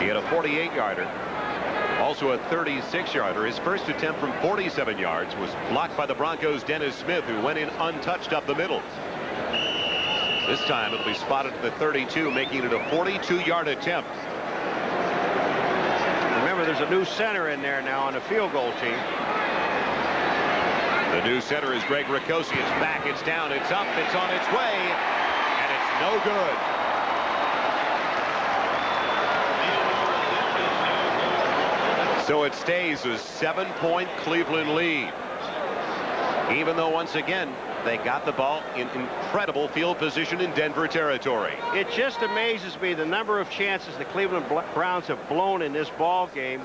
He had a 48-yarder. Also a 36-yarder. His first attempt from 47 yards was blocked by the Broncos' Dennis Smith, who went in untouched up the middle. This time it'll be spotted at the 32, making it a 42-yard attempt. Remember, there's a new center in there now on the field goal team. The new center is Greg Ricosi. It's back, it's down, it's up, it's on its way, and it's no good. So it stays a 7-point Cleveland lead. Even though, once again, they got the ball in incredible field position in Denver territory. It just amazes me the number of chances the Cleveland Browns have blown in this ball game.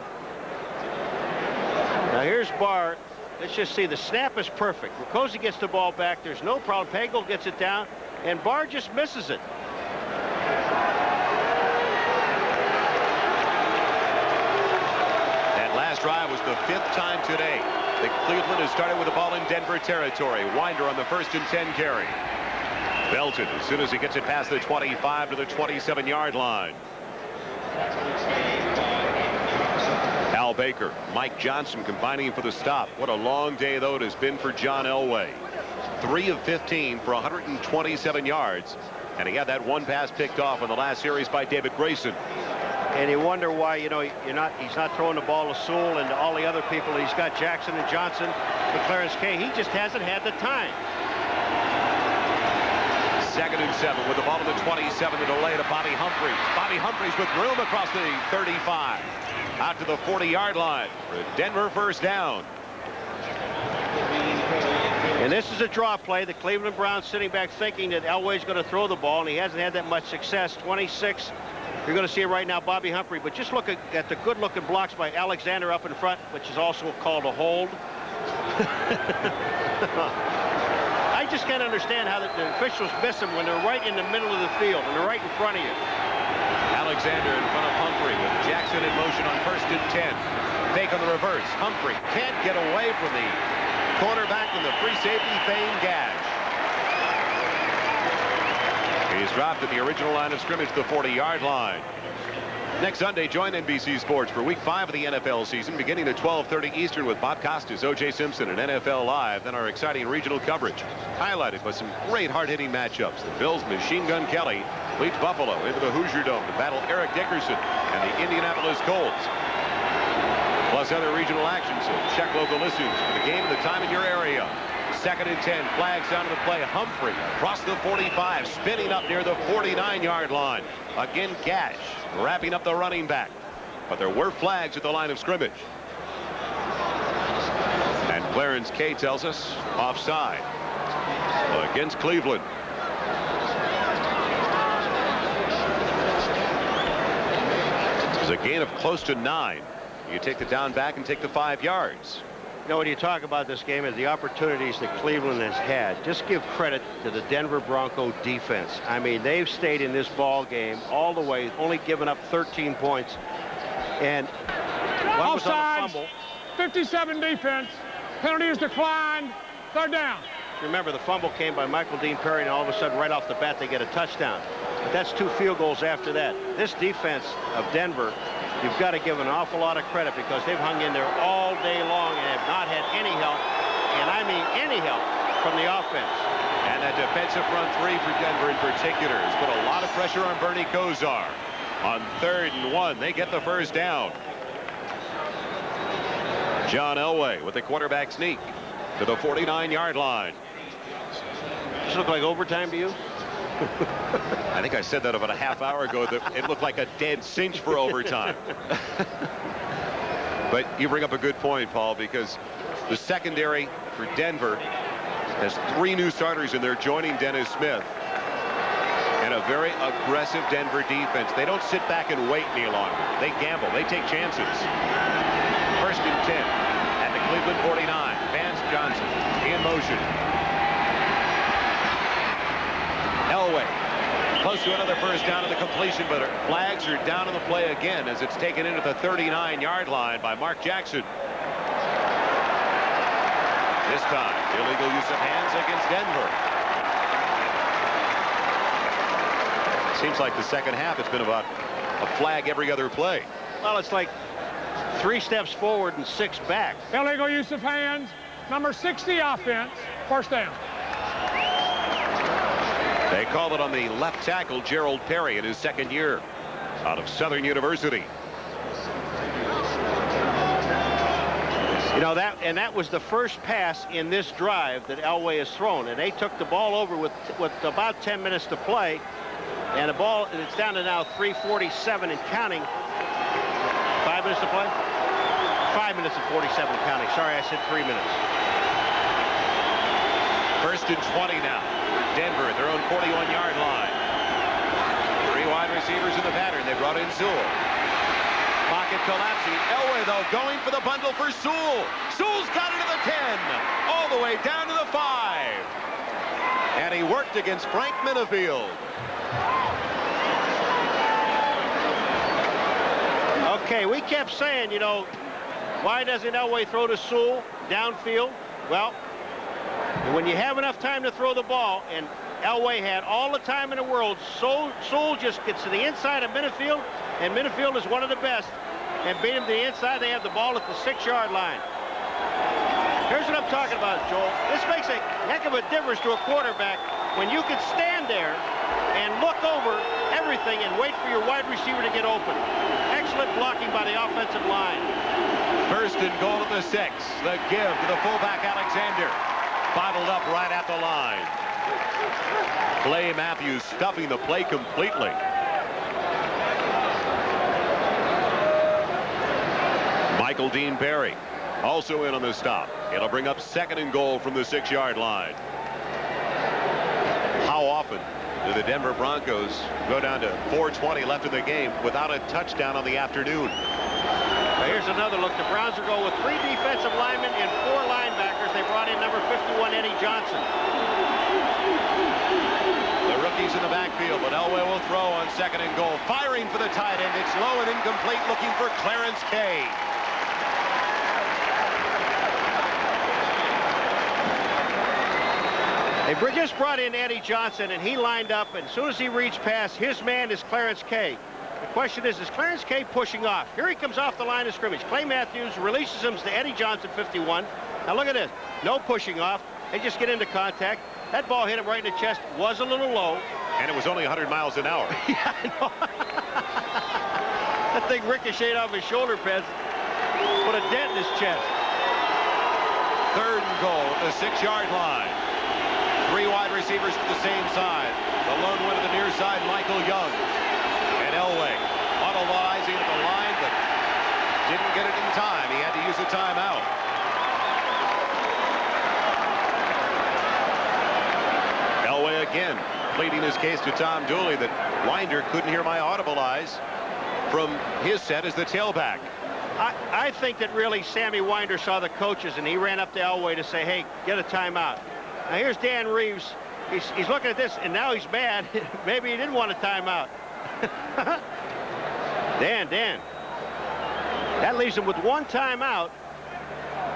Now here's Bahr. Let's just see, the snap is perfect. Ricosi gets the ball back. There's no problem. Pagel gets it down, and Bahr just misses it. Drive was the 5th time today that Cleveland has started with the ball in Denver territory. Winder on the 1st and 10 carry. Belton as soon as he gets it past the 25 to the 27-yard line. Al Baker, Mike Johnson combining for the stop. What a long day, though, it has been for John Elway. 3 of 15 for 127 yards. And he had that one pass picked off on the last series by David Grayson. And you wonder why, you know, he's not throwing the ball to Sewell and to all the other people. He's got Jackson and Johnson, McLaren's K. He just hasn't had the time. 2nd and 7 with the ball to the 27. The delay to Bobby Humphries. Bobby Humphries with room across the 35. Out to the 40-yard line for a Denver first down. And this is a draw play. The Cleveland Browns sitting back thinking that Elway's going to throw the ball, and he hasn't had that much success. 26. You're going to see it right now, Bobby Humphrey. But just look at the good-looking blocks by Alexander up in front, which is also called a hold. I just can't understand how the officials miss them when they're right in the middle of the field and they're right in front of you. Alexander in front of Humphrey with Jackson in motion on 1st and 10. Fake on the reverse. Humphrey can't get away from the cornerback in the free safety feign gash. He's dropped at the original line of scrimmage, the 40-yard line. Next Sunday, join NBC Sports for Week 5 of the NFL season, beginning at 12:30 Eastern with Bob Costas, O.J. Simpson, and NFL Live. Then our exciting regional coverage, highlighted by some great hard-hitting matchups. The Bills' Machine Gun Kelly leads Buffalo into the Hoosier Dome to battle Eric Dickerson and the Indianapolis Colts. Plus other regional action, so check local listings for the game and the time in your area. 2nd and 10, flags down to the play. Humphrey across the 45, spinning up near the 49-yard line. Again, Gash wrapping up the running back. But there were flags at the line of scrimmage. And Clarence K tells us offside against Cleveland. It was a gain of close to 9. You take the down back and take the 5 yards. You know, when you talk about this game is the opportunities that Cleveland has had, just give credit to the Denver Bronco defense. I mean, they've stayed in this ball game all the way, only given up 13 points. And one was on a fumble. 57 defense. Penalty is declined. 3rd down. Remember, the fumble came by Michael Dean Perry, and all of a sudden, right off the bat, they get a touchdown. But that's 2 field goals after that. This defense of Denver, you've got to give an awful lot of credit because they've hung in there all day long and have not had any help, and I mean any help, from the offense. And that defensive front 3 for Denver in particular has put a lot of pressure on Bernie Kosar. On 3rd and 1, they get the first down. John Elway with the quarterback sneak to the 49-yard line. Does this look like overtime to you? I think I said that about a half hour ago, that it looked like a dead cinch for overtime. But you bring up a good point, Paul, because the secondary for Denver has 3 new starters in there joining Dennis Smith. And a very aggressive Denver defense. They don't sit back and wait any longer. They gamble. They take chances. 1st and 10 at the Cleveland 49. Vance Johnson in motion. Elway close to another first down of the completion, but flags are down on the play again as it's taken into the 39-yard line by Mark Jackson. This time, illegal use of hands against Denver. Seems like the second half, it's been about a flag every other play. Well, it's like 3 steps forward and 6 back. Illegal use of hands. Number 60 offense. First down. They call it on the left tackle, Gerald Perry, in his second year out of Southern University. You know, that was the first pass in this drive that Elway has thrown, and they took the ball over with about 10 minutes to play, and the ball, it's down to now 3:47 and counting. 5 minutes to play? 5 minutes and 47 counting. Sorry, I said 3 minutes. First and 20 now. Denver at their own 41-yard line. 3 wide receivers in the pattern. They brought in Sewell. Pocket collapsing. Elway, though, going for the bundle for Sewell. Sewell's got it to the 10. All the way down to the 5. And he worked against Frank Minifield. Okay, we kept saying, you know, why doesn't Elway throw to Sewell downfield? Well, when you have enough time to throw the ball, and Elway had all the time in the world, Sewell just gets to the inside of Minifield, and Minifield is one of the best, and beat him to the inside. They have the ball at the 6-yard line. Here's what I'm talking about, Joel. This makes a heck of a difference to a quarterback when you can stand there and look over everything and wait for your wide receiver to get open. Excellent blocking by the offensive line. First and goal at the 6. The give to the fullback, Alexander. Bottled up right at the line. Clay Matthews stuffing the play completely. Michael Dean Berry also in on the stop. It'll bring up second and goal from the 6-yard line. How often do the Denver Broncos go down to 4:20 left in the game without a touchdown on the afternoon? Now here's another look. The Browns are going with 3 defensive linemen and 4 linebackers. They brought in number 51, Eddie Johnson. The rookie's in the backfield, but Elway will throw on second and goal. Firing for the tight end. It's low and incomplete, looking for Clarence Kay. They just brought in Eddie Johnson, and he lined up, and as soon as he reached past, his man is Clarence Kay. The question is Clarence Kay pushing off? Here he comes off the line of scrimmage. Clay Matthews releases him to Eddie Johnson, 51. Now look at this. No pushing off. They just get into contact. That ball hit him right in the chest. Was a little low. And it was only 100 miles an hour. Yeah, I know. That thing ricocheted off his shoulder pads. Put a dent in his chest. Third and goal at the 6-yard line. 3 wide receivers to the same side. The lone one to the near side, Michael Young. And Elway auto-lies at the line, but didn't get it in time. He had to use a timeout. Elway again pleading his case to Tom Dooley that Winder couldn't hear my audible-eyes from his set as the tailback. I think that really Sammy Winder saw the coaches, and he ran up to Elway to say, hey, get a timeout. Now here's Dan Reeves. He's looking at this, and now he's mad. Maybe he didn't want a timeout. Dan. That leaves him with 1 timeout.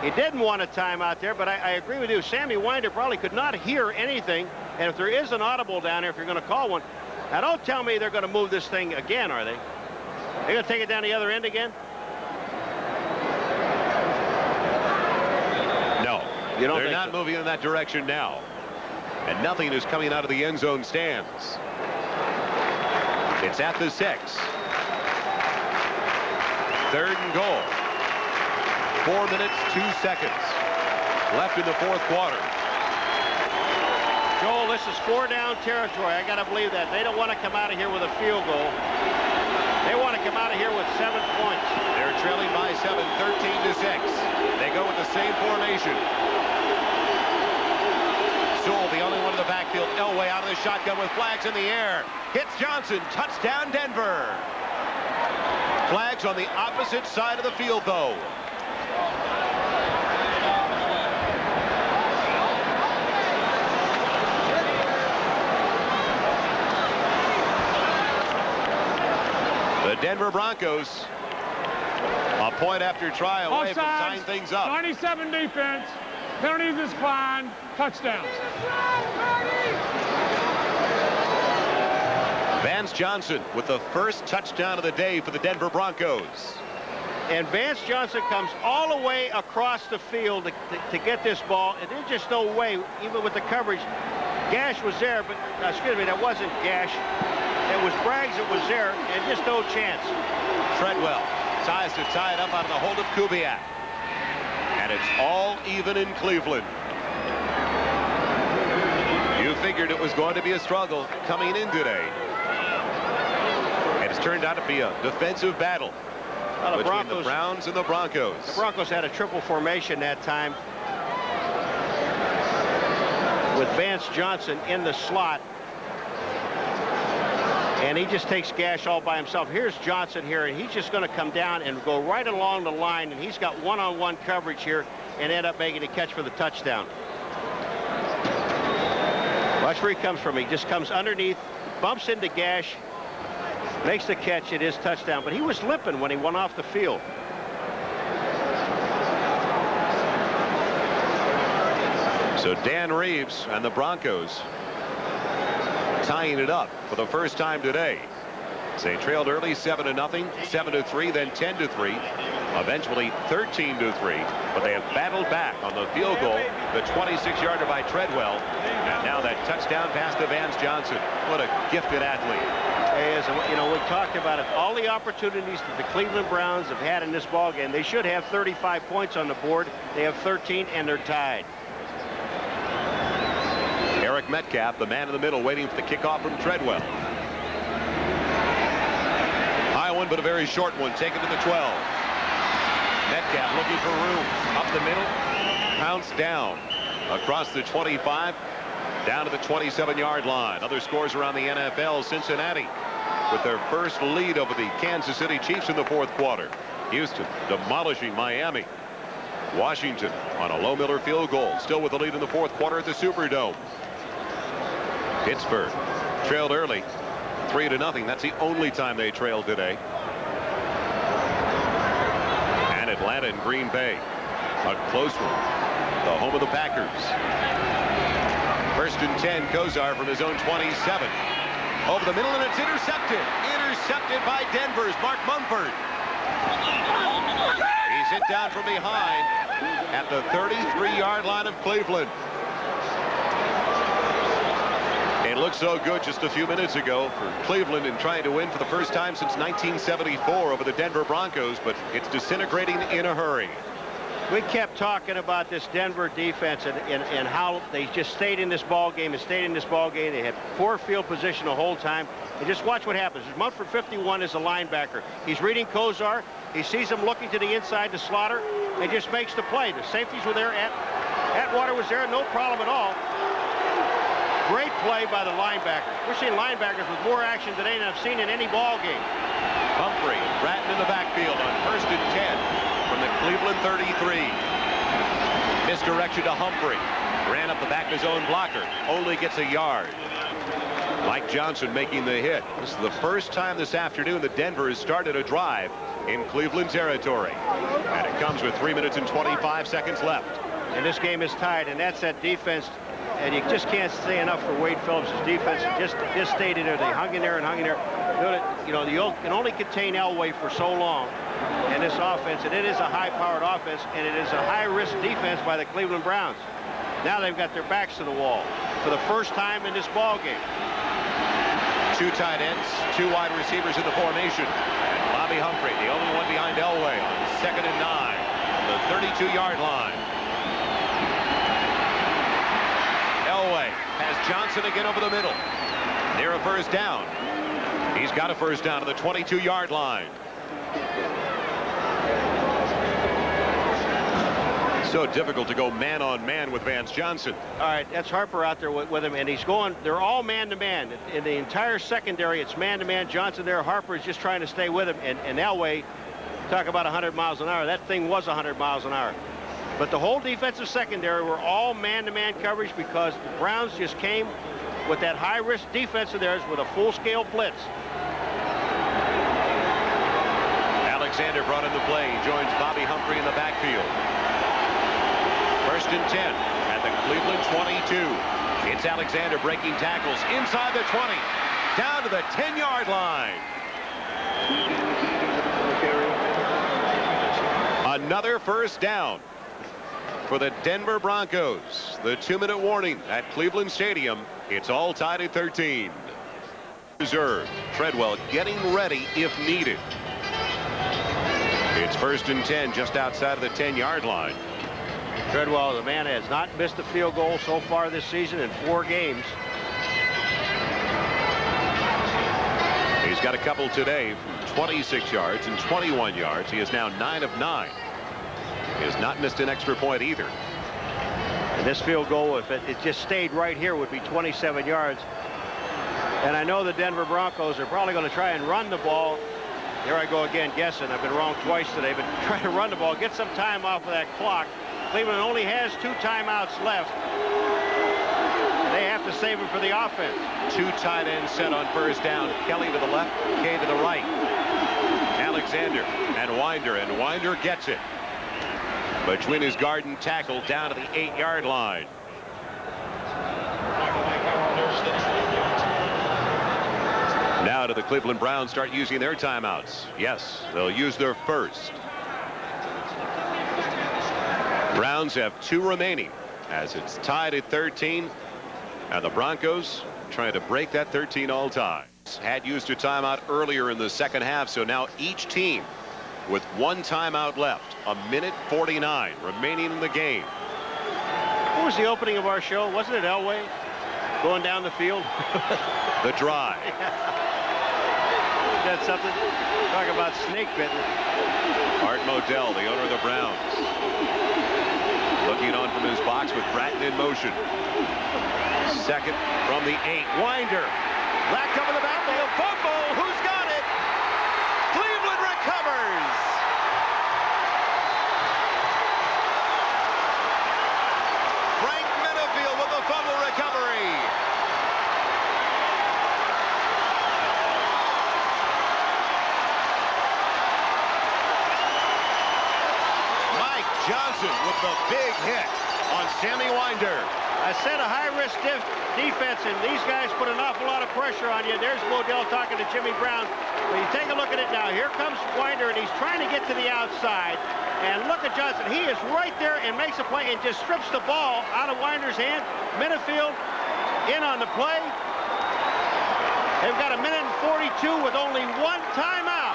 He didn't want a timeout there, but I agree with you. Sammy Winder probably could not hear anything, and if there is an audible down there, if you're going to call one, now don't tell me they're going to move this thing again, are they? They're going to take it down the other end again? No. They're not moving in that direction now. And nothing is coming out of the end zone stands. It's at the 6. Third and goal. 4 minutes, 2 seconds left in the 4th quarter. Joel, this is 4-down territory. I got to believe that. They don't want to come out of here with a field goal. They want to come out of here with 7 points. They're trailing by 7, 13-6. They go with the same formation. Sewell, the only one in the backfield. Elway out of the shotgun with flags in the air. Hits Johnson. Touchdown, Denver. Flags on the opposite side of the field, though. The Denver Broncos, a point after try away from tying things up. 97 defense. Penalties is declined. Touchdowns. Vance Johnson with the first touchdown of the day for the Denver Broncos. And Vance Johnson comes all the way across the field to get this ball, and there's just no way, even with the coverage. Gash was there, but excuse me, that wasn't Gash. It was Braggs that was there, and just no chance. Treadwell tries to tie it up out of the hold of Kubiak. And it's all even in Cleveland. You figured it was going to be a struggle coming in today. And it's turned out to be a defensive battle between the Browns and the Broncos. The Broncos had a triple formation that time with Vance Johnson in the slot. And he just takes Gash all by himself. Here's Johnson here, and he's just going to come down and go right along the line, and he's got one-on-one coverage here and end up making a catch for the touchdown. Watch where he comes from. He just comes underneath, bumps into Gash, makes the catch. It is touchdown, but he was limping when he went off the field. So Dan Reeves and the Broncos tying it up for the first time today. They trailed early 7-0, 7-3, then 10-3, eventually 13-3. But they have battled back on the field goal, the 26-yarder by Treadwell, and now that touchdown pass to Vance Johnson. What a gifted athlete. As you know, we talked about it. All the opportunities that the Cleveland Browns have had in this ballgame, they should have 35 points on the board. They have 13, and they're tied. Eric Metcalf, the man in the middle, waiting for the kickoff from Treadwell. High one, but a very short one, taken to the 12. Metcalf looking for room. Up the middle, pounced down. Across the 25, down to the 27-yard line. Other scores around the NFL, Cincinnati with their first lead over the Kansas City Chiefs in the fourth quarter. Houston demolishing Miami. Washington on a low Miller field goal, still with the lead in the fourth quarter at the Superdome. Pittsburgh trailed early, 3-0. That's the only time they trailed today. And Atlanta and Green Bay, a close one, the home of the Packers. First and 10, Kosar from his own 27. Over the middle, and it's intercepted. Intercepted by Denver's Mark Mumford. He's hit down from behind at the 33-yard line of Cleveland. It looked so good just a few minutes ago for Cleveland in trying to win for the first time since 1974 over the Denver Broncos, but it's disintegrating in a hurry. We kept talking about this Denver defense and how they just stayed in this ball game and stayed in this ball game. They had poor field position the whole time. And just watch what happens. Mumford 51 is a linebacker. He's reading Kosar. He sees him looking to the inside to Slaughter and just makes the play. The safeties were there. Atwater was there. No problem at all. Great play by the linebacker. We're seeing linebackers with more action today than I've seen in any ball game. Humphrey and Bratton in the backfield on first and 10 from the Cleveland 33. Misdirection to Humphrey. Ran up the back of his own blocker. Only gets a yard. Mike Johnson making the hit. This is the first time this afternoon that Denver has started a drive in Cleveland territory. And it comes with 3 minutes and 25 seconds left. And this game is tied, and that's that defense. And you just can't say enough for Wade Phillips' defense. Just stayed in there. They hung in there and hung in there. You know, you can only contain Elway for so long in this offense, and it is a high-powered offense, and it is a high-risk defense by the Cleveland Browns. Now they've got their backs to the wall for the first time in this ball game. Two tight ends, two wide receivers in the formation. And Bobby Humphrey, the only one behind Elway on 2nd and 9 on the 32-yard line. Elway has Johnson again over the middle. Near a first down. He's got a first down to the 22-yard line. So difficult to go man-on-man with Vance Johnson. All right, that's Harper out there with him, and he's going, they're all man-to-man. In the entire secondary, it's man-to-man. Johnson there, Harper is just trying to stay with him, and Elway, talk about 100 miles an hour. That thing was 100 miles an hour. But the whole defensive secondary were all man-to-man coverage because the Browns just came with that high-risk defense of theirs with a full-scale blitz. Alexander brought in the play. He joins Bobby Humphrey in the backfield. First and 10 at the Cleveland 22. It's Alexander breaking tackles inside the 20. down to the 10-yard line. Another first down for the Denver Broncos. The 2-minute warning at Cleveland Stadium. It's all tied at 13. Reserve. Treadwell getting ready if needed. It's 1st and 10 just outside of the 10-yard line. Treadwell, the man, has not missed a field goal so far this season in 4 games. He's got a couple today from 26 yards and 21 yards. He is now 9 of 9. He has not missed an extra point either. And this field goal, if it just stayed right here, would be 27 yards. And I know the Denver Broncos are probably going to try and run the ball. Here I go again guessing. I've been wrong twice today, but try to run the ball, get some time off of that clock. Cleveland only has 2 timeouts left. They have to save them for the offense. 2 tight ends set on first down. Kelly to the left, Kay to the right. Alexander and Winder gets it. Between his guard and tackle down to the 8-yard line. Now do the Cleveland Browns start using their timeouts? Yes, they'll use their first. Browns have 2 remaining as it's tied at 13. And the Broncos trying to break that 13 all time. Had used a timeout earlier in the second half, so now each team with 1 timeout left. 1:49 remaining in the game. What was the opening of our show? Wasn't it Elway going down the field? The drive. That's something. Talk about snake bitten. Art Modell, the owner of the Browns, looking on from his box with Bratton in motion. Second from the 8. Winder. Lacked up in the backfield. Fumble. Who's got it? Cleveland recovers. Frank Minifield with the fumble recovery. Mike Johnson with the big hit on Sammy Winder. I said a high-risk defense, and these guys put an awful lot of pressure on you. There's Modell talking to Jimmy Brown. But you take a look at it now. Here comes Winder, and he's trying to get to the outside. And look at Johnson. He is right there and makes a play and just strips the ball out of Winder's hand. Minifield in on the play. They've got 1:42 with only 1 timeout.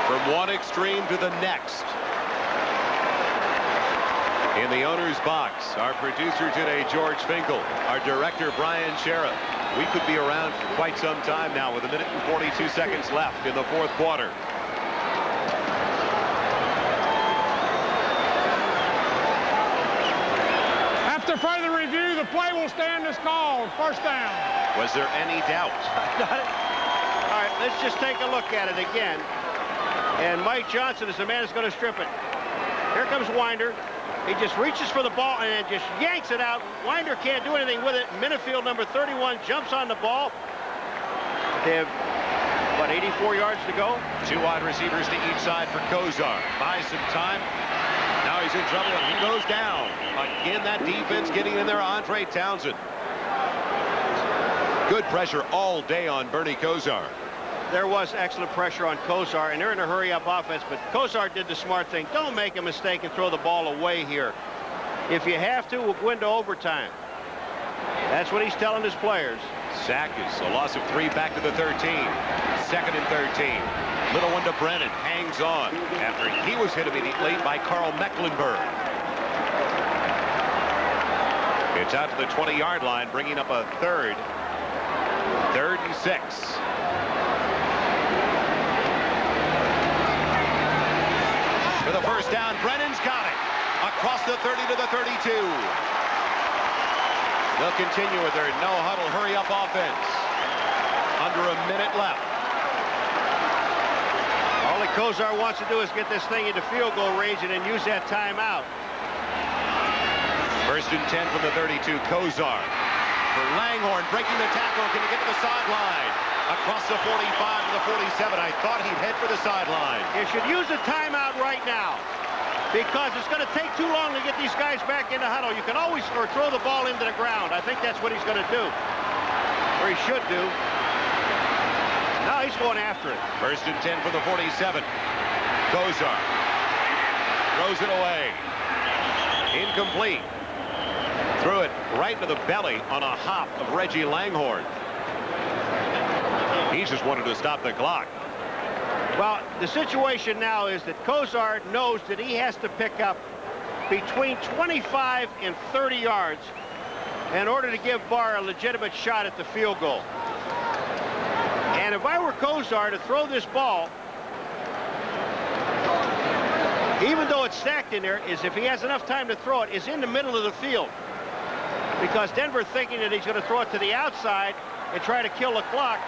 From one extreme to the next. In the owner's box, our producer today, George Finkel, our director, Brian Sheriff. We could be around for quite some time now with 1:42 seconds left in the 4th quarter. After further review, the play will stand as called. First down. Was there any doubt? All right, let's just take a look at it again. And Mike Johnson is the man who's going to strip it. Here comes Winder. He just reaches for the ball and then just yanks it out. Winder can't do anything with it. Minifield, number 31, jumps on the ball. They have, what, 84 yards to go? 2 wide receivers to each side for Kosar. Buys some time. Now he's in trouble and he goes down. Again, that defense getting in there. Andre Townsend. Good pressure all day on Bernie Kosar. There was excellent pressure on Kosar, and they're in a hurry-up offense, but Kosar did the smart thing. Don't make a mistake and throw the ball away here. If you have to, we'll go into overtime. That's what he's telling his players. Sack is a loss of 3 back to the 13. 2nd and 13. Little one to Brennan. Hangs on after he was hit immediately by Carl Mecklenburg. It's out to the 20-yard line, bringing up a 3rd. 3rd and 6. For the first down, Brennan's got it. Across the 30 to the 32. They'll continue with their no-huddle, hurry-up offense. Under a minute left. All that Kosar wants to do is get this thing into field goal range and then use that timeout. 1st and 10 from the 32. Kosar for Langhorne, breaking the tackle. Can he get to the sideline? Across the 45 to the 47. I thought he'd head for the sideline. You should use a timeout right now. because it's going to take too long to get these guys back in the huddle. You can always throw the ball into the ground. I think that's what he's going to do, or he should do. Now he's going after it. 1st and 10 for the 47. Kosar throws it away. Incomplete. Threw it right into the belly on a hop of Reggie Langhorne. He just wanted to stop the clock. Well, the situation now is that Kosar knows that he has to pick up between 25 and 30 yards in order to give Bahr a legitimate shot at the field goal. And if I were Kosar to throw this ball, even though it's stacked in there, is if he has enough time to throw it, is in the middle of the field. Because Denver thinking that he's going to throw it to the outside and try to kill the clock,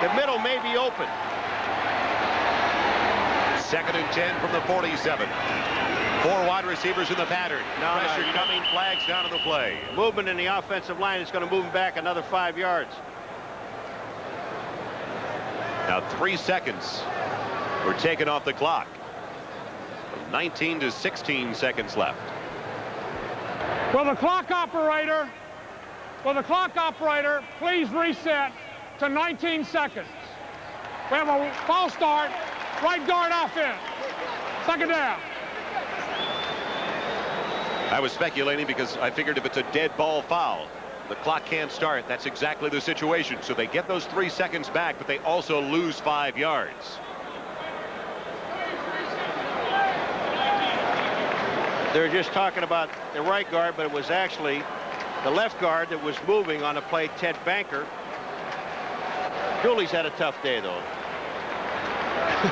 the middle may be open. 2nd and 10 from the 47. 4 wide receivers in the pattern. Pressure coming, flags down to the play. Movement in the offensive line is going to move him back another 5 yards. Now 3 seconds were taken off the clock. 19 to 16 seconds left. Will the clock operator please reset to 19 seconds? We have a false start. Right guard offense. 2nd down. I was speculating because I figured if it's a dead ball foul, the clock can't start. That's exactly the situation. So they get those 3 seconds back, but they also lose 5 yards. They're just talking about the right guard, but it was actually the left guard that was moving on the play, Ted Banker. Dooley's had a tough day, though. The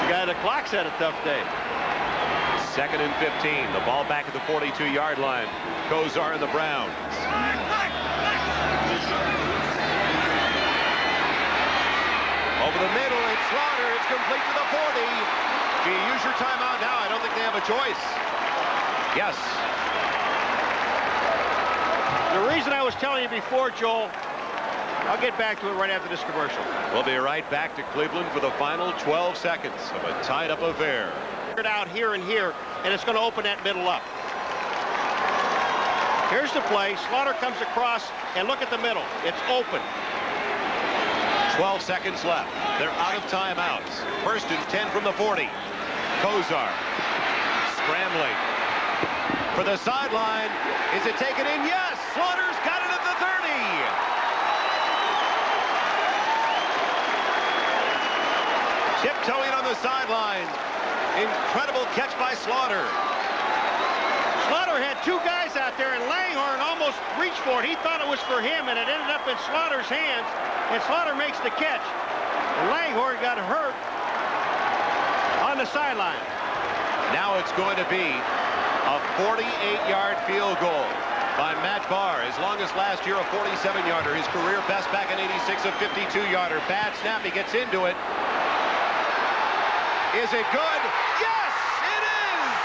guy at the clock's had a tough day. 2nd and 15. The ball back at the 42-yard line. Kosar and the Browns. Over the middle, it's Slaughter. It's complete to the 40. Do you use your timeout now? I don't think they have a choice. Yes. The reason I was telling you before, Joel, I'll get back to it right after this commercial. We'll be right back to Cleveland for the final 12 seconds of a tied-up affair. Out here and here, and it's going to open that middle up. Here's the play. Slaughter comes across, and look at the middle. It's open. 12 seconds left. They're out of timeouts. 1st and 10 from the 40. Kosar scrambling for the sideline. Is it taken in? Yes! Slaughter's got it at the 30. Tiptoeing on the sideline. Incredible catch by Slaughter. Slaughter had 2 guys out there, and Langhorne almost reached for it. He thought it was for him, and it ended up in Slaughter's hands, and Slaughter makes the catch. And Langhorne got hurt on the sideline. Now it's going to be a 48-yard field goal by Matt Bahr. As long as last year, a 47-yarder. His career best back in '86, a 52-yarder. Bad snap. He gets into it. Is it good? Yes, it is!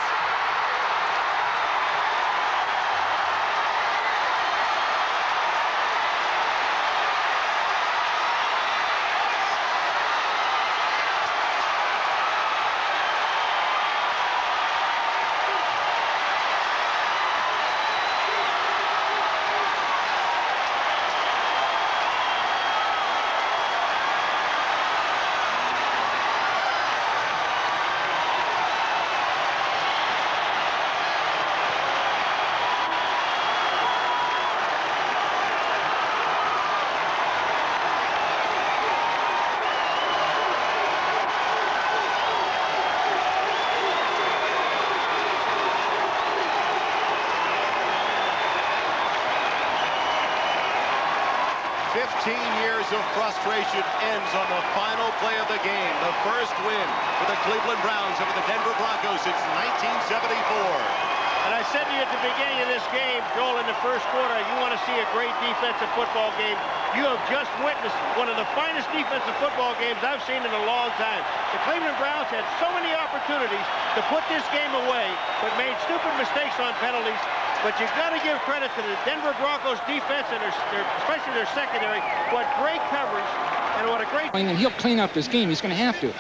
Of frustration ends on the final play of the game. The first win for the Cleveland Browns over the Denver Broncos since 1974. And I said to you at the beginning of this game, Joel, in the first quarter, you want to see a great defensive football game. You have just witnessed one of the finest defensive football games I've seen in a long time. The Cleveland Browns had so many opportunities to put this game away, but made stupid mistakes on penalties. But you've got to give credit to the Denver Broncos defense and especially their secondary. What great coverage and what a great... And he'll clean up his game. He's going to have to.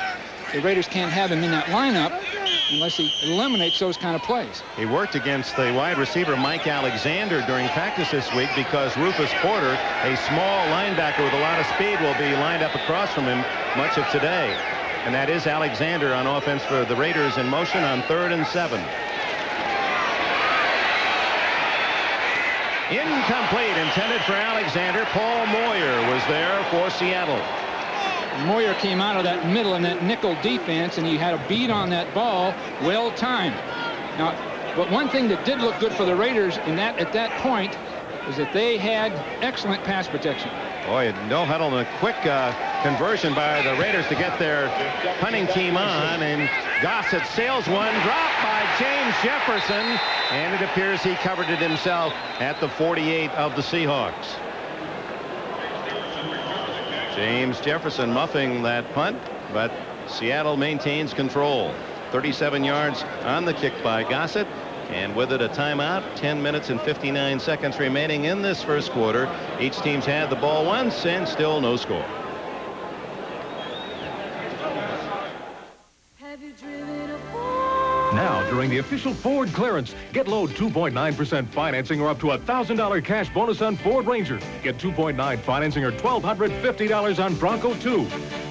the Raiders can't have him in that lineup unless he eliminates those kind of plays. He worked against the wide receiver Mike Alexander during practice this week because Rufus Porter, a small linebacker with a lot of speed, will be lined up across from him much of today. And that is Alexander on offense for the Raiders in motion on 3rd and 7. Incomplete, intended for Alexander. Paul Moyer was there for Seattle. Moyer came out of that middle and that nickel defense, and he had a beat on that ball, well timed. Now, but one thing that did look good for the Raiders in that at that point was that they had excellent pass protection. Boy, no huddle and a quick conversion by the Raiders to get their punting team on, and Gossett sails one, dropped by James Jefferson, and it appears he covered it himself at the 48 of the Seahawks. James Jefferson muffing that punt, but Seattle maintains control. 37 yards on the kick by Gossett, and with it a timeout. 10 minutes and 59 seconds remaining in this first quarter. Each team's had the ball once and still no score. Now, during the official Ford clearance, get low 2.9% financing or up to $1,000 cash bonus on Ford Ranger. Get 2.9 financing or $1,250 on Bronco 2.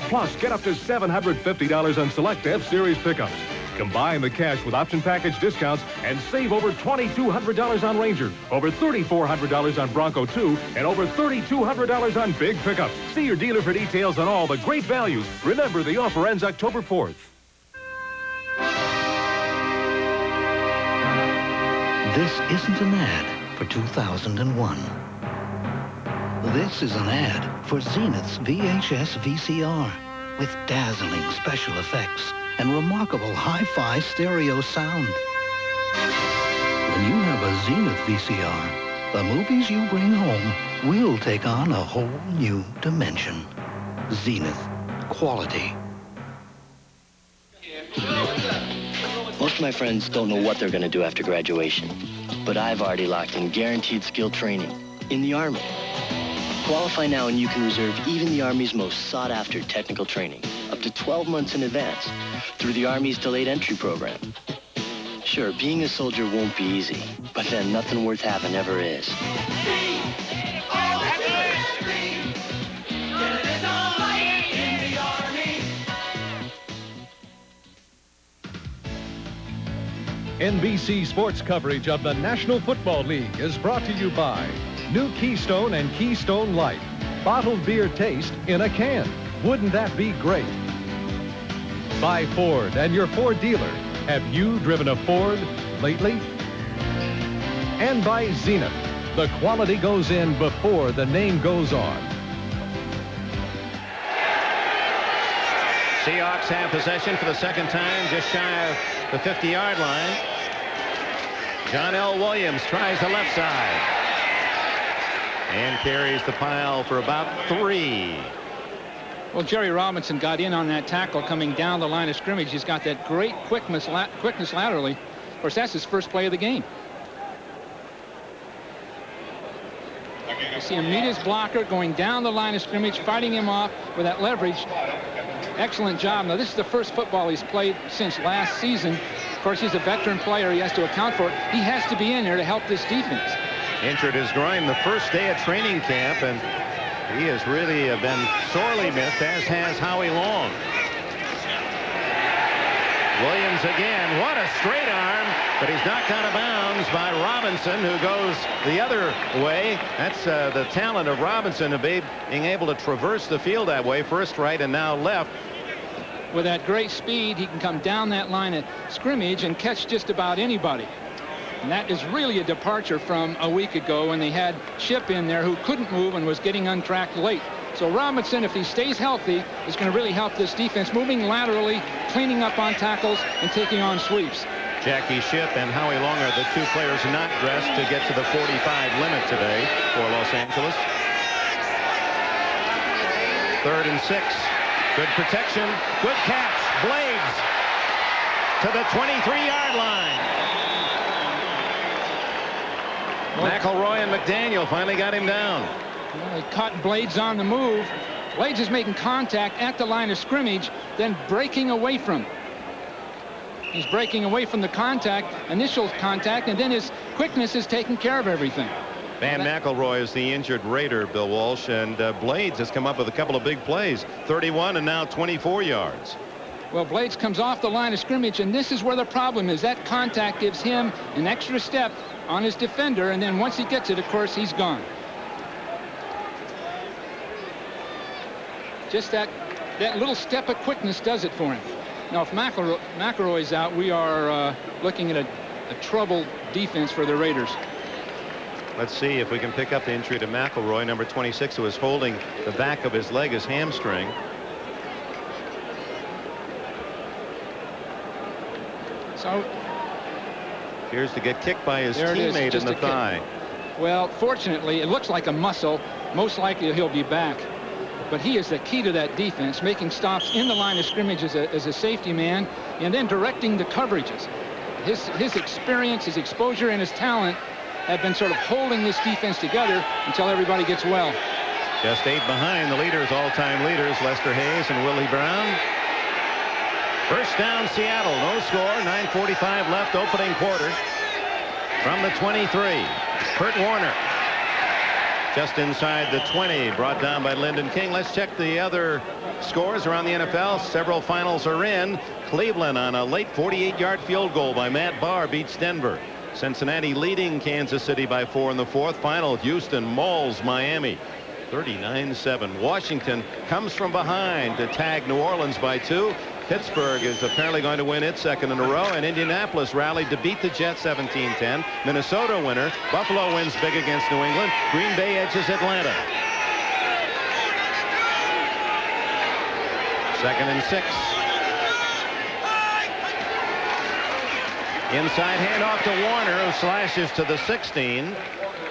Plus, get up to $750 on select F-Series pickups. Combine the cash with option package discounts and save over $2,200 on Ranger, over $3,400 on Bronco 2, and over $3,200 on big pickups. See your dealer for details on all the great values. Remember, the offer ends October 4th. This isn't an ad for 2001. This is an ad for Zenith's VHS VCR with dazzling special effects and remarkable hi-fi stereo sound. When you have a Zenith VCR, the movies you bring home will take on a whole new dimension. Zenith. Quality. Most of my friends don't know what they're going to do after graduation, but I've already locked in guaranteed skill training in the Army. Qualify now and you can reserve even the Army's most sought-after technical training up to 12 months in advance through the Army's delayed entry program. Sure, being a soldier won't be easy, but then nothing worth having ever is. NBC sports coverage of the National Football League is brought to you by New Keystone and Keystone Light. Bottled beer taste in a can. Wouldn't that be great? By Ford and your Ford dealer. Have you driven a Ford lately? And by Zenith. The quality goes in before the name goes on. Seahawks have possession for the second time, just shy of the 50-yard line. John L. Williams tries the left side and carries the pile for about 3. Well, Jerry Robinson got in on that tackle coming down the line of scrimmage. He's got that great quickness laterally. Of course, that's his first play of the game. You see him meet his blocker, going down the line of scrimmage, fighting him off with that leverage. Excellent job. Now, this is the first football he's played since last season. Of course, he's a veteran player. He has to account for it. He has to be in there to help this defense. Injured his groin the first day at training camp, and he has really been sorely missed, as has Howie Long. Williams again. What a straight arm, but he's knocked out of bounds by Robinson, who goes the other way. That's the talent of Robinson, of being able to traverse the field that way, first right and now left. With that great speed, he can come down that line of scrimmage and catch just about anybody. And that is really a departure from a week ago when they had Chip in there who couldn't move and was getting untracked late. So Robinson, if he stays healthy, is going to really help this defense, moving laterally, cleaning up on tackles, and taking on sweeps. Jackie Shipp and Howie Long are the two players not dressed to get to the 45 limit today for Los Angeles. 3rd and 6. Good protection. Good catch. Blades to the 23-yard line. McElroy and McDaniel finally got him down. Well, they caught Blades on the move. Blades is making contact at the line of scrimmage, then breaking away from it. He's breaking away from the initial contact, and then his quickness is taking care of everything. Van McElroy is the injured Raider, Bill Walsh, and Blades has come up with a couple of big plays, 31 and now 24 yards. Well, Blades comes off the line of scrimmage, and this is where the problem is. That contact gives him an extra step on his defender, and then once he gets it, of course, he's gone. Just that little step of quickness does it for him. Now, if McElroy's out, we are looking at a troubled defense for the Raiders. Let's see if we can pick up the injury to McElroy, number 26, who is holding the back of his leg, his hamstring. So appears to get kicked by his teammate in the thigh. Well, fortunately, it looks like a muscle. Most likely he'll be back. But he is the key to that defense, making stops in the line of scrimmage as a safety man, and then directing the coverages. His experience, his exposure, and his talent have been sort of holding this defense together until everybody gets well. Just 8 behind the leaders, all-time leaders, Lester Hayes and Willie Brown. First down, Seattle. No score. 9:45 left, opening quarter. From the 23, Kurt Warner. Just inside the 20, brought down by Lyndon King. Let's check the other scores around the NFL. Several finals are in. Cleveland on a late 48-yard field goal by Matt Bahr beats Denver. Cincinnati leading Kansas City by 4 in the fourth. Final, Houston mauls Miami 39-7. Washington comes from behind to tag New Orleans by 2. Pittsburgh is apparently going to win its second in a row, and Indianapolis rallied to beat the Jets 17-10. Minnesota winner. Buffalo wins big against New England. Green Bay edges Atlanta. 2nd and 6. Inside handoff to Warner, who slashes to the 16.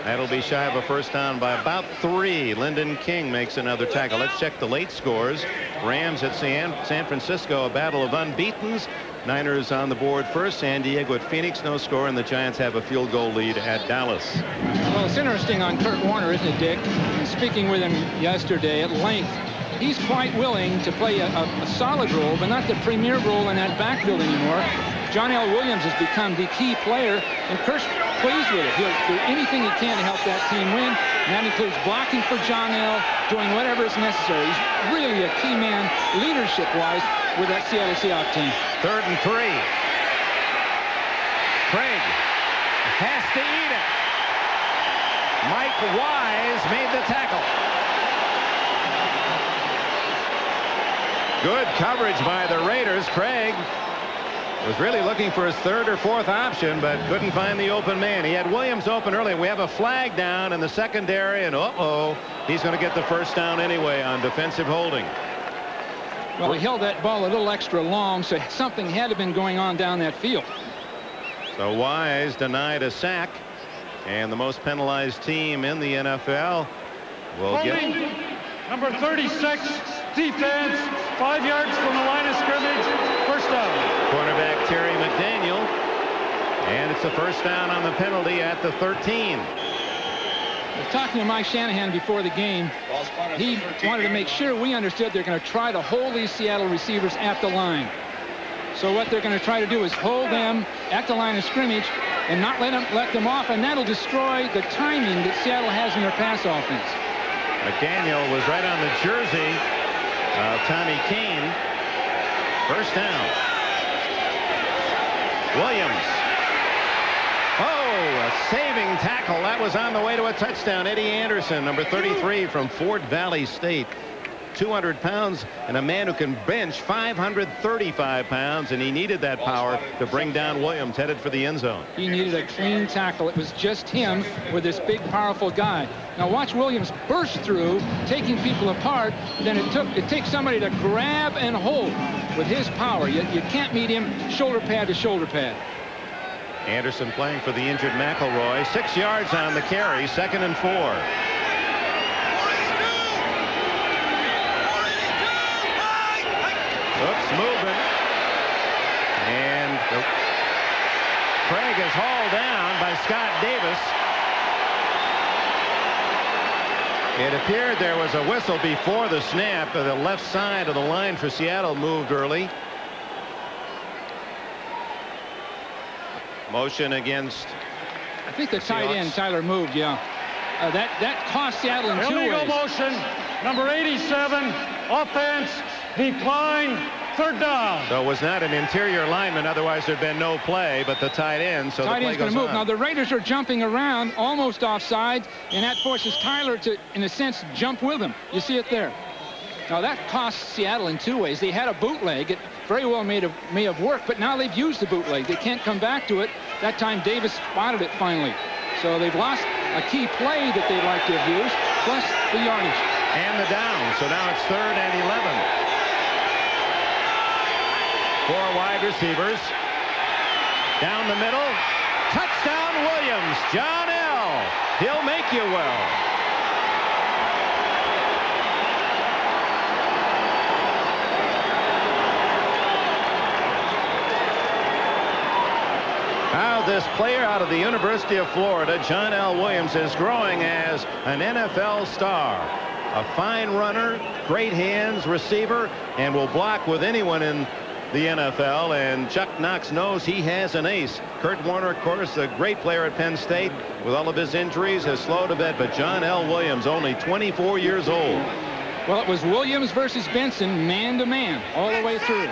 That'll be shy of a first down by about 3. Lyndon King makes another tackle. Let's check the late scores. Rams at San Francisco, a battle of unbeatens. Niners on the board first. San Diego at Phoenix, no score, and the Giants have a field goal lead at Dallas. Well, it's interesting on Kurt Warner, isn't it, Dick? And speaking with him yesterday at length, he's quite willing to play a solid role, but not the premier role in that backfield anymore. John L. Williams has become the key player, and Kurt's pleased with it. He'll do anything he can to help that team win, and that includes blocking for John L., doing whatever is necessary. He's really a key man leadership-wise with that Seattle Seahawks team. 3rd and 3. Craig has to eat it. Mike Wise made the tackle. Good coverage by the Raiders. Craig was really looking for his 3rd or 4th option, but couldn't find the open man. He had Williams open early. We have a flag down in the secondary, and he's going to get the first down anyway on defensive holding. Well, he held that ball a little extra long, so something had to have been going on down that field. So Wise denied a sack, and the most penalized team in the NFL will get number 36, defense, 5 yards from the line of scrimmage, first down. Cornerback Terry McDaniel, and it's the first down on the penalty at the 13. I was talking to Mike Shanahan before the game. He wanted to make sure we understood they're going to try to hold these Seattle receivers at the line. So what they're going to try to do is hold them at the line of scrimmage and not let them off, and that'll destroy the timing that Seattle has in their pass offense. McDaniel was right on the jersey of Tommy Kane. First down. Williams. A saving tackle. That was on the way to a touchdown. Eddie Anderson, number 33 from Fort Valley State. 200 pounds and a man who can bench 535 pounds, and he needed that power to bring down Williams, headed for the end zone. He needed a clean tackle. It was just him with this big, powerful guy. Now watch Williams burst through, taking people apart. Then it takes somebody to grab and hold with his power. You can't meet him shoulder pad to shoulder pad. Anderson playing for the injured McElroy. 6 yards on the carry. 2nd and 4. Oops, movement. And Craig is hauled down by Scott Davis. It appeared there was a whistle before the snap. The left side of the line for Seattle moved early. Motion against. I think the tight end, Tyler, moved, yeah. That cost Seattle in 2 ways. Illegal motion, number 87, offense, decline, 3rd down. So it was not an interior lineman, otherwise there'd been no play, but the tight end, so tight the play end's going goes to move. on. Now the Raiders are jumping around, almost offside, and that forces Tyler to, in a sense, jump with him. You see it there. Now that costs Seattle in 2 ways. They had a bootleg. It very well may have worked, but now they've used the bootleg. They can't come back to it. That time Davis spotted it finally. So they've lost a key play that they'd like to have used, plus the yardage. And the down. So now it's 3rd and 11. 4 wide receivers. Down the middle. Touchdown Williams. John L. He'll make you well. Now this player out of the University of Florida, John L. Williams, is growing as an NFL star. A fine runner, great hands, receiver, and will block with anyone in the NFL. And Chuck Knox knows he has an ace. Kurt Warner, of course, a great player at Penn State, with all of his injuries, has slowed a bit. But John L. Williams, only 24 years old. Well, it was Williams versus Benson, man to man, all the way through.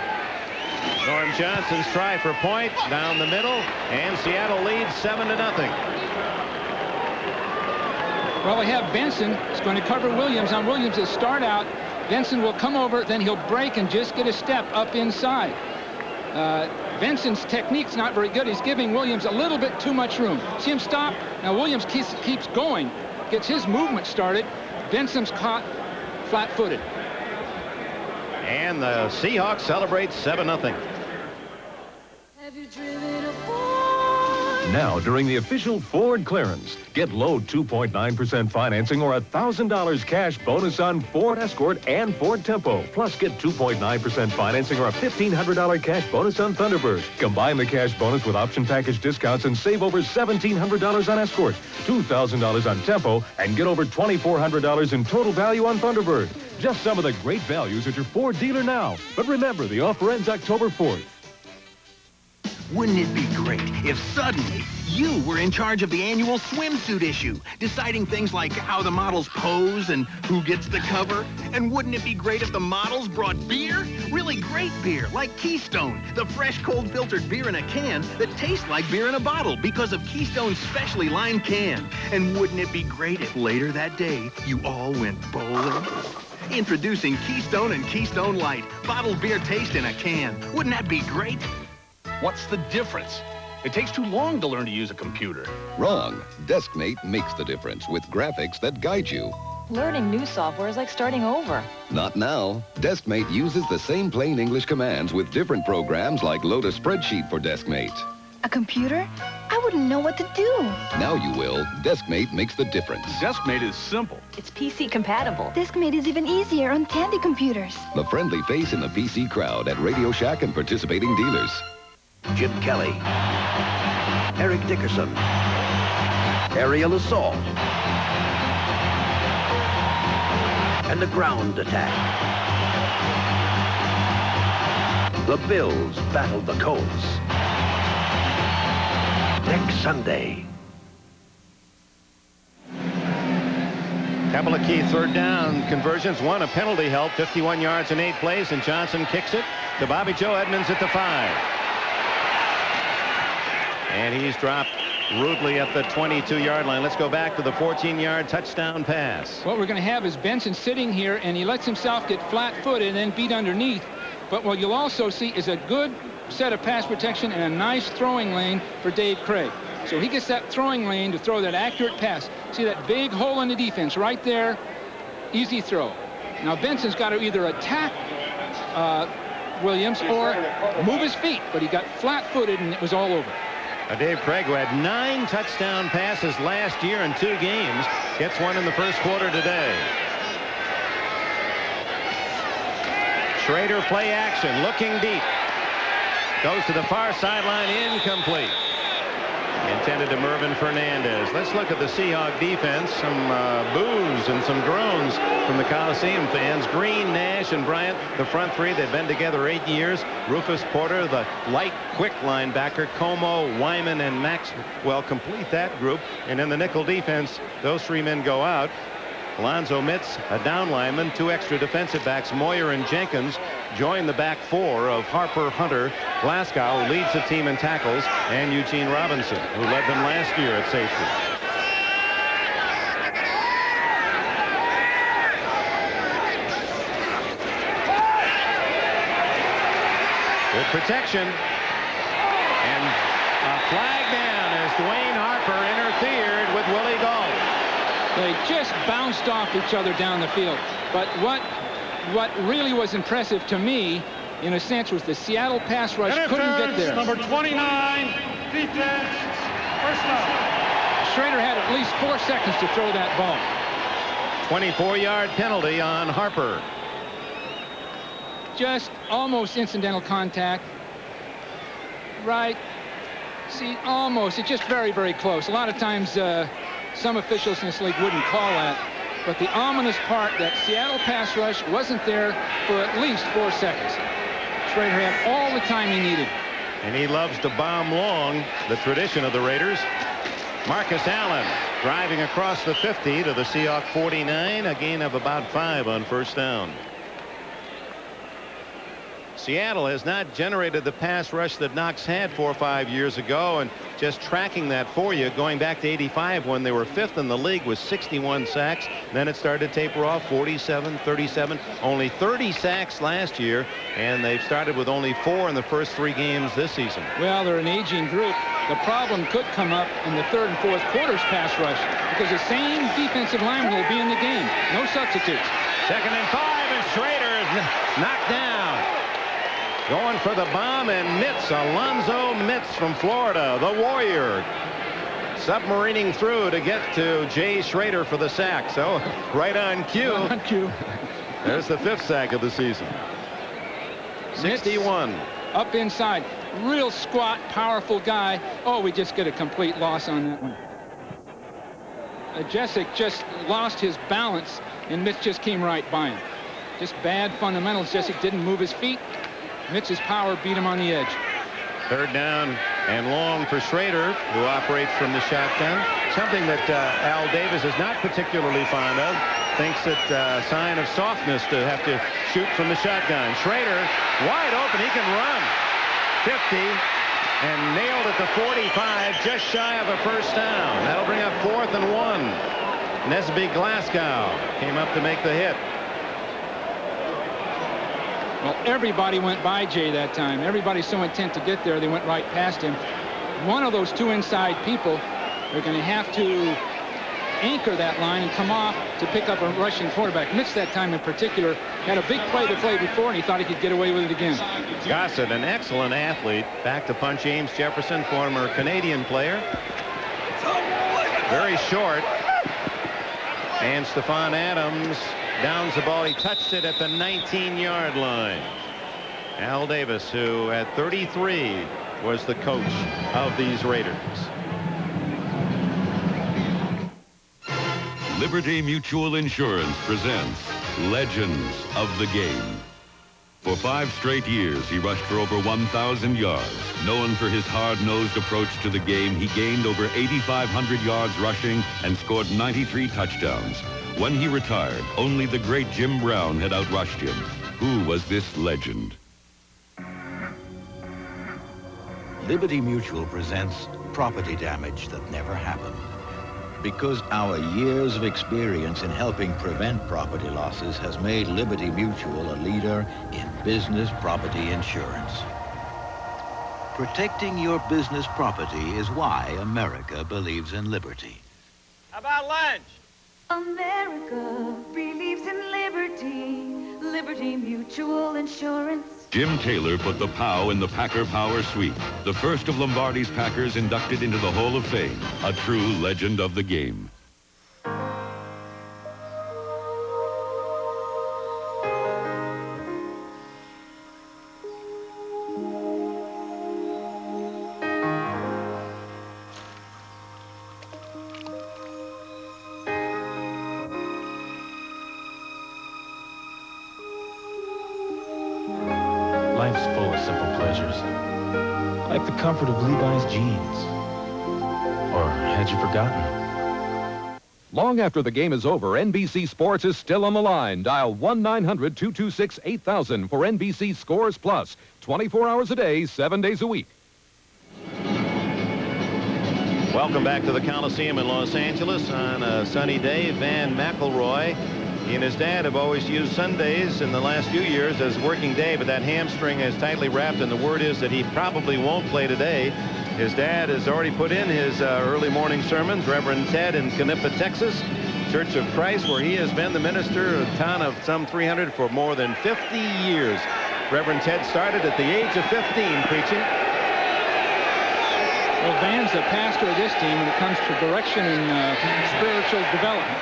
Norm Johnson's try for point down the middle, and Seattle leads 7-0. Well, we have Benson. It's going to cover Williams. On Williams' will start out. Benson will come over, then he'll break and just get a step up inside. Benson's technique's not very good. He's giving Williams a little bit too much room. See him stop? Now Williams keeps going, gets his movement started. Benson's caught flat-footed. And the Seahawks celebrate 7-0. Now, during the official Ford clearance, get low 2.9% financing or $1,000 cash bonus on Ford Escort and Ford Tempo. Plus, get 2.9% financing or a $1,500 cash bonus on Thunderbird. Combine the cash bonus with option package discounts and save over $1,700 on Escort, $2,000 on Tempo, and get over $2,400 in total value on Thunderbird. Just some of the great values at your Ford dealer now. But remember, the offer ends October 4th. Wouldn't it be great if suddenly you were in charge of the annual swimsuit issue, deciding things like how the models pose and who gets the cover? And wouldn't it be great if the models brought beer? Really great beer, like Keystone, the fresh, cold filtered beer in a can that tastes like beer in a bottle because of Keystone's specially lined can. And wouldn't it be great if later that day you all went bowling? Introducing Keystone and Keystone Light, bottled beer taste in a can. Wouldn't that be great? What's the difference? It takes too long to learn to use a computer. Wrong. DeskMate makes the difference with graphics that guide you. Learning new software is like starting over. Not now. DeskMate uses the same plain English commands with different programs like load a spreadsheet for DeskMate. A computer? I wouldn't know what to do. Now you will. DeskMate makes the difference. DeskMate is simple. It's PC compatible. DeskMate is even easier on Tandy computers. The friendly face in the PC crowd at Radio Shack and participating dealers. Jim Kelly, Eric Dickerson, aerial assault, and the ground attack. The Bills battled the Colts. Next Sunday. Couple of key 3rd down conversions. One, a penalty help, 51 yards in 8 plays, and Johnson kicks it to Bobby Joe Edmonds at the 5. And he's dropped rudely at the 22-yard line. Let's go back to the 14-yard touchdown pass. What we're going to have is Benson sitting here, and he lets himself get flat-footed and then beat underneath. But what you'll also see is a good set of pass protection and a nice throwing lane for Dave Craig. So he gets that throwing lane to throw that accurate pass. See that big hole in the defense right there? Easy throw. Now Benson's got to either attack Williams or move his feet, but he got flat-footed and it was all over. Dave Craig, who had 9 touchdown passes last year in 2 games, gets one in the first quarter today. Schrader play action, looking deep. Goes to the far sideline, incomplete. Intended to Mervin Fernandez. Let's look at the Seahawk defense. Some boos and some groans from the Coliseum fans. Green, Nash, and Bryant, the front three. They've been together 8 years. Rufus Porter, the light, quick linebacker. Como, Wyman, and Maxwell complete that group. And in the nickel defense, those 3 men go out. Alonzo Mitz, a down lineman, 2 extra defensive backs, Moyer and Jenkins, join the back 4 of Harper, Hunter, Glasgow, who leads the team in tackles, and Eugene Robinson, who led them last year at safety. Good protection. And a flag down as Dwayne Harper interfered with Willie Gault. They just bounced off each other down the field. But what really was impressive to me, in a sense, was the Seattle pass rush couldn't get there. Number 29, defense, first down. Schrader had at least 4 seconds to throw that ball. 24-yard penalty on Harper. Just almost incidental contact. Right. See, almost. It's just very, very close. A lot of times some officials in this league wouldn't call that. But the ominous part, that Seattle pass rush wasn't there for at least 4 seconds. Schrader had all the time he needed. And he loves to bomb long, the tradition of the Raiders. Marcus Allen driving across the 50 to the Seahawk 49, a gain of about 5 on first down. Seattle has not generated the pass rush that Knox had 4 or 5 years ago, and just tracking that for you, going back to '85 when they were 5th in the league with 61 sacks. Then it started to taper off, 47, 37, only 30 sacks last year, and they've started with only 4 in the first 3 games this season. Well, they're an aging group. The problem could come up in the 3rd and 4th quarters pass rush, because the same defensive lineman will be in the game. No substitutes. 2nd and 5, and Schrader is knocked down. Going for the bomb, and Mitz, Alonzo Mitz from Florida, the Warrior, submarining through to get to Jay Schrader for the sack. So right on cue. Right on cue. There's the 5th sack of the season. 61. Mitz up inside. Real squat, powerful guy. Oh, we just get a complete loss on that one. Jessic just lost his balance, and Mitz just came right by him. Just bad fundamentals. Jessic didn't move his feet. Mitch's power beat him on the edge. 3rd down and long for Schrader, who operates from the shotgun. Something that Al Davis is not particularly fond of. Thinks it's a sign of softness to have to shoot from the shotgun. Schrader wide open. He can run. 50 and nailed at the 45, just shy of a first down. That'll bring up 4th and 1. Nesby Glasgow came up to make the hit. Well, everybody went by Jay that time. Everybody's so intent to get there, they went right past him. One of those 2 inside people are going to have to anchor that line and come off to pick up a rushing quarterback. Mitch that time in particular had a big play to play before, and he thought he could get away with it again. Gossett, an excellent athlete. Back to punt James Jefferson, former Canadian player. Very short. And Stephon Adams downs the ball. He touched it at the 19-yard line. Al Davis, who at 33 was the coach of these Raiders. Liberty Mutual Insurance presents Legends of the Game. For 5 straight years, he rushed for over 1,000 yards. Known for his hard-nosed approach to the game, he gained over 8,500 yards rushing and scored 93 touchdowns. When he retired, only the great Jim Brown had outrushed him. Who was this legend? Liberty Mutual presents property damage that never happened. Because our years of experience in helping prevent property losses has made Liberty Mutual a leader in business property insurance. Protecting your business property is why America believes in liberty. How about lunch? America believes in liberty. Liberty Mutual Insurance. Jim Taylor put the POW in the Packer Power Suite, the first of Lombardi's Packers inducted into the Hall of Fame, a true legend of the game. life's full of simple pleasures. Like the comfort of Levi's jeans. Or had you forgotten? Long after the game is over, NBC Sports is still on the line. Dial 1-900-226-8000 for NBC Scores Plus. 24 hours a day, 7 days a week. Welcome back to the Coliseum in Los Angeles on a sunny day. Van McElroy, he and his dad have always used Sundays in the last few years as working day, but that hamstring is tightly wrapped, and the word is that he probably won't play today. His dad has already put in his early morning sermons. Reverend Ted in Canipa, Texas, Church of Christ, where he has been the minister, a town of some 300 for more than 50 years. Reverend Ted started at the age of 15 preaching. Well, Van's the pastor of this team when it comes to direction and spiritual development.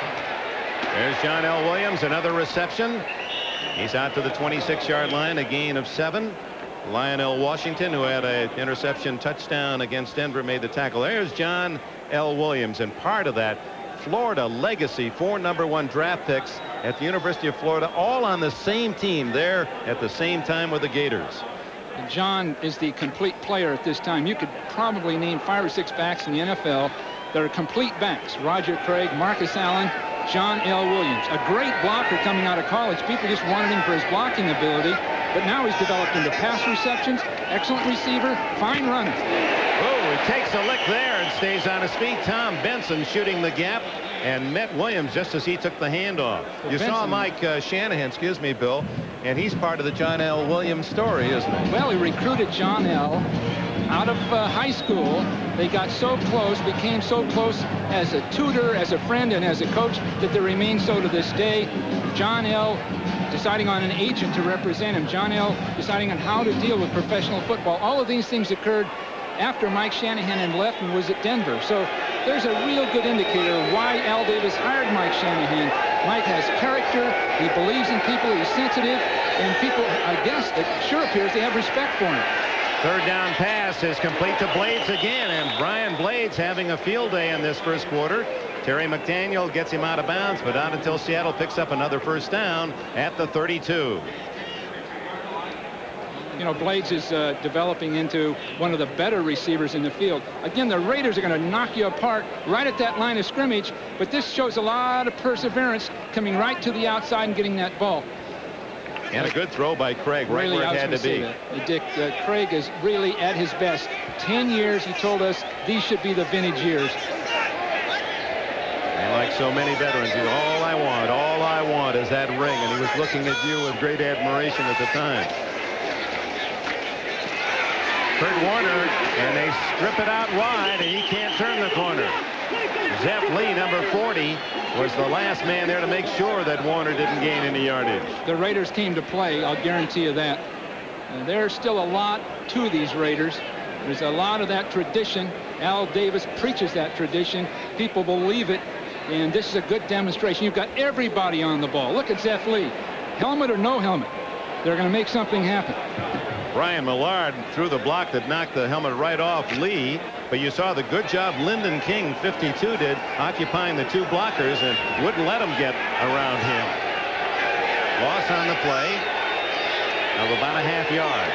There's John L. Williams, another reception. He's out to the 26-yard line, a gain of 7. Lionel Washington, who had an interception touchdown against Denver, made the tackle. There's John L. Williams, and part of that Florida legacy, 4 #1 draft picks at the University of Florida, all on the same team there at the same time with the Gators. John is the complete player at this time. You could probably name 5 or 6 backs in the NFL that are complete backs. Roger Craig, Marcus Allen, John L. Williams, a great blocker coming out of college. People just wanted him for his blocking ability. But now he's developed into pass receptions, excellent receiver, fine runner. Oh, he takes a lick there and stays on his feet. Tom Benson shooting the gap and met Williams just as he took the handoff. Well, you Benson, saw Mike Shanahan, excuse me, Bill, and he's part of the John L. Williams story, isn't he? Well, he recruited John L. out of high school. They got so close, became so close as a tutor, as a friend, and as a coach that they remain so to this day. John L. deciding on an agent to represent him. John L. deciding on how to deal with professional football. All of these things occurred after Mike Shanahan had left and was at Denver. So there's a real good indicator of why Al Davis hired Mike Shanahan. Mike has character, he believes in people, he's sensitive, and people, I guess, it sure appears they have respect for him. Third down pass is complete to Blades again, and Brian Blades having a field day in this first quarter. Terry McDaniel gets him out of bounds, but not until Seattle picks up another first down at the 32. You know, Blades is developing into one of the better receivers in the field. Again, the Raiders are going to knock you apart right at that line of scrimmage, but this shows a lot of perseverance coming right to the outside and getting that ball. And a good throw by Craig, right really, where it had to be. Dick, Craig is really at his best. 10 years, he told us, these should be the vintage years. And like so many veterans, he's all I want is that ring. And he was looking at you with great admiration at the time. Kurt Warner, and they strip it out wide, and he can't turn the corner. Zepp Lee, number 40, was the last man there to make sure that Warner didn't gain any yardage. The Raiders came to play, I'll guarantee you that. There's still a lot to these Raiders. There's a lot of that tradition. Al Davis preaches that tradition. People believe it, and this is a good demonstration. You've got everybody on the ball. Look at Zepp Lee. Helmet or no helmet, they're going to make something happen. Brian Millard threw the block that knocked the helmet right off Lee, but you saw the good job Lyndon King, 52, did, occupying the 2 blockers and wouldn't let them get around him. Loss on the play of about a half yard.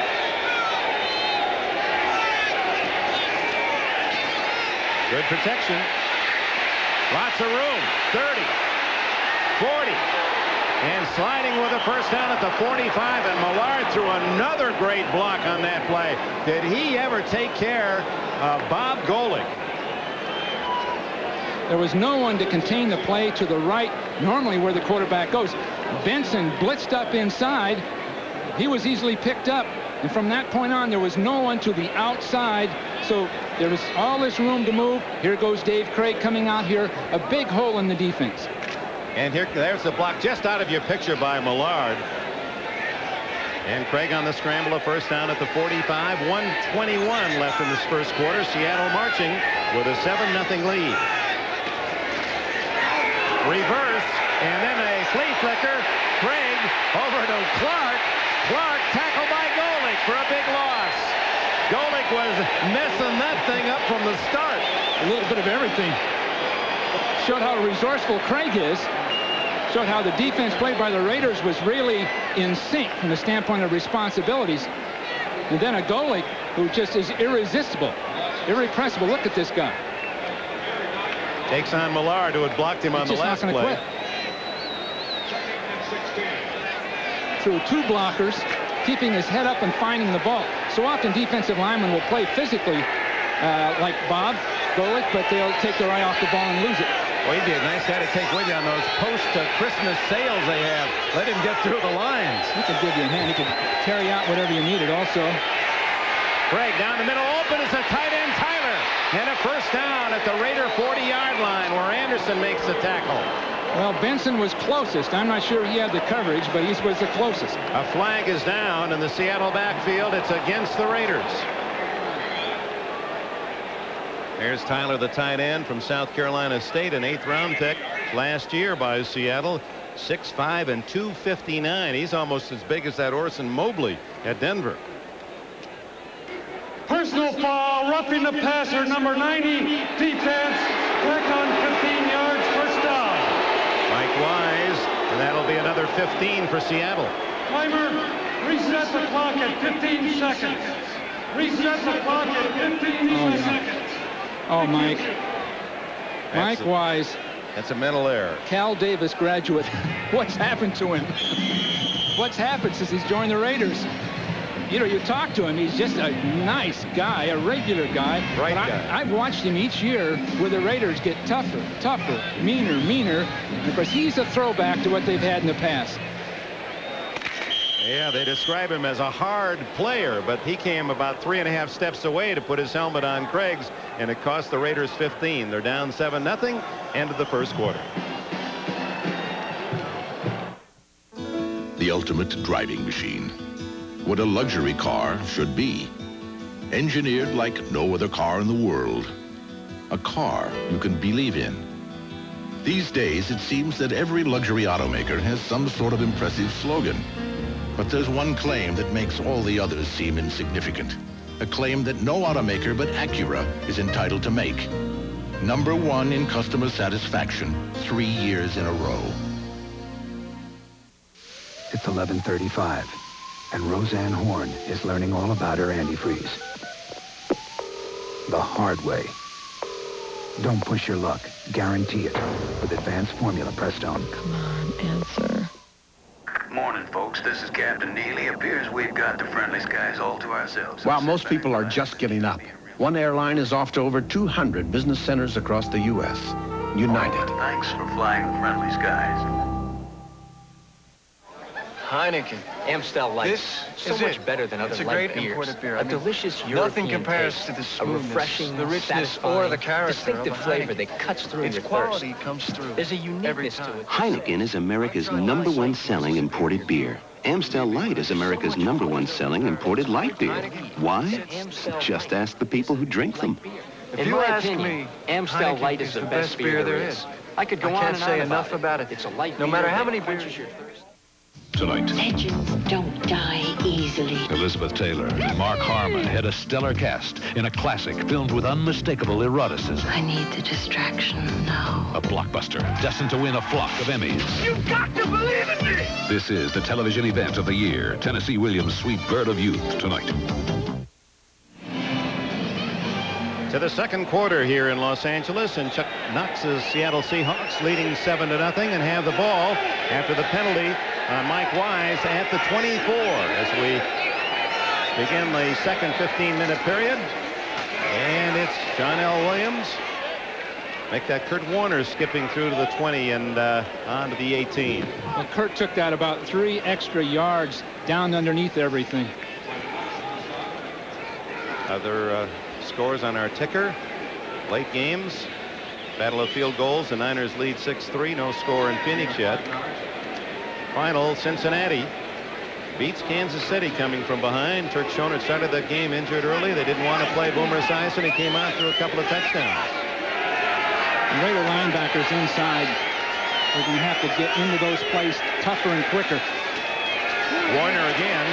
Good protection. Lots of room. 30, 40. And sliding with a first down at the 45, and Millard threw another great block on that play. Did he ever take care of Bob Golick? There was no one to contain the play to the right, normally where the quarterback goes. Benson blitzed up inside. He was easily picked up, and from that point on, there was no one to the outside, so there was all this room to move. Here goes Dave Craig coming out here, a big hole in the defense. And there's the block just out of your picture by Millard. And Craig on the scramble, a first down at the 45. 1:21 left in this first quarter. Seattle marching with a 7-0 lead. Reverse, and then a flea flicker. Craig over to Clark. Clark tackled by Golick for a big loss. Golick was messing that thing up from the start. A little bit of everything. Showed how resourceful Craig is. Showed how the defense played by the Raiders was really in sync from the standpoint of responsibilities. And then a goalie who just is irresistible, irrepressible. Look at this guy. Takes on Millard, who had blocked him on the last play. Quit. Through 2 blockers, keeping his head up and finding the ball. So often defensive linemen will play physically like Bob Golick, but they'll take their eye off the ball and lose it. Well, he'd be a nice guy to take with you on those post-Christmas sales they have. Let him get through the lines. He can give you a hand. He can carry out whatever you needed also. Craig down the middle, open is the tight end Tyler. And a first down at the Raider 40-yard line where Anderson makes the tackle. Well, Benson was closest. I'm not sure he had the coverage, but he was the closest. A flag is down in the Seattle backfield. It's against the Raiders. Here's Tyler, the tight end from South Carolina State, an 8th-round pick last year by Seattle. 6'5" and 259. He's almost as big as that Orson Mobley at Denver. Personal foul, roughing the passer, number 90, defense, back on 15 yards, first down. Mike Wise, and that'll be another 15 for Seattle. Timer, reset the clock at 15 seconds. Reset the clock at 15 seconds. Oh, Mike. Mike Wise. That's a mental error. Cal Davis graduate. What's happened to him? What's happened since he's joined the Raiders? You know, you talk to him, he's just a nice guy, a regular guy. Right but guy. I've watched him each year where the Raiders get tougher, meaner. And of course, he's a throwback to what they've had in the past. Yeah, they describe him as a hard player, but he came about 3.5 steps away to put his helmet on Craig's, and it cost the Raiders 15. They're down 7-0, end of the first quarter. The ultimate driving machine. What a luxury car should be. Engineered like no other car in the world. A car you can believe in. These days, it seems that every luxury automaker has some sort of impressive slogan. But there's one claim that makes all the others seem insignificant. A claim that no automaker but Acura is entitled to make. #1 in customer satisfaction 3 years in a row. It's 11:35, and Roseanne Horn is learning all about her antifreeze. The hard way. Don't push your luck. Guarantee it with Advanced Formula Prestone. Come on, answer. Morning, folks. This is Captain Neely. Appears we've got the friendly skies all to ourselves. While most people are just getting up, one airline is off to over 200 business centers across the U.S. United. Thanks for flying the friendly skies. Heineken. Amstel Light. This so is much it. better than other It's a light great beers. imported beer. A delicious European nothing compares taste. to the A smoothness, refreshing, the richness, satisfying, or the character distinctive of a flavor Heineken. that cuts through Its your quality thirst. comes through. There's a uniqueness to it. Heineken is America's #1 selling imported beer. Amstel Light is America's #1 selling imported light beer. Why? Just ask the people who drink them. In my opinion, Amstel Light is the best beer there is. I could go on and on I can't say enough about it. It's a light No beer matter that how many quenches beers. your thirst. Tonight, Legends don't die easily. Elizabeth Taylor and Mark Harmon head a stellar cast in a classic filmed with unmistakable eroticism. I need the distraction now. A blockbuster destined to win a flock of Emmys. You've got to believe in me! This is the television event of the year. Tennessee Williams' Sweet Bird of Youth tonight. To the second quarter here in Los Angeles, and Chuck Knox's Seattle Seahawks leading 7-0 and have the ball after the penalty on Mike Wise at the 24 as we begin the second 15-minute period. And it's John L. Williams. Make that Kurt Warner skipping through to the 20 and on to the 18. Well, Kurt took that about 3 extra yards down underneath everything. Other scores on our ticker. Late games. Battle of field goals. The Niners lead 6-3. No score in Phoenix yet. Final, Cincinnati beats Kansas City coming from behind. Turk Schoner started that game injured early. They didn't want to play Boomer Esiason. He came out through a couple of touchdowns. And Raider linebackers inside. They're going to have to get into those plays tougher and quicker. Warner again.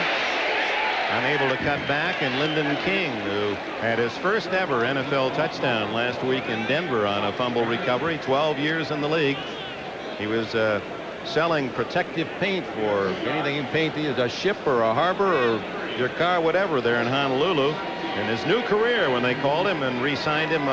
Unable to cut back, and Lyndon King, who had his first ever NFL touchdown last week in Denver on a fumble recovery, 12 years in the league. He was selling protective paint for anything in paint, a ship or a harbor or your car, whatever, there in Honolulu. In his new career when they called him and re-signed him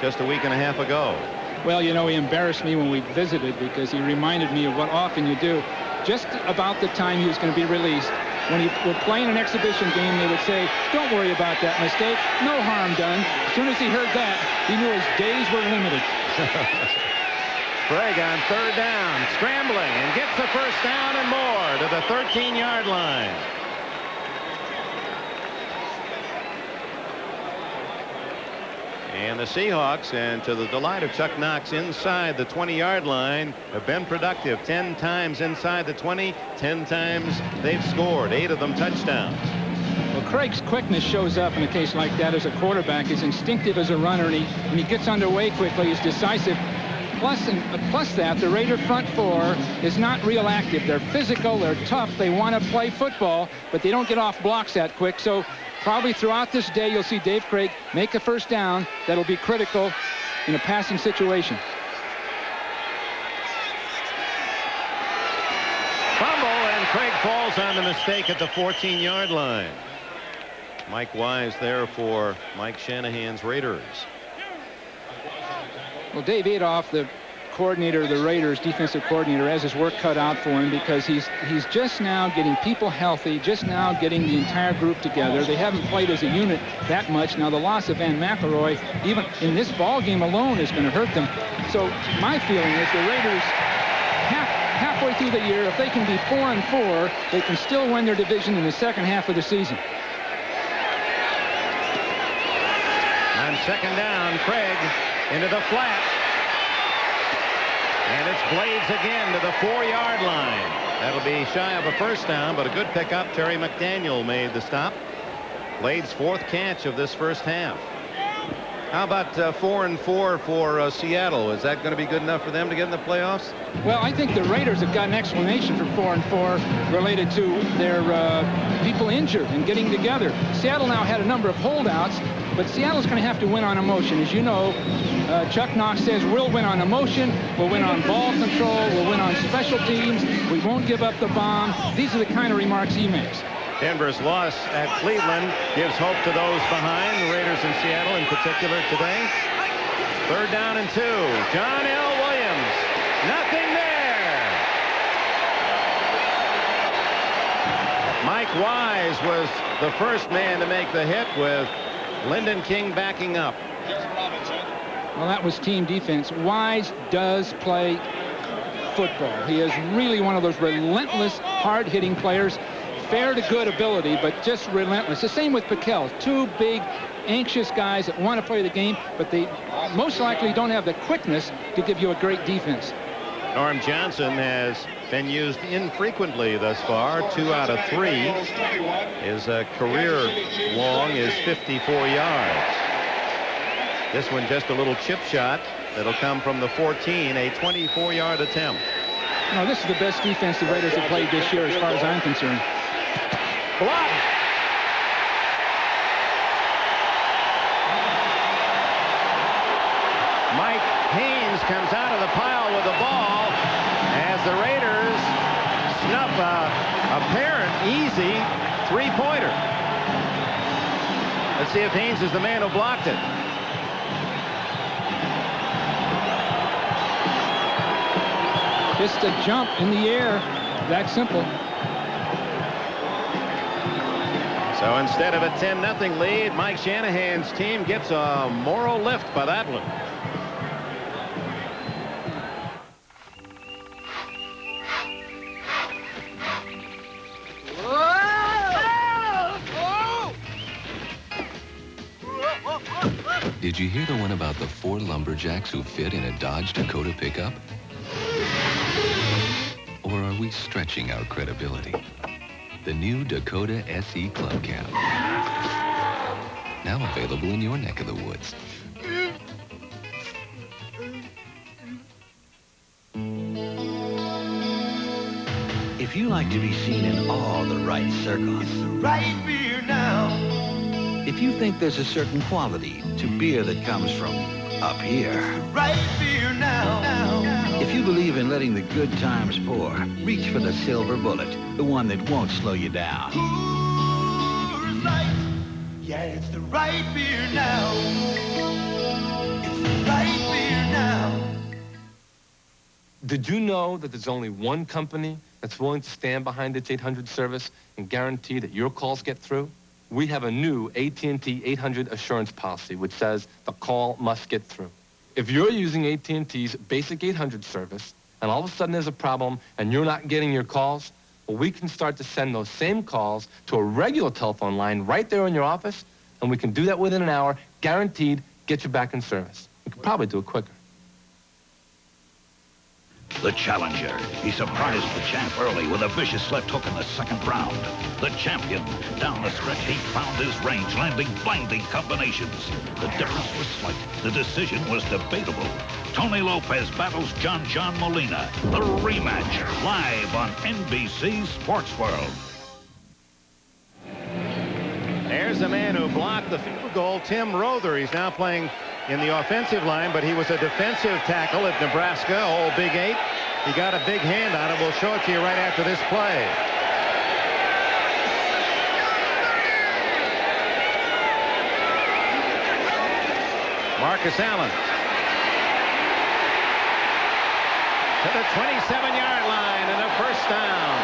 just a week and a half ago. Well, you know, he embarrassed me when we visited because he reminded me of what often you do. Just about the time he was going to be released, when he were playing an exhibition game, they would say, don't worry about that mistake. No harm done. As soon as he heard that, he knew his days were limited. Craig on third down, scrambling, and gets the first down and more to the 13-yard line. And the Seahawks, and to the delight of Chuck Knox, inside the 20-yard line, have been productive. 10 times inside the 20, 10 times they've scored, 8 of them touchdowns. Well, Craig's quickness shows up in a case like that as a quarterback. He's instinctive as a runner, and when he gets underway quickly, he's decisive. Plus that, the Raider front four is not real active. They're physical, they're tough, they want to play football, but they don't get off blocks that quick. So probably throughout this day, you'll see Dave Craig make a first down that'll be critical in a passing situation. Fumble, and Craig falls on the mistake at the 14-yard line. Mike Wise there for Mike Shanahan's Raiders. Well, Dave Adolph, the coordinator of the Raiders, defensive coordinator, has his work cut out for him because he's just now getting people healthy, just now getting the entire group together. They haven't played as a unit that much. Now, the loss of Van McElroy, even in this ball game alone, is going to hurt them. So my feeling is the Raiders, halfway through the year, if they can be 4-4, they can still win their division in the second half of the season. On second down, Craig into the flat. And it's Blades again to the 4-yard line. That'll be shy of a first down, but a good pickup. Terry McDaniel made the stop. Blades' 4th catch of this first half. How about 4-4 for Seattle? Is that going to be good enough for them to get in the playoffs? Well, I think the Raiders have got an explanation for 4-4 related to their people injured and getting together. Seattle now had a number of holdouts, but Seattle's going to have to win on emotion. As you know, Chuck Knox says we'll win on emotion, we'll win on ball control, we'll win on special teams, we won't give up the bomb. These are the kind of remarks he makes. Denver's loss at Cleveland gives hope to those behind, the Raiders in Seattle in particular today. Third down and 2. John L. Williams. Nothing there. Mike Wise was the first man to make the hit with Lyndon King backing up. Well, that was team defense. Wise does play football. He is really one of those relentless, hard-hitting players. Fair to good ability, but just relentless. The same with Piquel. 2 big, anxious guys that want to play the game, but they most likely don't have the quickness to give you a great defense. Norm Johnson has been used infrequently thus far. 2 out of 3. His career long is 54 yards. This one just a little chip shot that'll come from the 14, a 24-yard attempt. No, this is the best defense the Raiders have played this year as far as I'm concerned. Block. Mike Haynes comes out of the pile with the ball as the Raiders snuff a apparent easy 3-pointer. Let's see if Haynes is the man who blocked it. Just a jump in the air. That simple. So instead of a 10-0 lead, Mike Shanahan's team gets a moral lift by that one. Did you hear the one about the 4 lumberjacks who fit in a Dodge Dakota pickup? Or are we stretching our credibility? The new Dakota SE Club Cab. Now available in your neck of the woods. If you like to be seen in all the right circles, it's the right beer now. If you think there's a certain quality to beer that comes from up here, right beer now. If you believe in letting the good times pour, reach for the silver bullet, the one that won't slow you down. It's the right beer now. It's the right beer now. Did you know that there's only one company that's willing to stand behind its 800 service and guarantee that your calls get through? We have a new AT&T 800 assurance policy which says the call must get through. If you're using AT&T's basic 800 service and all of a sudden there's a problem and you're not getting your calls, well, we can start to send those same calls to a regular telephone line right there in your office, and we can do that within an hour, guaranteed, get you back in service. We can probably do it quicker. The challenger. He surprised the champ early with a vicious left hook in the second round. The champion. Down the stretch, he found his range, landing blinding combinations. The difference was slight. The decision was debatable. Tony Lopez battles John Molina. The rematch, live on NBC Sports World. There's the man who blocked the field goal, Tim Rother. He's now playing in the offensive line, but he was a defensive tackle at Nebraska, all Big 8. He got a big hand on it. We'll show it to you right after this play. Marcus Allen to the 27-yard line and a first down.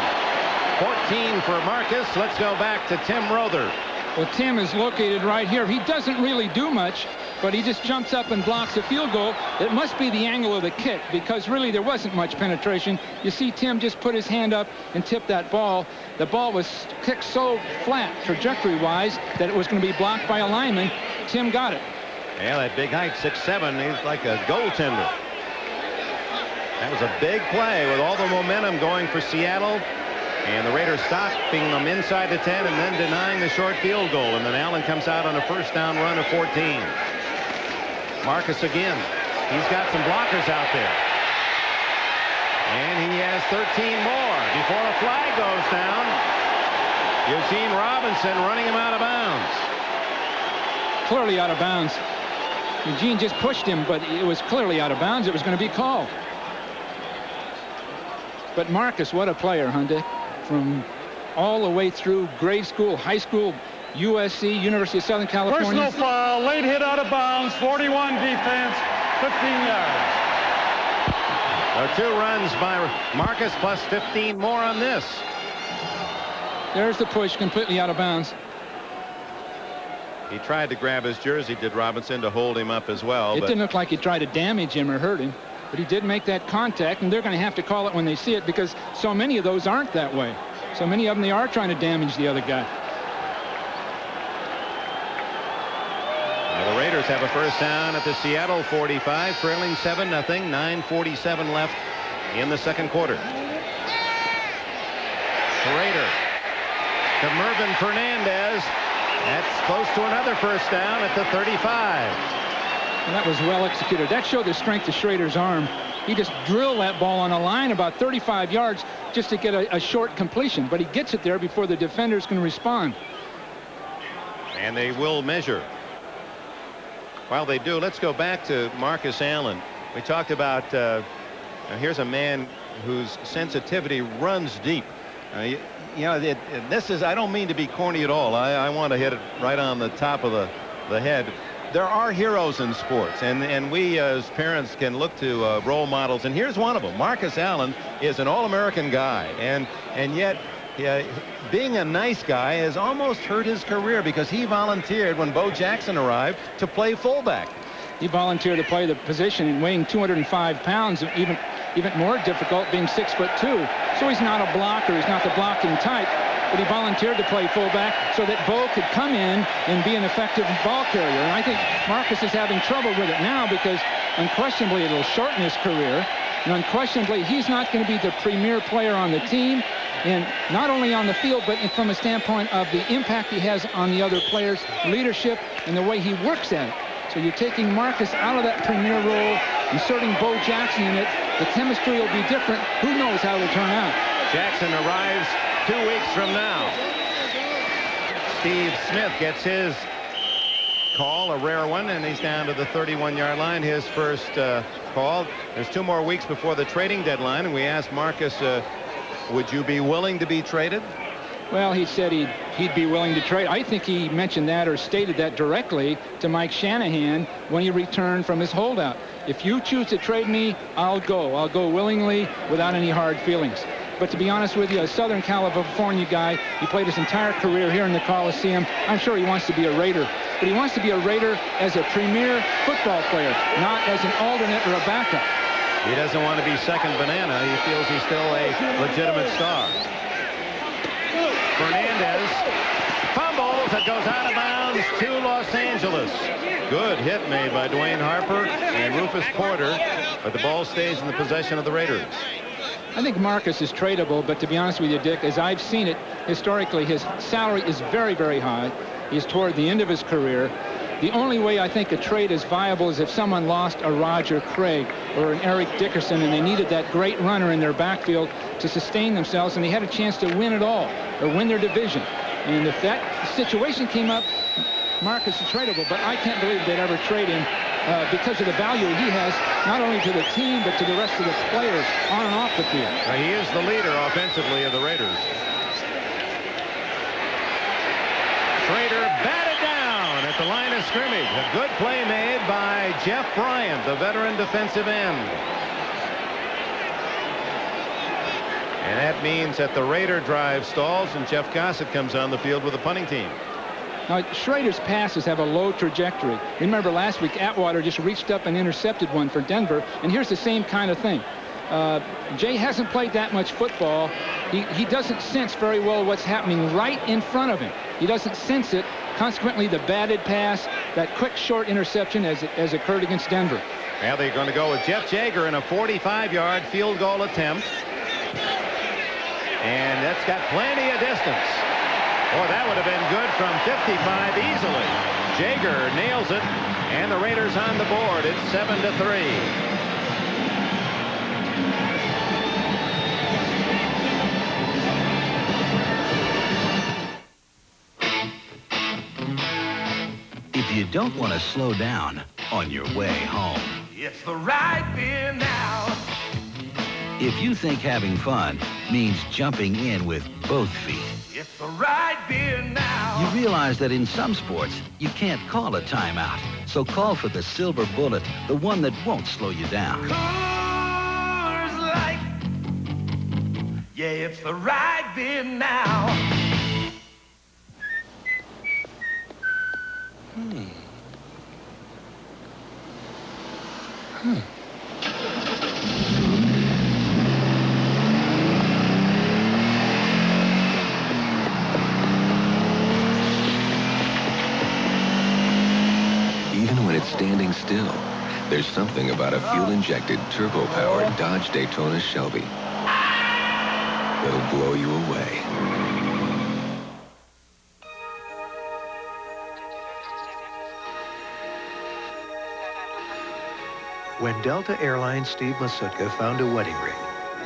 14 for Marcus. Let's go back to Tim Rother. Well, Tim is located right here. He doesn't really do much, but he just jumps up and blocks a field goal. It must be the angle of the kick, because really there wasn't much penetration. You see Tim just put his hand up and tip that ball. The ball was kicked so flat trajectory-wise that it was going to be blocked by a lineman. Tim got it. Yeah, that big height, 6'7", he's like a goaltender. That was a big play with all the momentum going for Seattle. And the Raiders stopping them inside the 10 and then denying the short field goal. And then Allen comes out on a first down run of 14. Marcus again. He's got some blockers out there. And he has 13 more before a flag goes down. Eugene Robinson running him out of bounds. Clearly out of bounds. Eugene just pushed him, but it was clearly out of bounds. It was going to be called. But Marcus, what a player, Hyundai. From all the way through grade school, high school, USC, University of Southern California. Personal foul, late hit out of bounds, 41 defense, 15 yards. 2 runs by Marcus plus 15 more on this. There's the push, completely out of bounds. He tried to grab his jersey, did Robinson, to hold him up as well. It didn't look like he tried to damage him or hurt him. But he did make that contact, and they're going to have to call it when they see it, because so many of those aren't that way. So many of them, they are trying to damage the other guy. Now the Raiders have a first down at the Seattle 45, trailing 7-0, 9:47 left in the second quarter. Rader to Mervyn Fernandez. That's close to another first down at the 35. And that was well executed. That showed the strength of Schrader's arm. He just drilled that ball on a line about 35 yards just to get a short completion. But he gets it there before the defenders can respond. And they will measure. While they do, let's go back to Marcus Allen. We talked about, here's a man whose sensitivity runs deep. You know, this is, I don't mean to be corny at all. I want to hit it right on the top of the head. There are heroes in sports, and we as parents can look to role models, and here's one of them. Marcus Allen is an all-American guy, and yet being a nice guy has almost hurt his career, because he volunteered when Bo Jackson arrived to play fullback. He volunteered to play the position, and weighing 205 pounds, even more difficult, being 6'2". So he's not a blocker, he's not the blocking type. But he volunteered to play fullback so that Bo could come in and be an effective ball carrier. And I think Marcus is having trouble with it now, because unquestionably it'll shorten his career. And unquestionably he's not going to be the premier player on the team, and not only on the field, but from a standpoint of the impact he has on the other players, leadership, and the way he works at it. So you're taking Marcus out of that premier role, inserting Bo Jackson in it. The chemistry will be different. Who knows how it'll turn out? Jackson arrives 2 weeks from now. Steve Smith gets his call, a rare one, and he's down to the 31-yard line, his first call. There's 2 more weeks before the trading deadline, and we asked Marcus, would you be willing to be traded? Well, he said he'd be willing to trade. I think he mentioned that or stated that directly to Mike Shanahan when he returned from his holdout. If you choose to trade me, I'll go. I'll go willingly without any hard feelings. But to be honest with you, a Southern California guy, he played his entire career here in the Coliseum. I'm sure he wants to be a Raider. But he wants to be a Raider as a premier football player, not as an alternate or a backup. He doesn't want to be second banana. He feels he's still a legitimate star. Fernandez fumbles. It goes out of bounds to Los Angeles. Good hit made by Dwayne Harper and Rufus Porter, but the ball stays in the possession of the Raiders. I think Marcus is tradable, but to be honest with you, Dick, as I've seen it historically, his salary is very, very high. He's toward the end of his career. The only way I think a trade is viable is if someone lost a Roger Craig or an Eric Dickerson and they needed that great runner in their backfield to sustain themselves, and they had a chance to win it all or win their division. And if that situation came up, Marcus is tradable, but I can't believe they'd ever trade him because of the value he has, not only to the team, but to the rest of the players on and off the field. He is the leader offensively of the Raiders. Schrader batted down at the line of scrimmage. A good play made by Jeff Bryant, the veteran defensive end. And that means that the Raider drive stalls and Jeff Gossett comes on the field with the punting team. Now, Schrader's passes have a low trajectory. Remember last week, Atwater just reached up and intercepted one for Denver, and here's the same kind of thing. Jay hasn't played that much football. He doesn't sense very well what's happening right in front of him. He doesn't sense it. Consequently, the batted pass, that quick short interception as occurred against Denver. Now they're going to go with Jeff Jaeger in a 45-yard field goal attempt. And that's got plenty of distance. Boy, that would have been good from 55 easily. Jaeger nails it, and the Raiders on the board. It's 7-3. If you don't want to slow down on your way home, It's the right beer now. if you think having fun means jumping in with both feet, It's the right beer now. you realize that in some sports, you can't call a timeout. So call for the Silver Bullet, the one that won't slow you down. Coors Light. Yeah, it's the right beer now. Even when it's standing still, there's something about a fuel-injected, turbo-powered Dodge Daytona Shelby that'll blow you away. When Delta Airlines Steve Masutka found a wedding ring,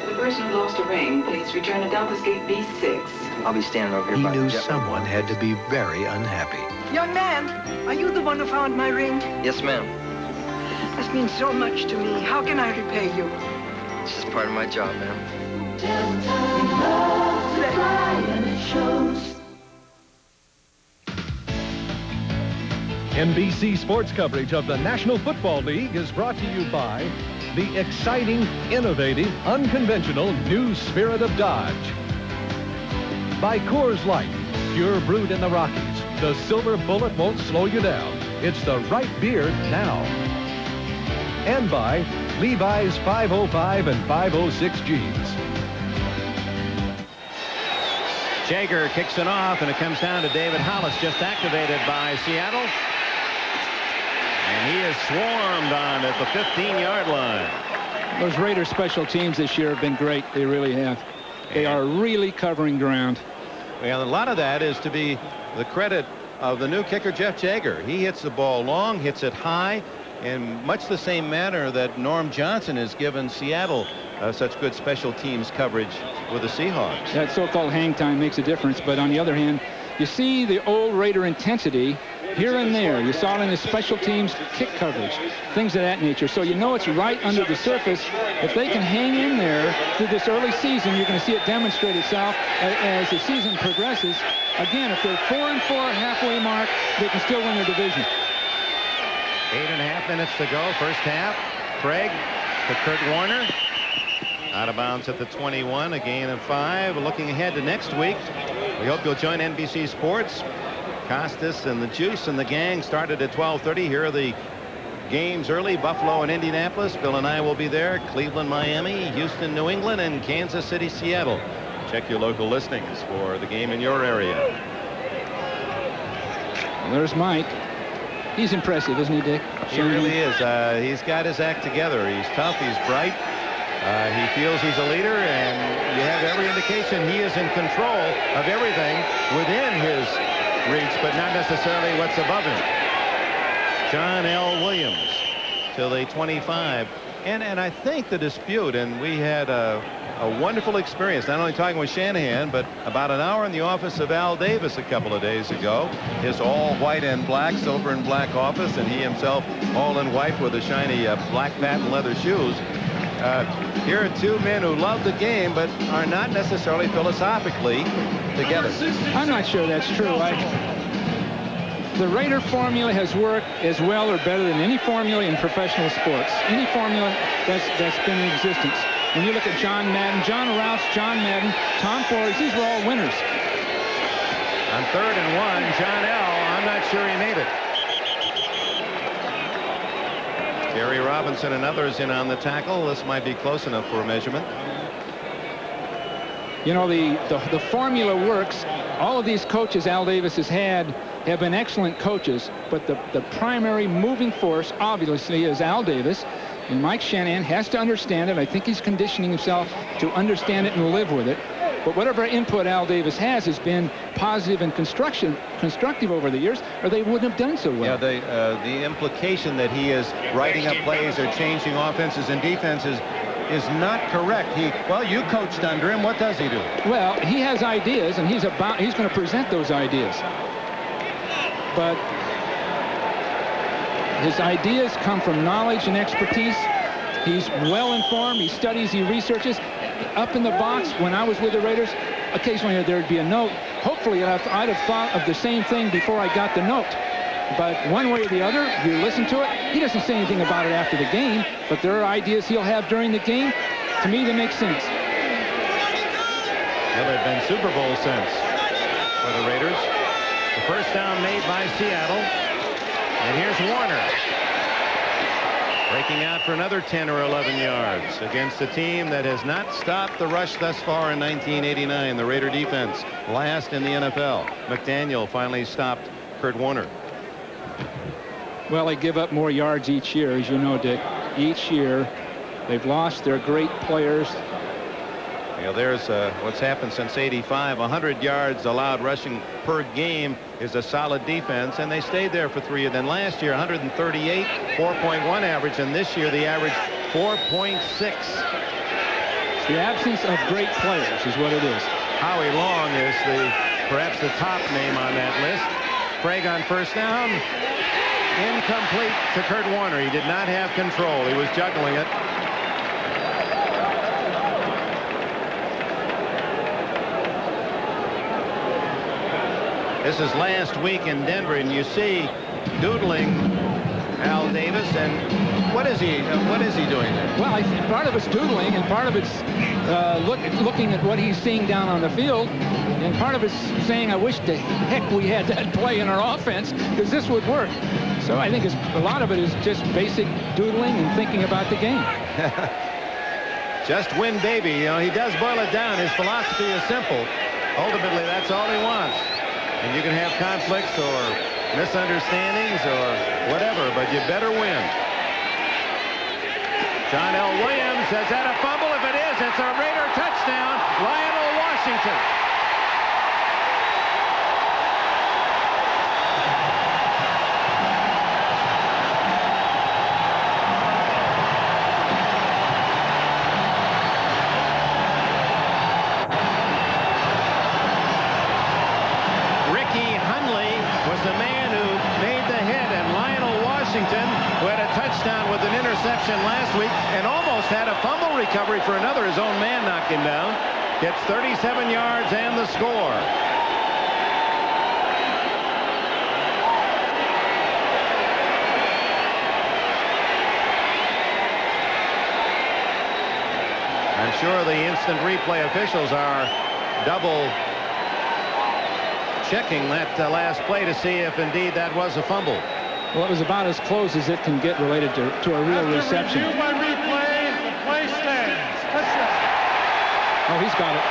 The person who lost a ring, please return to Delta's Gate B6. I'll be standing over here. He knew someone had to be very unhappy. Young man, are you the one who found my ring? Yes, ma'am. This means so much to me. How can I repay you? It's just part of my job, ma'am. NBC sports coverage of the National Football League is brought to you by the exciting, innovative, unconventional new Spirit of Dodge. By Coors Light, pure brewed in the Rockies. The Silver Bullet won't slow you down. It's the right beer now. And by Levi's 505 and 506 jeans. Jaeger kicks it off, and it comes down to David Hollis, just activated by Seattle. And he is swarmed on at the 15-yard line. Those Raiders special teams this year have been great. They really have. They are really covering ground. Well, a lot of that is to be the credit of the new kicker, Jeff Jaeger. He hits the ball long, hits it high, in much the same manner that Norm Johnson has given Seattle such good special teams coverage with the Seahawks. That so-called hang time makes a difference, but on the other hand, you see the old Raider intensity here and there. You saw it in the special teams kick coverage, things of that nature. So you know it's right under the surface. If they can hang in there through this early season. You're going to see it demonstrate itself as the season progresses. Again, if they're 4-4 halfway mark, they can still win their division. 8.5 minutes to go, first half. Craig to Kurt Warner. Out of bounds at the 21, a gain of 5. Looking ahead to next week, we hope you'll join NBC Sports. Costas and the Juice and the gang started at 12:30. Here are the games early. Buffalo and Indianapolis. Bill and I will be there. Cleveland, Miami, Houston, New England, and Kansas City, Seattle. Check your local listings for the game in your area. Well, there's Mike. He's impressive, isn't he, Dick? He really is. He's got his act together. He's tough. He's bright. He feels he's a leader, and you have every indication he is in control of everything within his reach, but not necessarily what's above him. John L. Williams to the 25. And I think the dispute, and we had a wonderful experience, not only talking with Shanahan, but about an hour in the office of Al Davis a couple of days ago. His all white and black, silver and black office, and he himself all in white with the shiny black patent leather shoes. Here are two men who love the game, but are not necessarily philosophically together. I'm not sure that's true. The Raider formula has worked as well or better than any formula in professional sports. Any formula that's been in existence. When you look at John Madden, John Rouse, John Madden, Tom Forrest, these were all winners. On 3rd and 1, John L. I'm not sure he made it. Gary Robinson and others in on the tackle. This might be close enough for a measurement. You know, the formula works. All of these coaches Al Davis has had have been excellent coaches, but the primary moving force obviously is Al Davis, and Mike Shanahan has to understand it. I think he's conditioning himself to understand it and live with it. But whatever input Al Davis has been positive and constructive over the years, or they wouldn't have done so well. Yeah, the implication that he is writing up plays or changing offenses and defenses is not correct. You coached under him. What does he do? Well, he has ideas, and he's going to present those ideas. But his ideas come from knowledge and expertise. He's well informed. He studies. He researches. Up in the box, when I was with the Raiders, occasionally there'd be a note. Hopefully, I'd have thought of the same thing before I got the note. But one way or the other, you listen to it. He doesn't say anything about it after the game, but there are ideas he'll have during the game. To me, that makes sense. Well, they've been Super Bowl since for the Raiders. The first down made by Seattle. And here's Warner. Breaking out for another 10 or 11 yards against a team that has not stopped the rush thus far in 1989. The Raider defense last in the NFL. McDaniel finally stopped Kurt Warner. Well, they give up more yards each year, as you know, Dick. Each year, they've lost their great players. You know, there's what's happened since '85. 100 yards allowed rushing per game is a solid defense, and they stayed there for 3. And then last year, 138, 4.1 average, and this year the average 4.6. It's the absence of great players is what it is. Howie Long is perhaps the top name on that list. Craig on first down. Incomplete to Kurt Warner. He did not have control. He was juggling it. This is last week in Denver, and you see doodling Al Davis, and what is he doing there? Well, I think part of it's doodling, and part of it's looking at what he's seeing down on the field, and part of it's saying, I wish to heck we had that play in our offense, because this would work. So I think a lot of it is just basic doodling and thinking about the game. Just win, baby. You know, he does boil it down. His philosophy is simple. Ultimately, that's all he wants. And you can have conflicts or misunderstandings or whatever, but you better win. John L. Williams, is that a fumble? If it is, it's a Raider touchdown. Lionel Washington. Who had a touchdown with an interception last week and almost had a fumble recovery for another. His own man knock him down. Gets 37 yards and the score. I'm sure the instant replay officials are double checking that last play to see if indeed that was a fumble. Well, it was about as close as it can get related to a real reception. Review by replay, the play stands. Oh, he's got it.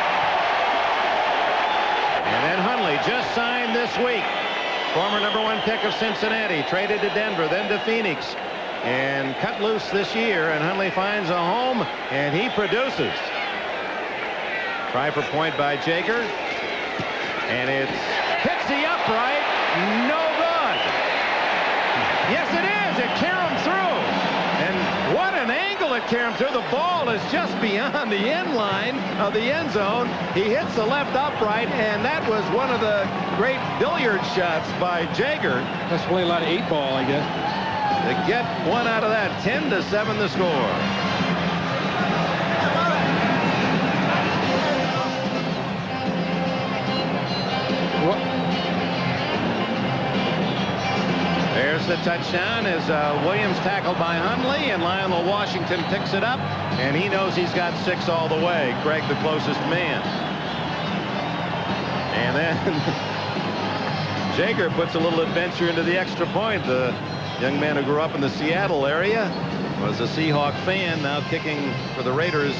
And then Hundley, just signed this week. Former #1 pick of Cincinnati, traded to Denver, then to Phoenix, and cut loose this year. And Hundley finds a home, and he produces. Try for point by Jaeger, and it hits the upright. No good. Yes, it is. It carried through. And what an angle it carried through. The ball is just beyond the end line of the end zone. He hits the left upright, and that was one of the great billiard shots by Jaeger. That's really a lot of 8-ball, I guess. To get one out of that, 10-7 the score. There's the touchdown as Williams tackled by Hundley, and Lionel Washington picks it up, and he knows he's got 6 all the way. Craig, the closest man. And then Jaeger puts a little adventure into the extra point. The young man who grew up in the Seattle area, was a Seahawk fan, now kicking for the Raiders.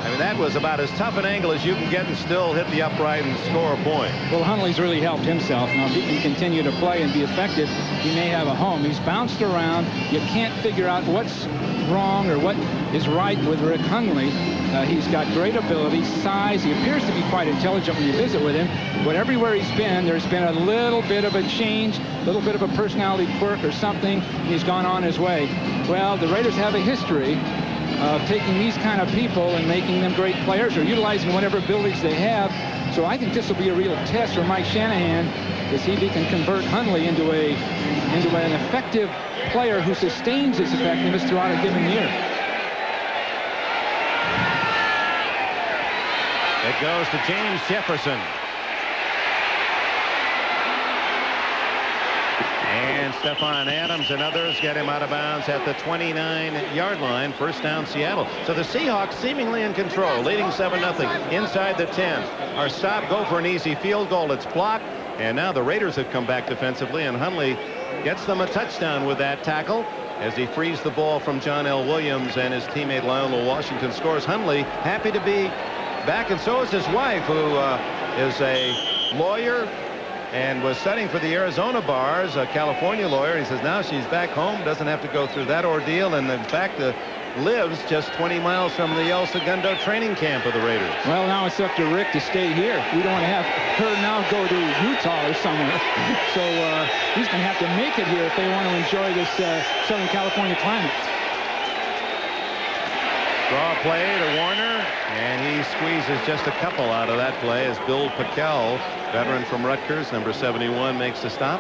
I mean, that was about as tough an angle as you can get and still hit the upright and score a point. Well, Hundley's really helped himself. Now, if he can continue to play and be effective, he may have a home. He's bounced around. You can't figure out what's wrong or what is right with Rick Hundley. He's got great ability, size. He appears to be quite intelligent when you visit with him. But everywhere he's been, there's been a little bit of a change, a little bit of a personality quirk or something, and he's gone on his way. Well, the Raiders have a history of taking these kind of people and making them great players or utilizing whatever abilities they have. So I think this will be a real test for Mike Shanahan to see if he can convert Hundley into an effective player who sustains his effectiveness throughout a given year. It goes to James Jefferson. And Stephon Adams and others get him out of bounds at the 29-yard line. First down, Seattle. So the Seahawks seemingly in control, leading 7-0 inside the 10. Our stop, go for an easy field goal. It's blocked. And now the Raiders have come back defensively, and Hundley gets them a touchdown with that tackle as he frees the ball from John L. Williams, and his teammate Lionel Washington scores. Hundley happy to be back, and so is his wife, who is a lawyer and was studying for the Arizona bars, a California lawyer. He says now she's back home, doesn't have to go through that ordeal, and in fact lives just 20 miles from the El Segundo training camp of the Raiders. Well, now it's up to Rick to stay here. We don't want to have her now go to Utah or somewhere. So he's going to have to make it here if they want to enjoy this Southern California climate. Draw play to Warner, and he squeezes just a couple out of that play as Bill Pickel, veteran from Rutgers, number 71, makes the stop.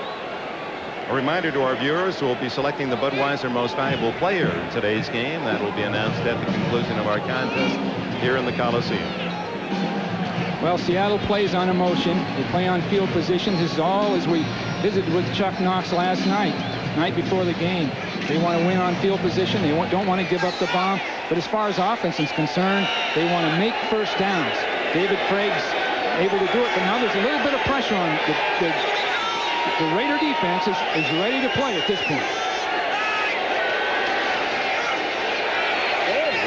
A reminder to our viewers, who will be selecting the Budweiser Most Valuable Player in today's game. That will be announced at the conclusion of our contest here in the Coliseum. Well, Seattle plays on emotion. They play on field position. This is all as we visited with Chuck Knox last night before the game. They want to win on field position. They don't want to give up the bomb. But as far as offense is concerned, they want to make first downs. David Craig's able to do it, but now there's a little bit of pressure on the Raider defense is ready to play at this point.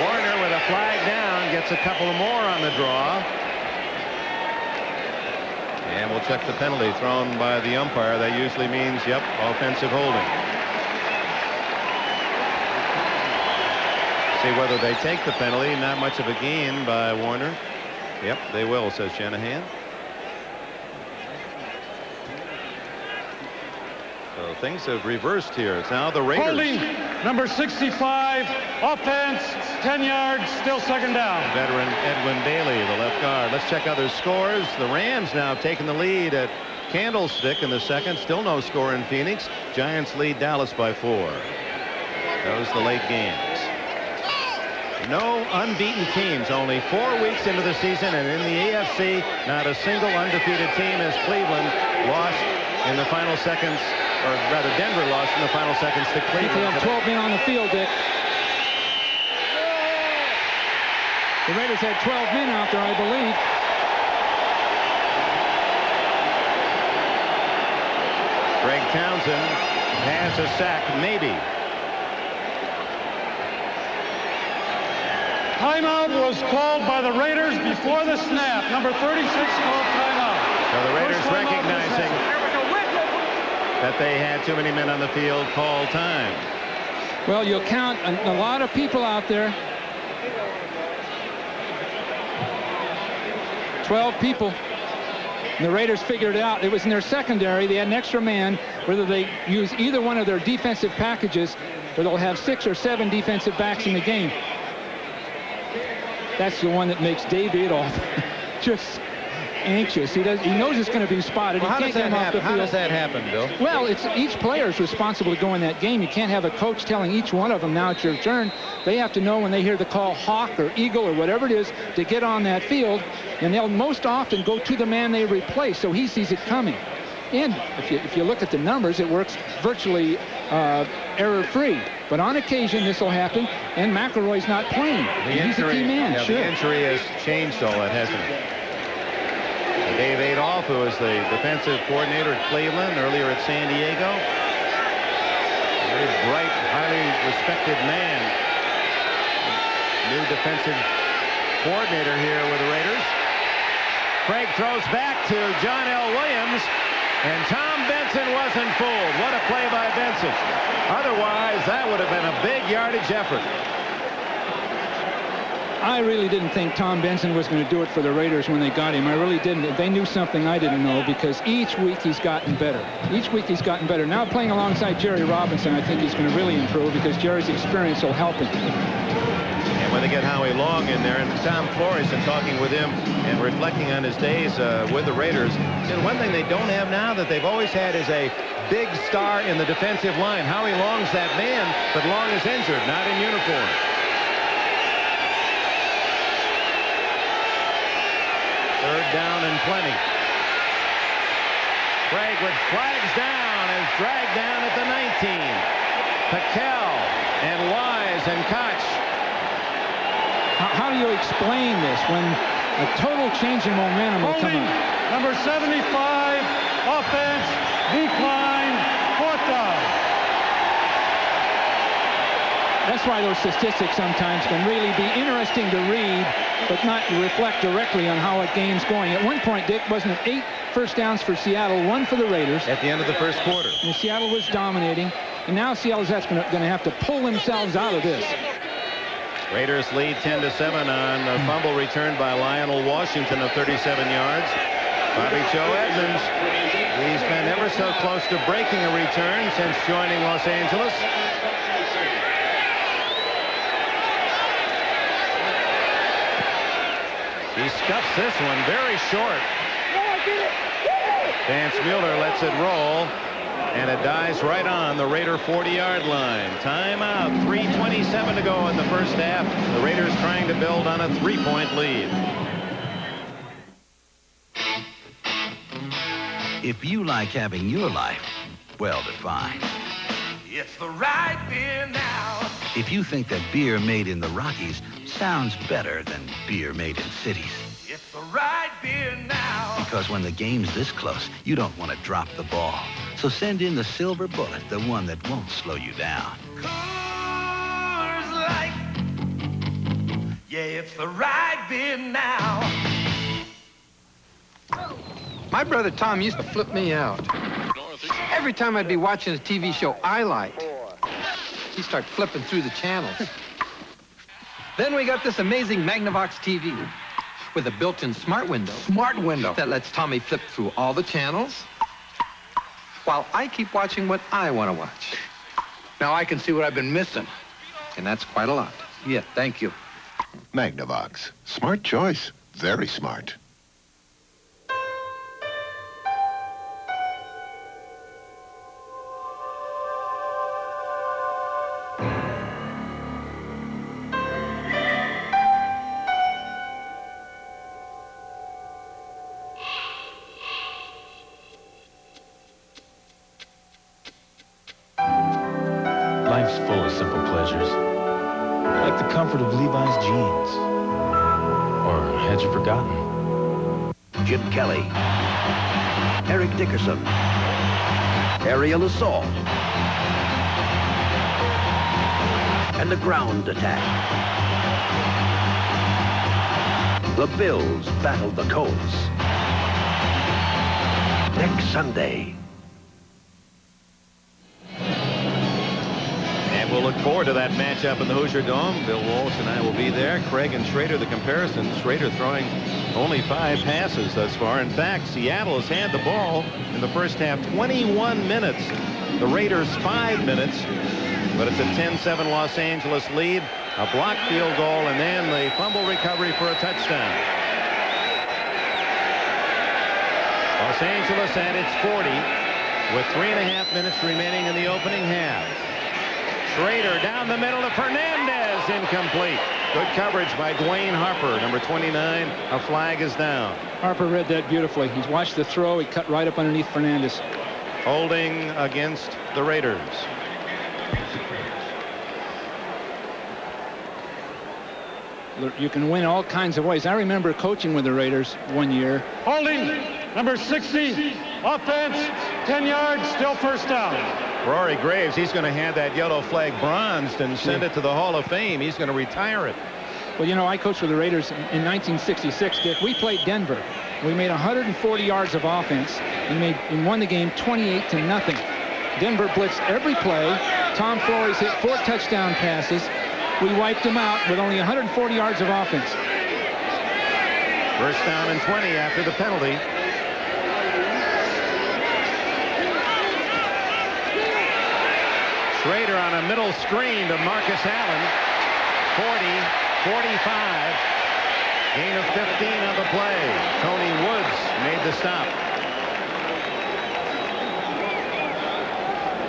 Warner with a flag down gets a couple more on the draw. And we'll check the penalty thrown by the umpire. That usually means, yep, offensive holding. See whether they take the penalty. Not much of a gain by Warner. Yep, they will, says Shanahan. So things have reversed here. It's now the Raiders. Holding number 65, offense, 10 yards, still second down. Veteran Edwin Bailey, the left guard. Let's check other scores. The Rams now have taken the lead at Candlestick in the second. Still no score in Phoenix. Giants lead Dallas by 4. Those the late games. No unbeaten teams. Only 4 weeks into the season, and in the AFC, not a single undefeated team as Cleveland lost in the final seconds, or rather Denver lost in the final seconds to Cleveland. They have 12 men on the field, Dick. The Raiders had 12 men out there, I believe. Greg Townsend has a sack, maybe. Timeout was called by the Raiders before the snap. Number 36 called timeout. So the Raiders recognizing that they had too many men on the field, call time. Well, you'll count a lot of people out there. 12 people. And the Raiders figured it out. It was in their secondary. They had an extra man, whether they use either one of their defensive packages, or they'll have 6 or 7 defensive backs in the game. That's the one that makes Dave Adolph just anxious. He knows it's going to be spotted. Well, he can't get him off the field. How does that happen, Bill? Well, it's each player is responsible to go in that game. You can't have a coach telling each one of them, now it's your turn. They have to know when they hear the call hawk or eagle or whatever it is to get on that field, and they'll most often go to the man they replace, so he sees it coming. And if you look at the numbers, it works virtually error-free. But on occasion, this will happen, and McElroy's not playing. He's a key man, yeah, sure. The injury has changed all that, hasn't it? Dave Adolph, who was the defensive coordinator at Cleveland, earlier at San Diego. Very bright, highly respected man. New defensive coordinator here with the Raiders. Craig throws back to John L. Williams. And Tom Benson wasn't fooled. What a play by Benson. Otherwise, that would have been a big yardage effort. I really didn't think Tom Benson was going to do it for the Raiders when they got him. I really didn't. They knew something I didn't know, because each week he's gotten better. Each week he's gotten better. Now playing alongside Jerry Robinson, I think he's going to really improve, because Jerry's experience will help him. And when they get Howie Long in there, and Tom Flores, and talking with him and reflecting on his days with the Raiders, and one thing they don't have now that they've always had is a big star in the defensive line. Howie Long's that man, but Long is injured, not in uniform. Third down and plenty. Craig with flags down is dragged down at the 19. Paquel and Wise and Koch. How do you explain this when a total change in momentum will come up? Number 75, offense, decline, 4th down. That's why those statistics sometimes can really be interesting to read, but not reflect directly on how a game's going. At one point, Dick, wasn't it 8 first downs for Seattle, 1 for the Raiders? At the end of the first quarter. And Seattle was dominating, and now Seattle's going to have to pull themselves out of this. Raiders lead 10-7 on a fumble returned by Lionel Washington of 37 yards. Bobby Joe Edmonds, he's been ever so close to breaking a return since joining Los Angeles. He scuffs this one very short. Vance Mueller lets it roll, and it dies right on the Raider 40-yard line. Timeout, 3:27 to go in the first half. The Raiders trying to build on a 3-point lead. If you like having your life well-defined. It's the right beer now. If you think that beer made in the Rockies sounds better than beer made in cities. It's the right beer now. Because when the game's this close, you don't want to drop the ball. So send in the Silver Bullet, the one that won't slow you down. Coors Light. Yeah, it's the right beer now. My brother Tom used to flip me out. Every time I'd be watching a TV show I liked, he'd start flipping through the channels. Then we got this amazing Magnavox TV with a built-in smart window. Smart window. That lets Tommy flip through all the channels while I keep watching what I want to watch. Now I can see what I've been missing. And that's quite a lot. Yeah, thank you. Magnavox. Smart choice. Very smart. comfort of Levi's jeans. Or had you forgotten? Jim Kelly, Eric Dickerson, aerial assault, and the ground attack. The Bills battled the Colts. Next Sunday. And we'll look forward to that matchup in the Hoosier Dome. Bill Walsh and I will be there. Craig and Schrader, the comparison. Schrader throwing only 5 passes thus far. In fact, Seattle has had the ball in the first half 21 minutes. The Raiders 5 minutes. But it's a 10-7 Los Angeles lead. A blocked field goal and then the fumble recovery for a touchdown. Los Angeles at its 40 with 3.5 minutes remaining in the opening half. Schrader down the middle to Fernandez, incomplete. Good coverage by Dwayne Harper, number 29. A flag is down. Harper read that beautifully. He's watched the throw. He cut right up underneath Fernandez. Holding against the Raiders. You can win all kinds of ways. I remember coaching with the Raiders one year. Holding, number 60, offense, 10 yards, still first down. Rory Graves, he's going to have that yellow flag bronzed and send it to the Hall of Fame. He's going to retire it. Well, you know, I coached with the Raiders in 1966, Dick. We played Denver. We made 140 yards of offense and won the game 28-0. Denver blitzed every play. Tom Flores hit 4 touchdown passes. We wiped them out with only 140 yards of offense. First down and 20 after the penalty. Schrader on a middle screen to Marcus Allen. 40, 45. Gain of 15 on the play. Tony Woods made the stop.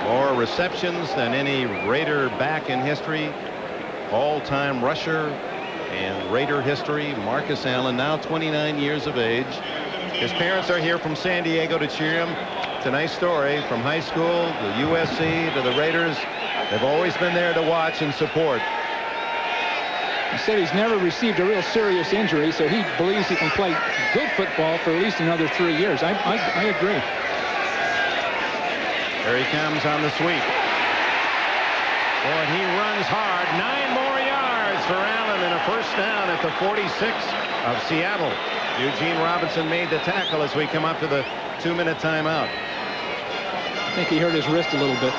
More receptions than any Raider back in history. All-time rusher in Raider history, Marcus Allen, now 29 years of age. His parents are here from San Diego to cheer him. It's a nice story. From high school to USC to the Raiders, they've always been there to watch and support. He said he's never received a real serious injury, so he believes he can play good football for at least another 3 years. I agree. Here he comes on the sweep. Boy, he runs hard. 9 more yards for Allen and a first down at the 46 of Seattle. Eugene Robinson made the tackle as we come up to the 2-minute timeout. I think he hurt his wrist a little bit.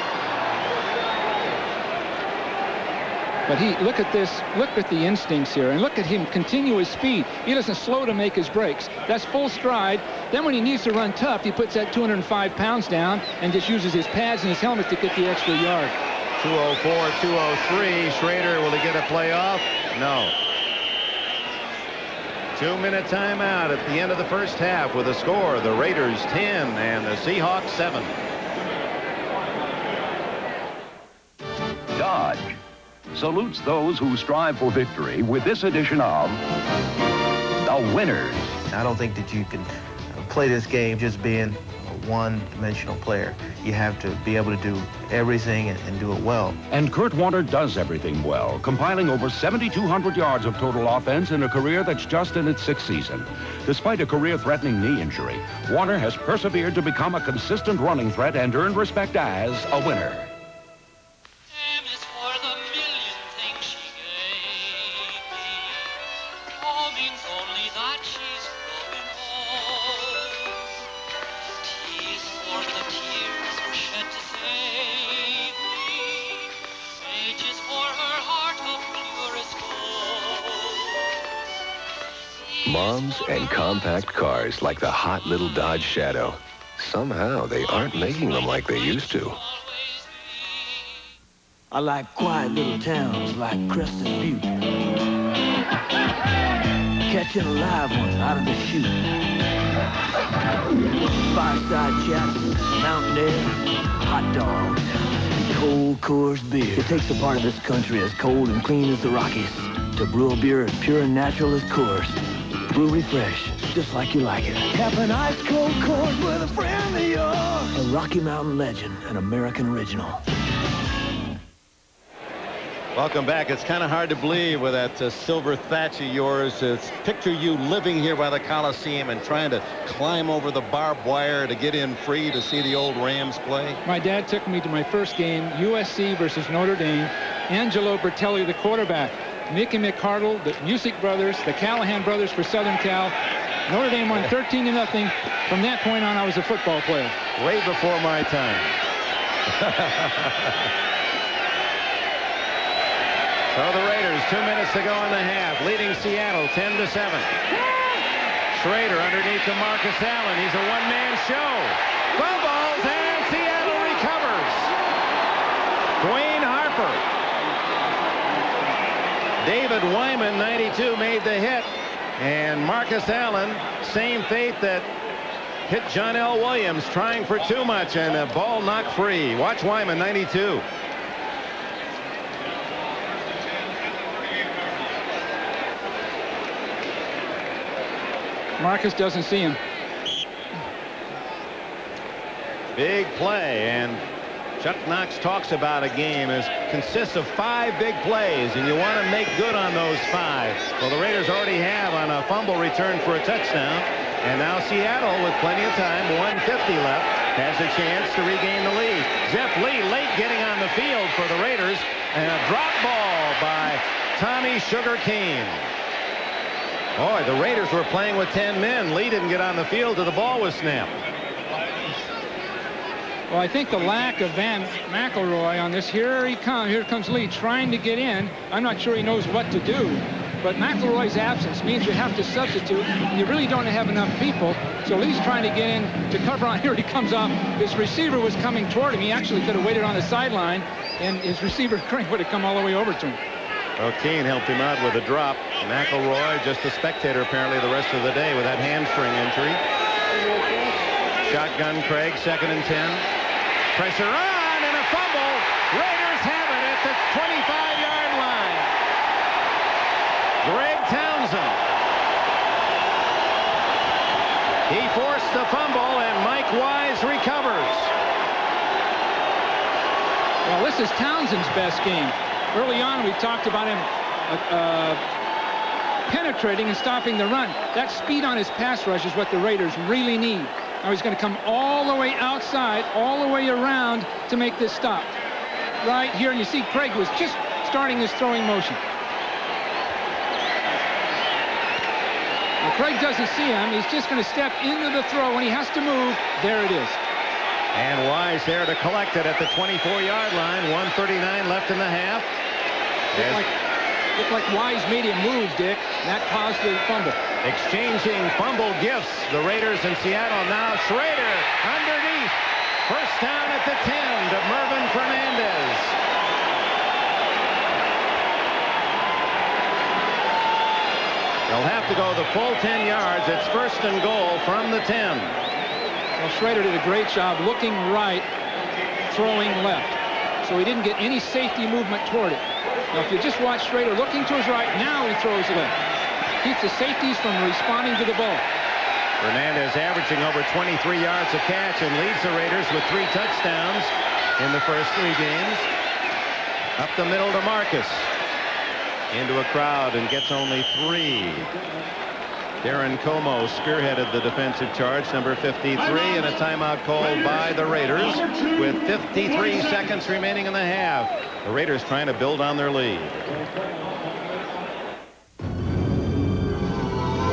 But look at this. Look at the instincts here. And look at him continue his speed. He doesn't slow to make his breaks. That's full stride. Then when he needs to run tough, he puts that 205 pounds down and just uses his pads and his helmet to get the extra yard. 204, 203. Schrader, will he get a playoff? No. 2-minute timeout at the end of the first half with a score. The Raiders 10 and the Seahawks 7. Dodge salutes those who strive for victory with this edition of The Winners. I don't think that you can play this game just being a one-dimensional player. You have to be able to do everything and do it well. And Kurt Warner does everything well, compiling over 7,200 yards of total offense in a career that's just in its 6th season. Despite a career-threatening knee injury, Warner has persevered to become a consistent running threat and earned respect as a winner. Moms and compact cars like the hot little Dodge Shadow. Somehow they aren't making them like they used to. I like quiet little towns like Crescent Butte. Catching a live one out of the chute. Fireside chats, mountain air, hot dogs, and cold Coors beer. It takes a part of this country as cold and clean as the Rockies to brew a beer as pure and natural as Coors. Brew refresh, just like you like it. Cap an ice cold Coors with a friend of yours. A Rocky Mountain legend, an American original. Welcome back. It's kind of hard to believe with that silver thatch of yours. Picture you living here by the Coliseum and trying to climb over the barbed wire to get in free to see the old Rams play. My dad took me to my first game, USC versus Notre Dame. Angelo Bertelli, the quarterback. Mickey McCardle, the Music brothers, the Callahan brothers for Southern Cal. Notre Dame won 13-0. From that point on, I was a football player. Way before my time. So the Raiders, 2 minutes to go in the half, leading Seattle 10-7. Schrader underneath to Marcus Allen. He's a one-man show. Fumbles, and Seattle recovers. Dwayne Harper. David Wyman, 92, made the hit. And Marcus Allen, same fate that hit John L. Williams, trying for too much, and a ball knocked free. Watch Wyman, 92. Marcus doesn't see him. Big play, and Chuck Knox talks about a game as consists of 5 big plays, and you want to make good on those 5. Well, the Raiders already have on a fumble return for a touchdown, and now Seattle, with plenty of time, 1:50 left, has a chance to regain the lead. Jeff Lee late getting on the field for the Raiders, and a drop ball by Tommy Sugar Kane. Boy, the Raiders were playing with 10 men. Lee didn't get on the field till the ball was snapped. Well, I think the lack of Van McElroy on this. Here he comes. Here comes Lee trying to get in. I'm not sure he knows what to do. But McElroy's absence means you have to substitute. You really don't have enough people. So Lee's trying to get in to cover on. Here he comes off. His receiver was coming toward him. He actually could have waited on the sideline, and his receiver would have come all the way over to him. Well, Kane helped him out with a drop. McElroy, just a spectator apparently the rest of the day with that hamstring injury. Shotgun Craig, 2nd and 10. Pressure on, and a fumble. Raiders have it at the 25-yard line. Greg Townsend. He forced the fumble, and Mike Wise recovers. Well, this is Townsend's best game. Early on, we talked about him penetrating and stopping the run. That speed on his pass rush is what the Raiders really need. Now he's going to come all the way outside, all the way around to make this stop. Right here, and you see Craig was just starting his throwing motion. Now, Craig doesn't see him. He's just going to step into the throw. When he has to move, there it is. And Wise there to collect it at the 24-yard line. 1:39 left in the half. Looked like Wise made him move, Dick. And that caused the fumble. Exchanging fumble gifts. The Raiders in Seattle now. Schrader underneath. First down at the 10 to Mervyn Fernandez. They'll have to go the full 10 yards. It's 1st and goal from the 10. Well, Schrader did a great job looking right, throwing left. So he didn't get any safety movement toward it. Now, if you just watch Schrader looking to his right, now he throws left. Keeps the safeties from responding to the ball. Fernandez averaging over 23 yards a catch and leads the Raiders with 3 touchdowns in the first 3 games. Up the middle to Marcus. Into a crowd and gets only 3. Darren Como spearheaded the defensive charge, number 53, and a timeout called by the Raiders with 53 seconds remaining in the half. The Raiders trying to build on their lead.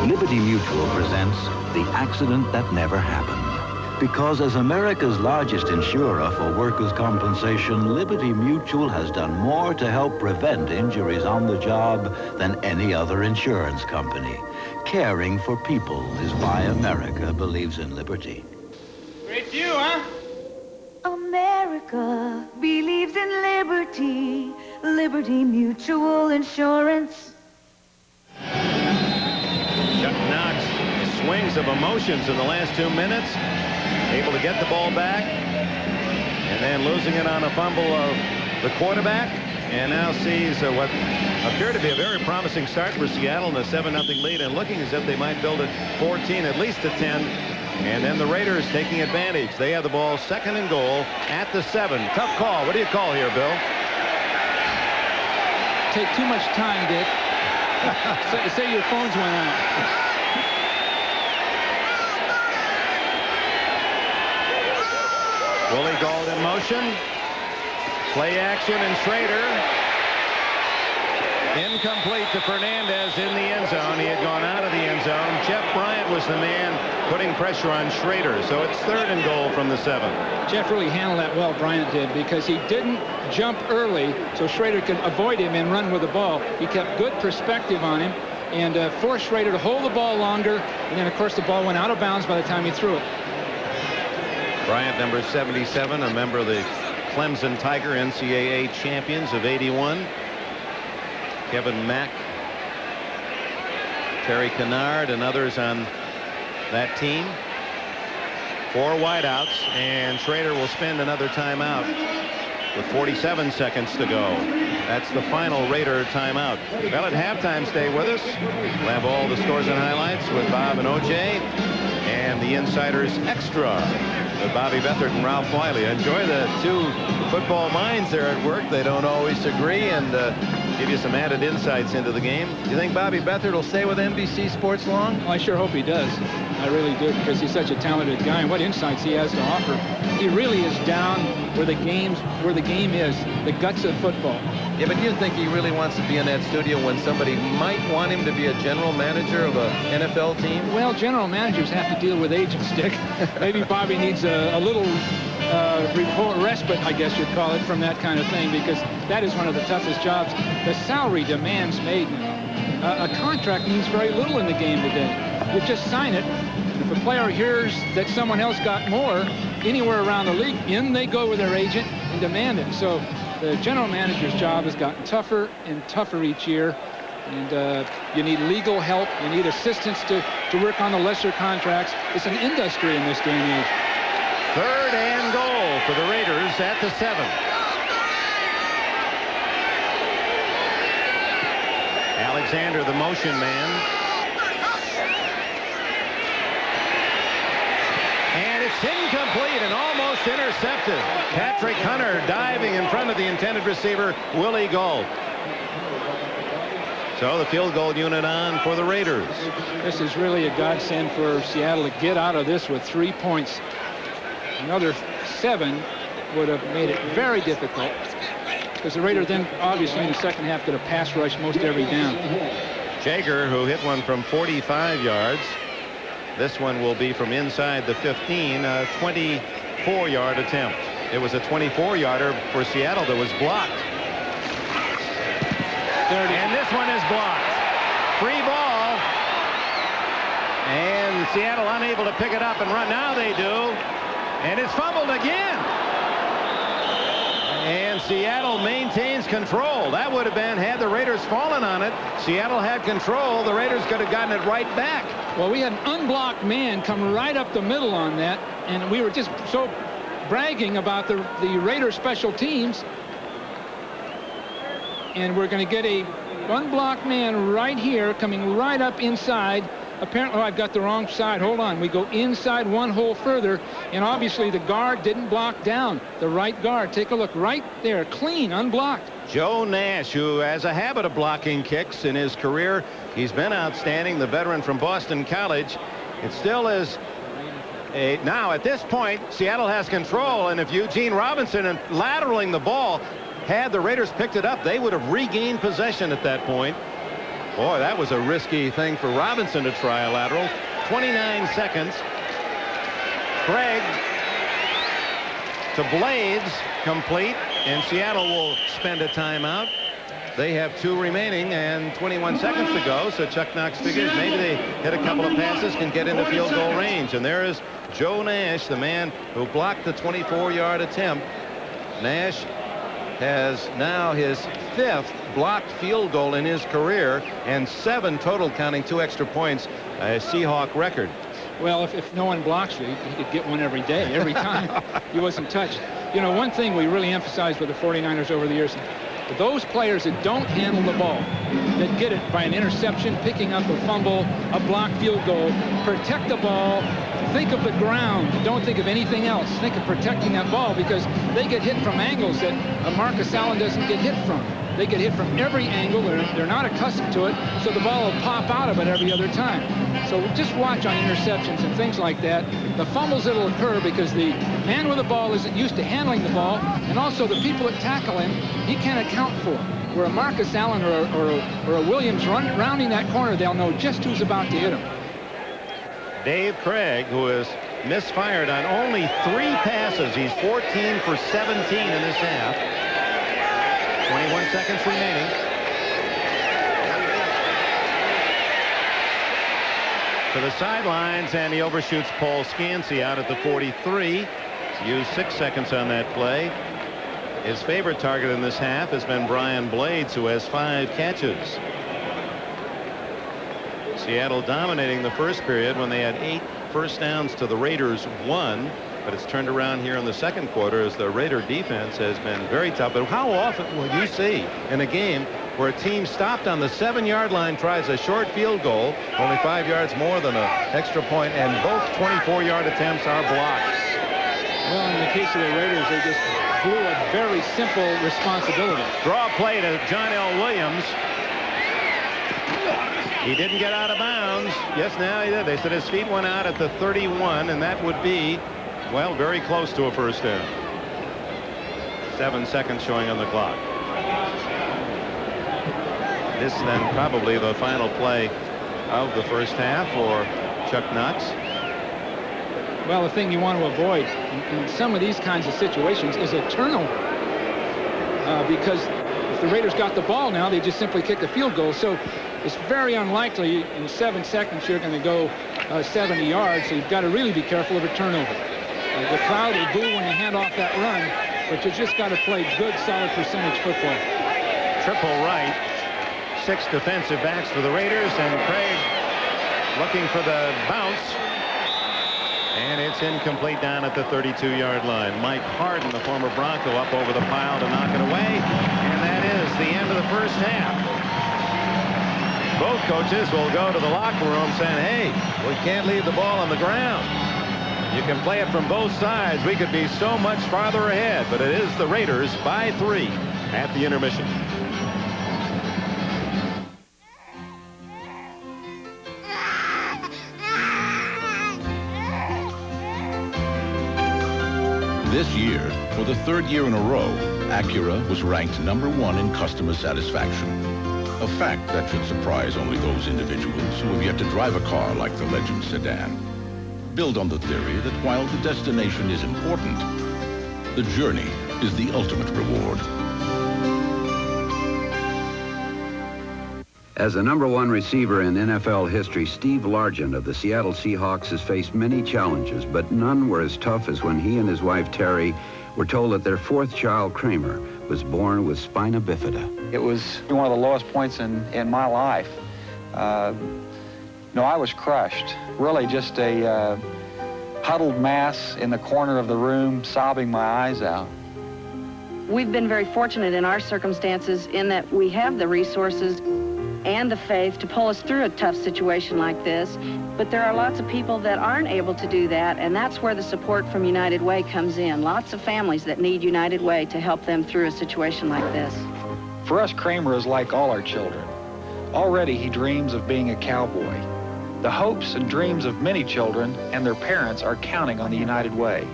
Liberty Mutual presents The Accident That Never Happened. Because as America's largest insurer for workers' compensation, Liberty Mutual has done more to help prevent injuries on the job than any other insurance company. Caring for people is why America believes in liberty. Great view, huh? America believes in liberty. Liberty Mutual Insurance. Chuck Knox, swings of emotions in the last 2 minutes. Able to get the ball back. And then losing it on a fumble of the quarterback. And now sees what appeared to be a very promising start for Seattle in a 7-0 lead, and looking as if they might build it 14, at least to 10. And then the Raiders taking advantage. They have the ball 2nd and goal at the 7. Tough call. What do you call here, Bill? take too much time, Dick. Say your phones went out. Willie Gault in motion. Play action, and Schrader. Incomplete to Fernandez in the end zone. He had gone out of the end zone. Jeff Bryant was the man putting pressure on Schrader. So it's 3rd and goal from the 7. Jeff really handled that well, Bryant did, because he didn't jump early so Schrader could avoid him and run with the ball. He kept good perspective on him and forced Schrader to hold the ball longer. And then, of course, the ball went out of bounds by the time he threw it. Bryant, number 77, a member of the Clemson Tiger NCAA champions of '81. Kevin Mack, Terry Kennard, and others on that team. 4 wideouts, and Schrader will spend another timeout with 47 seconds to go. That's the final Raider timeout. Well, at halftime, stay with us. We'll have all the scores and highlights with Bob and O.J. and the Insiders Extra with Bobby Beathard and Ralph Wiley. Enjoy the 2 football minds there at work. They don't always agree, and give you some added insights into the game. Do you think Bobby Beathard will stay with NBC Sports long? Well, I sure hope he does. I really do, because he's such a talented guy, and what insights he has to offer. He really is down where the game is, the guts of football. Yeah, but do you think he really wants to be in that studio when somebody might want him to be a general manager of an NFL team? Well, general managers have to deal with agents, Dick. Maybe Bobby needs a little respite, I guess you'd call it, from that kind of thing, because that is one of the toughest jobs. The salary demands made now. A contract means very little in the game today. You just sign it. If a player hears that someone else got more anywhere around the league, in they go with their agent and demand it. So the general manager's job has gotten tougher and tougher each year. And you need legal help. You need assistance to work on the lesser contracts. It's an industry in this day and age. 3rd and goal for the Raiders at the 7. Alexander, the motion man. And it's incomplete and almost intercepted. Patrick Hunter diving in front of the intended receiver, Willie Gault. So the field goal unit on for the Raiders. This is really a godsend for Seattle to get out of this with 3 points. Another 7 would have made it very difficult, because the Raiders then obviously in the second half could have pass rushed most every down. Jager, who hit one from 45 yards. This one will be from inside the 15, a 24-yard attempt. It was a 24-yarder for Seattle that was blocked. And this one is blocked. Free ball. And Seattle unable to pick it up and run. Now they do. And it's fumbled again. And Seattle maintains control. That would have been, had the Raiders fallen on it, Seattle had control. The Raiders could have gotten it right back. Well, we had an unblocked man come right up the middle on that, and we were just so bragging about the Raiders special teams. And we're going to get a unblocked man right here coming right up inside. Apparently, I've got the wrong side. Hold on. We go inside one hole further, and obviously the guard didn't block down. The right guard. Take a look right there. Clean, unblocked. Joe Nash, who has a habit of blocking kicks in his career. He's been outstanding, the veteran from Boston College. It still is now at this point, Seattle has control, and if Eugene Robinson and lateraling the ball, had the Raiders picked it up, they would have regained possession at that point. Boy, that was a risky thing for Robinson to try a lateral. 29 seconds. Craig to Blades, complete, and Seattle will spend a timeout. They have 2 remaining and 21 seconds to go, so Chuck Knox figures maybe they hit a couple of passes, can get into field goal range. And there is Joe Nash, the man who blocked the 24-yard attempt. Nash has now his 5th blocked field goal in his career, and 7 total, counting 2 extra points, a Seahawk record. Well, if no one blocks you, he could get one every day, every time he wasn't touched. You know, one thing we really emphasized with the 49ers over the years, those players that don't handle the ball, that get it by an interception, picking up a fumble, a blocked field goal, protect the ball, think of the ground, don't think of anything else. Think of protecting that ball, because they get hit from angles that Marcus Allen doesn't get hit from. they get hit from every angle. They're not accustomed to it, so the ball will pop out of it every other time. So just watch on interceptions and things like that. The fumbles that'll occur because the man with the ball isn't used to handling the ball, and also the people that tackle him, he can't account for. Where a Marcus Allen or a Williams rounding that corner, they'll know just who's about to hit him. Dave Craig, who has misfired on only 3 passes. He's 14 for 17 in this half. 21 seconds remaining. To the sidelines, and he overshoots Paul Scansey out at the 43. He's used 6 seconds on that play. His favorite target in this half has been Brian Blades, who has 5 catches. Seattle dominating the first period when they had 8 first downs to the Raiders 1, but it's turned around here in the second quarter as the Raider defense has been very tough. But how often will you see in a game where a team stopped on the 7-yard line tries a short field goal, only 5 yards more than an extra point, and both 24-yard attempts are blocked? Well, in the case of the Raiders, they just blew a very simple responsibility. Draw play to John L. Williams. He didn't get out of bounds. Yes, now he did. They said his feet went out at the 31, and that would be, well, very close to a first down. 7 seconds showing on the clock. This then probably the final play of the first half for Chuck Knox. Well, the thing you want to avoid in some of these kinds of situations is a turnover. Because if the Raiders got the ball now, they just simply kick the field goal. So it's very unlikely in 7 seconds you're going to go 70 yards. So you've got to really be careful of a turnover. The crowd will boo when you hand off that run, but you just got to play good, solid percentage football. Triple right. 6 defensive backs for the Raiders, and Craig looking for the bounce. And it's incomplete down at the 32-yard line. Mike Harden, the former Bronco, up over the pile to knock it away. And that is the end of the first half. Both coaches will go to the locker room saying, hey, we can't leave the ball on the ground. You can play it from both sides. We could be so much farther ahead. But it is the Raiders by 3 at the intermission. This year, for the 3rd year in a row, Acura was ranked #1 in customer satisfaction. A fact that should surprise only those individuals who have yet to drive a car like the Legend sedan. Build on the theory that while the destination is important, the journey is the ultimate reward. As the #1 receiver in NFL history, Steve Largent of the Seattle Seahawks has faced many challenges, but none were as tough as when he and his wife, Terry, were told that their 4th child, Kramer, was born with spina bifida. It was one of the lowest points in my life. No, I was crushed. Really just a huddled mass in the corner of the room, sobbing my eyes out. We've been very fortunate in our circumstances in that we have the resources and the faith to pull us through a tough situation like this. But there are lots of people that aren't able to do that, and that's where the support from United Way comes in. Lots of families that need United Way to help them through a situation like this. For us, Kramer is like all our children. Already he dreams of being a cowboy. The hopes and dreams of many children and their parents are counting on the United Way.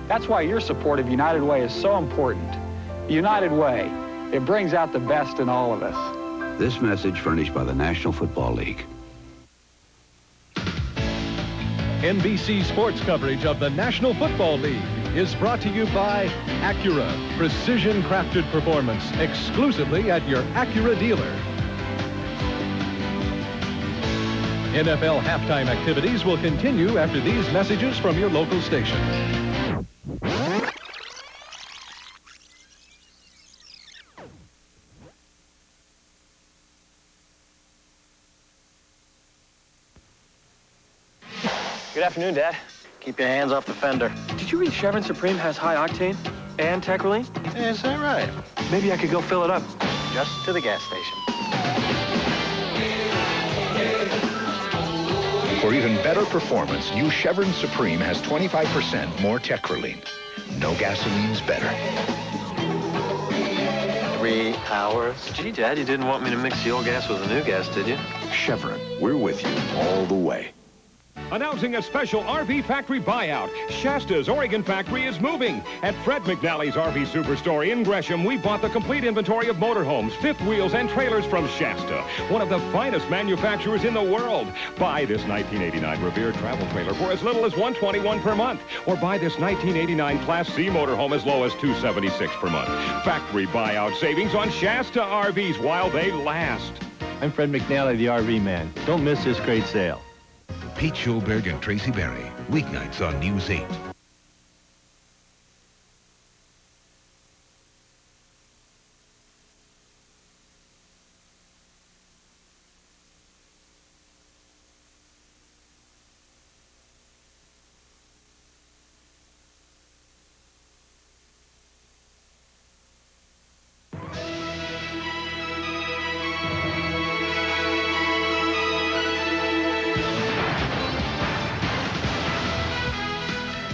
That's why your support of United Way is so important. United Way, it brings out the best in all of us. This message furnished by the National Football League. NBC sports coverage of the National Football League is brought to you by Acura. Precision crafted performance exclusively at your Acura dealer. NFL halftime activities will continue after these messages from your local station. Good afternoon, Dad. Keep your hands off the fender. Did you read Chevron Supreme has high octane and Tetraline? Is that right? Maybe I could go fill it up. Just to the gas station. For even better performance, new Chevron Supreme has 25% more Tetraline. No gasoline's better. 3 hours. Gee, Dad, you didn't want me to mix the old gas with the new gas, did you? Chevron, we're with you all the way. Announcing a special RV factory buyout. Shasta's Oregon factory is moving. At Fred McNally's RV Superstore in Gresham, we bought the complete inventory of motorhomes, fifth wheels, and trailers from Shasta, one of the finest manufacturers in the world. Buy this 1989 Revere travel trailer for as little as $121 per month, or buy this 1989 Class C motorhome as low as $276 per month. Factory buyout savings on Shasta RVs while they last. I'm Fred McNally, the RV man. Don't miss this great sale. Pete Schulberg and Tracy Berry, weeknights on News 8.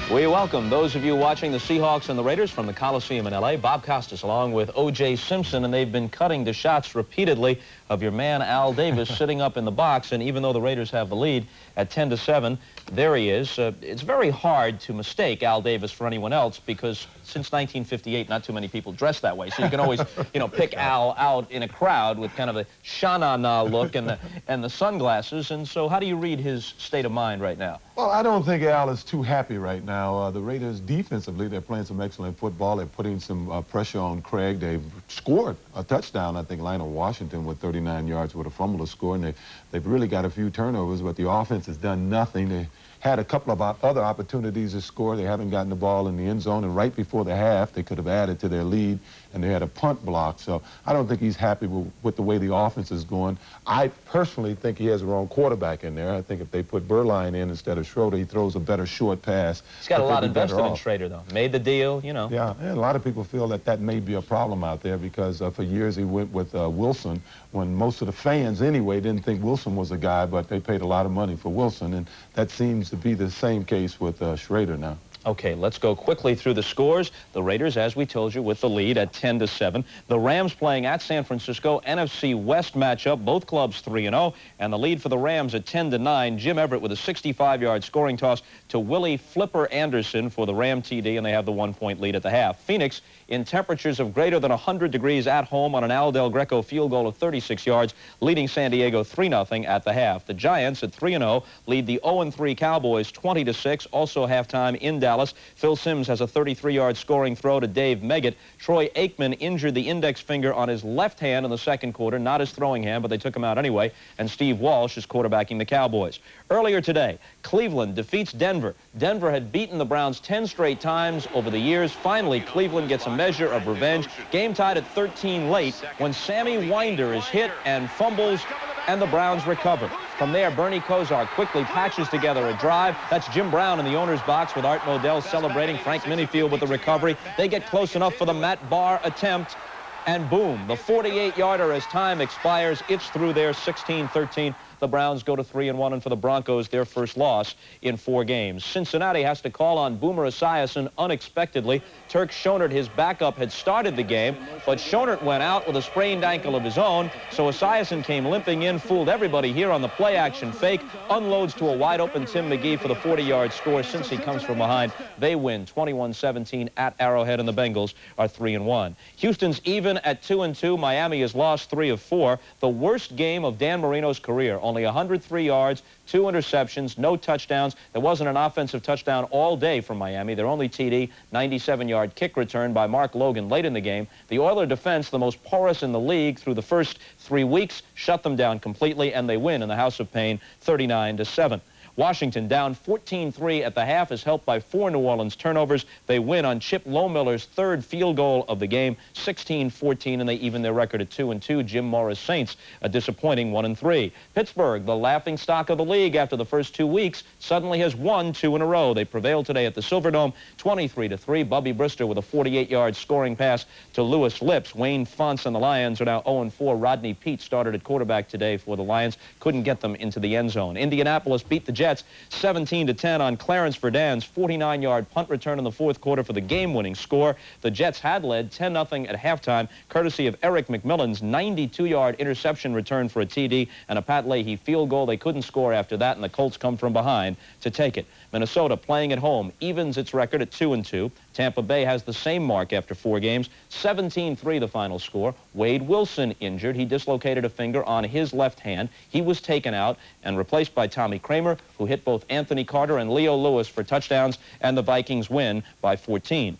We welcome those of you watching the Seahawks and the Raiders from the Coliseum in L.A. Bob Costas along with O.J. Simpson, and they've been cutting to shots repeatedly of your man Al Davis sitting up in the box, and even though the Raiders have the lead at 10-7, there he is. It's very hard to mistake Al Davis for anyone else because since 1958, not too many people dress that way, so you can always, you know, pick Al out in a crowd with kind of a sha-na-na look and the sunglasses, and so how do you read his state of mind right now? Well, I don't think Al is too happy right now. The Raiders defensively, they're playing some excellent football. They're putting some pressure on Craig. They've scored a touchdown. I think Lionel Washington with 39 yards with a fumble to score, and they've really got a few turnovers, but the offense has done nothing. They had a couple of other opportunities to score. They haven't gotten the ball in the end zone, and right before the half, they could have added to their lead, and they had a punt block. So I don't think he's happy with the way the offense is going. I personally think he has the wrong quarterback in there. I think if they put Berline in instead of Schroeder, he throws a better short pass. He's got a lot invested in Schrader, though. Made the deal, you know. Yeah, and a lot of people feel that that may be a problem out there because for years he went with Wilson when most of the fans anyway didn't think Wilson was a guy, but they paid a lot of money for Wilson, and that seems to be the same case with Schrader now. Okay, let's go quickly through the scores. The Raiders, as we told you, with the lead at 10-7. The Rams playing at San Francisco, NFC West matchup, both clubs 3-0, and the lead for the Rams at 10-9. Jim Everett with a 65-yard scoring toss to Willie Flipper Anderson for the Ram TD, and they have the 1-point lead at the half. Phoenix in temperatures of greater than 100 degrees at home on an Al Del Greco field goal of 36 yards, leading San Diego 3-0 at the half. The Giants at 3-0 lead the 0-3 Cowboys 20-6, also halftime in Dallas. Phil Simms has a 33-yard scoring throw to Dave Meggett. Troy Aikman injured the index finger on his left hand in the second quarter, not his throwing hand, but they took him out anyway, and Steve Walsh is quarterbacking the Cowboys. Earlier today, Cleveland defeats Denver. Denver had beaten the Browns 10 straight times over the years. Finally, Cleveland gets a measure of revenge. Game tied at 13 late when Sammy Winder is hit and fumbles, and the Browns recover. From there, Bernie Kosar quickly patches together a drive. That's Jim Brown in the owner's box with Art Modell celebrating. Frank Minifield with the recovery. They get close enough for the Matt Bahr attempt, and boom, the 48-yarder as time expires. It's through there, 16-13. The Browns go to 3-1, and for the Broncos, their first loss in 4 games. Cincinnati has to call on Boomer Esiason unexpectedly. Turk Schonert, his backup, had started the game, but Schonert went out with a sprained ankle of his own, so Esiason came limping in, fooled everybody here on the play-action fake, unloads to a wide-open Tim McGee for the 40-yard score. Since he comes from behind, they win 21-17 at Arrowhead, and the Bengals are 3-1. Houston's even at 2-2. Miami has lost 3 of 4. The worst game of Dan Marino's career. Only 103 yards, 2 interceptions, no touchdowns. There wasn't an offensive touchdown all day from Miami. Their only TD, 97-yard kick return by Mark Logan late in the game. The Oiler defense, the most porous in the league through the first 3 weeks, shut them down completely, and they win in the House of Pain 39-7. Washington down 14-3 at the half is helped by 4 New Orleans turnovers. They win on Chip Lohmiller's 3rd field goal of the game, 16-14, and they even their record at 2-2. Jim Morris Saints, a disappointing 1-3. Pittsburgh, the laughingstock of the league after the first 2 weeks, suddenly has won 2 in a row. They prevailed today at the Silverdome, 23-3. Bubby Brister with a 48-yard scoring pass to Lewis Lips. Wayne Fonts and the Lions are now 0-4. Rodney Peete started at quarterback today for the Lions. Couldn't get them into the end zone. Indianapolis beat the Jets Jets 17-10 on Clarence Verdun's 49-yard punt return in the fourth quarter for the game-winning score. The Jets had led 10-0 at halftime, courtesy of Eric McMillan's 92-yard interception return for a TD and a Pat Leahy field goal. They couldn't score after that, and the Colts come from behind to take it. Minnesota, playing at home, evens its record at 2-2. Tampa Bay has the same mark after 4 games. 17-3 the final score. Wade Wilson injured. He dislocated a finger on his left hand. He was taken out and replaced by Tommy Kramer, who hit both Anthony Carter and Leo Lewis for touchdowns, and the Vikings win by 14.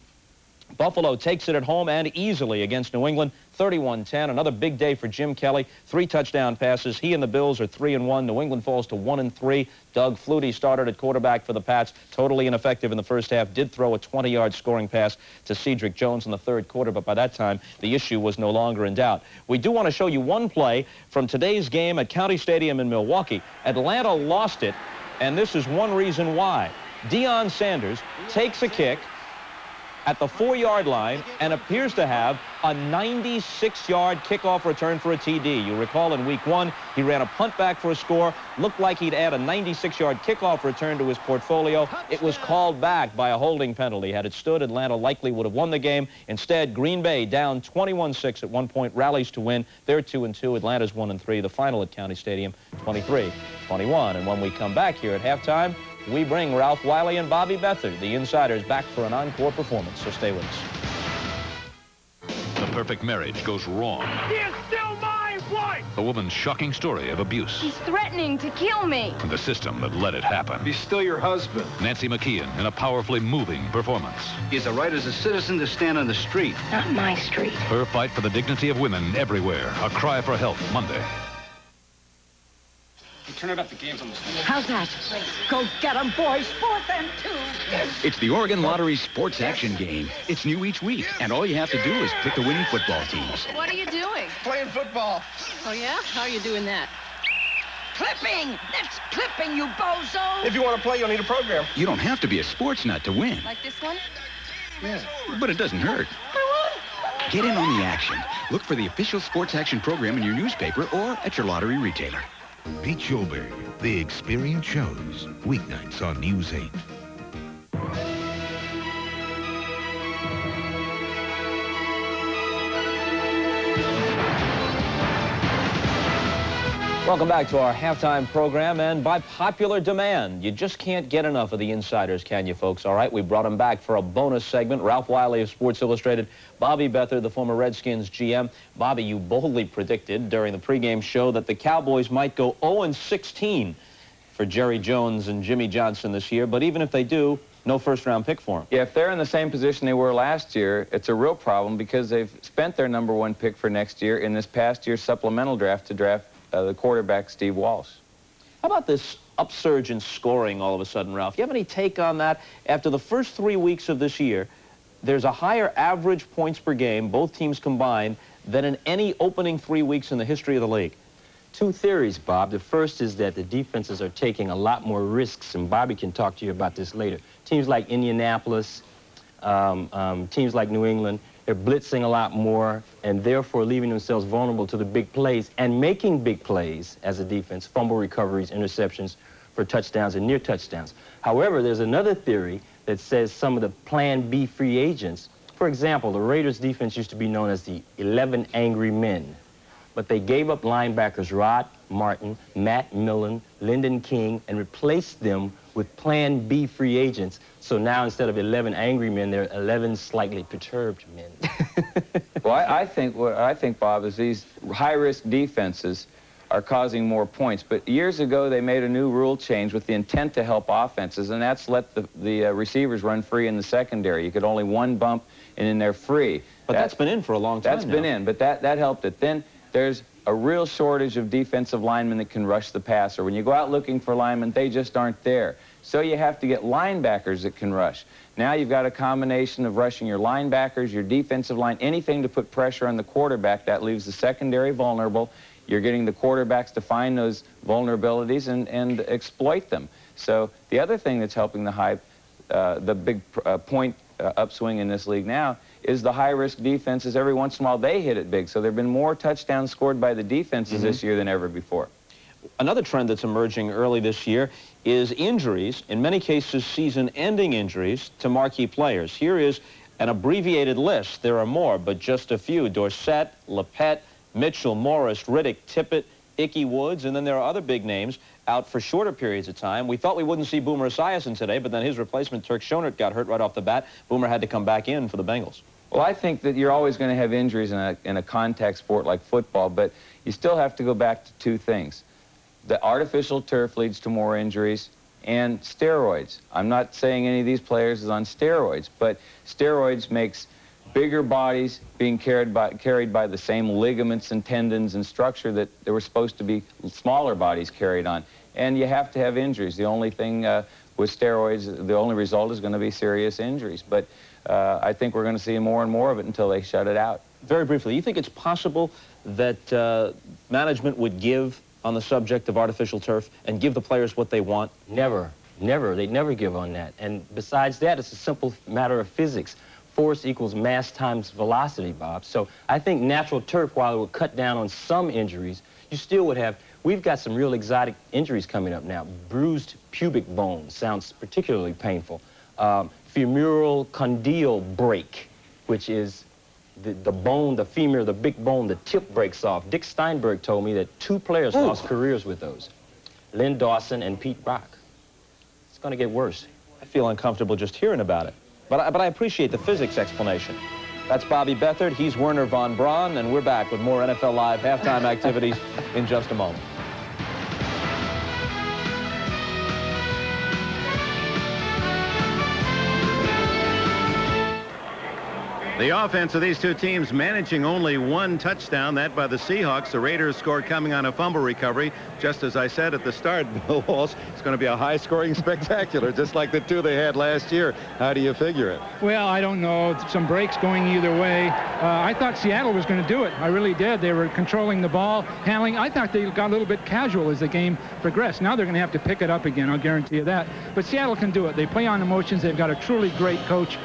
Buffalo takes it at home and easily against New England, 31-10. Another big day for Jim Kelly. 3 touchdown passes. He and the Bills are 3-1. New England falls to 1-3. Doug Flutie started at quarterback for the Pats. Totally ineffective in the first half. Did throw a 20-yard scoring pass to Cedric Jones in the third quarter, but by that time, the issue was no longer in doubt. We do want to show you one play from today's game at County Stadium in Milwaukee. Atlanta lost it, and this is one reason why. Deion Sanders takes a kick at the 4-yard line and appears to have a 96-yard kickoff return for a TD. You recall in week 1, he ran a punt back for a score, looked like he'd add a 96-yard kickoff return to his portfolio. It was called back by a holding penalty. Had it stood, Atlanta likely would have won the game. Instead, Green Bay, down 21-6 at one point, rallies to win. They're 2-2. Atlanta's 1-3. The final at County Stadium, 23-21. And when we come back here at halftime, we bring Ralph Wiley and Bobby Beathard, the insiders, back for an encore performance, so stay with us. The perfect marriage goes wrong. He is still my wife! A woman's shocking story of abuse. He's threatening to kill me. And the system that let it happen. He's still your husband. Nancy McKeon in a powerfully moving performance. He has a right as a citizen to stand on the street. Not my street. Her fight for the dignity of women everywhere. A cry for help Monday. Turn it up, the game's almost finished. How's that? Go get 'em, boys. 4th and 2. It's the Oregon Lottery Sports Action Game. It's new each week, and all you have to do is pick the winning football teams. What are you doing? Playing football. Oh, yeah? How are you doing that? Clipping! That's clipping, you bozo! If you want to play, you'll need a program. You don't have to be a sports nut to win. Like this one? Yeah. But it doesn't hurt. Get in on the action. Look for the official Sports Action program in your newspaper or at your lottery retailer. Pete Schulberg, The Experience Shows, weeknights on News 8. Welcome back to our halftime program, and by popular demand, you just can't get enough of the insiders, can you, folks? All right, we brought them back for a bonus segment. Ralph Wiley of Sports Illustrated, Bobby Beathard, the former Redskins GM. Bobby, you boldly predicted during the pregame show that the Cowboys might go 0-16 for Jerry Jones and Jimmy Johnson this year, but even if they do, no first-round pick for them. Yeah, if they're in the same position they were last year, it's a real problem because they've spent their #1 pick for next year in this past year's supplemental draft to draft the quarterback, Steve Walsh. How about this upsurge in scoring all of a sudden, Ralph? You have any take on that? After the first 3 weeks of this year, there's a higher average points per game, both teams combined, than in any opening 3 weeks in the history of the league. 2 theories, Bob. The first is that the defenses are taking a lot more risks, and Bobby can talk to you about this later. Teams like Indianapolis, teams like New England, they're blitzing a lot more and therefore leaving themselves vulnerable to the big plays and making big plays as a defense, fumble recoveries, interceptions for touchdowns and near touchdowns. However, there's another theory that says some of the Plan B free agents, for example, the Raiders defense used to be known as the 11 Angry Men, but they gave up linebackers Rod Martin, Matt Millen, Lyndon King, and replaced them with Plan B free agents. So now instead of 11 angry men, there are 11 slightly perturbed men. Well, I think, Bob, is these high-risk defenses are causing more points. But years ago, they made a new rule change with the intent to help offenses, and that's let the receivers run free in the secondary. You could only one bump, and then they're free. But that's been in for a long time That's been in, but that helped it. Then there's a real shortage of defensive linemen that can rush the passer. When you go out looking for linemen, they just aren't there. So you have to get linebackers that can rush. Now you've got a combination of rushing your linebackers, your defensive line, anything to put pressure on the quarterback. That leaves the secondary vulnerable. You're getting the quarterbacks to find those vulnerabilities and exploit them. So the other thing that's helping the big point upswing in this league now is the high-risk defenses. Every once in a while, they hit it big. So there have been more touchdowns scored by the defenses this year than ever before. Another trend that's emerging early this year is injuries, in many cases season-ending injuries, to marquee players. Here is an abbreviated list. There are more, but just a few. Dorsett, Lepet, Mitchell, Morris, Riddick, Tippett, Ickey Woods, and then there are other big names out for shorter periods of time. We thought we wouldn't see Boomer Esiason today, but then his replacement, Turk Schonert, got hurt right off the bat. Boomer had to come back in for the Bengals. Well, I think that you're always going to have injuries in a contact sport like football, but you still have to go back to two things. The artificial turf leads to more injuries, and steroids. I'm not saying any of these players is on steroids, but steroids makes bigger bodies being carried by the same ligaments and tendons and structure that there were supposed to be smaller bodies carried on. And you have to have injuries. The only thing with steroids, the only result is going to be serious injuries. But I think we're going to see more and more of it until they shut it out. Very briefly, you think it's possible that management would give on the subject of artificial turf and give the players what they want? Never. Never. They'd never give on that. And besides that, it's a simple matter of physics. Force equals mass times velocity, Bob. So I think natural turf, while it would cut down on some injuries, you still would have, we've got some real exotic injuries coming up now. Bruised pubic bone sounds particularly painful. Femoral condyle break, which is the bone, the femur, the big bone, the tip breaks off. Dick Steinberg told me that 2 players lost careers with those. Lynn Dawson and Pete Brock. It's going to get worse. I feel uncomfortable just hearing about it. But I appreciate the physics explanation. That's Bobby Beathard, he's Werner von Braun, and we're back with more NFL Live halftime activities in just a moment. The offense of these two teams managing only 1 touchdown, that by the Seahawks. The Raiders scored coming on a fumble recovery. Just as I said at the start, Bill Walsh, it's going to be a high-scoring spectacular, just like the 2 they had last year. How do you figure it? Well, I don't know. Some breaks going either way. I thought Seattle was going to do it. I really did. They were controlling the ball, handling. I thought they got a little bit casual as the game progressed. Now they're going to have to pick it up again, I'll guarantee you that. But Seattle can do it. They play on emotions. They've got a truly great coach,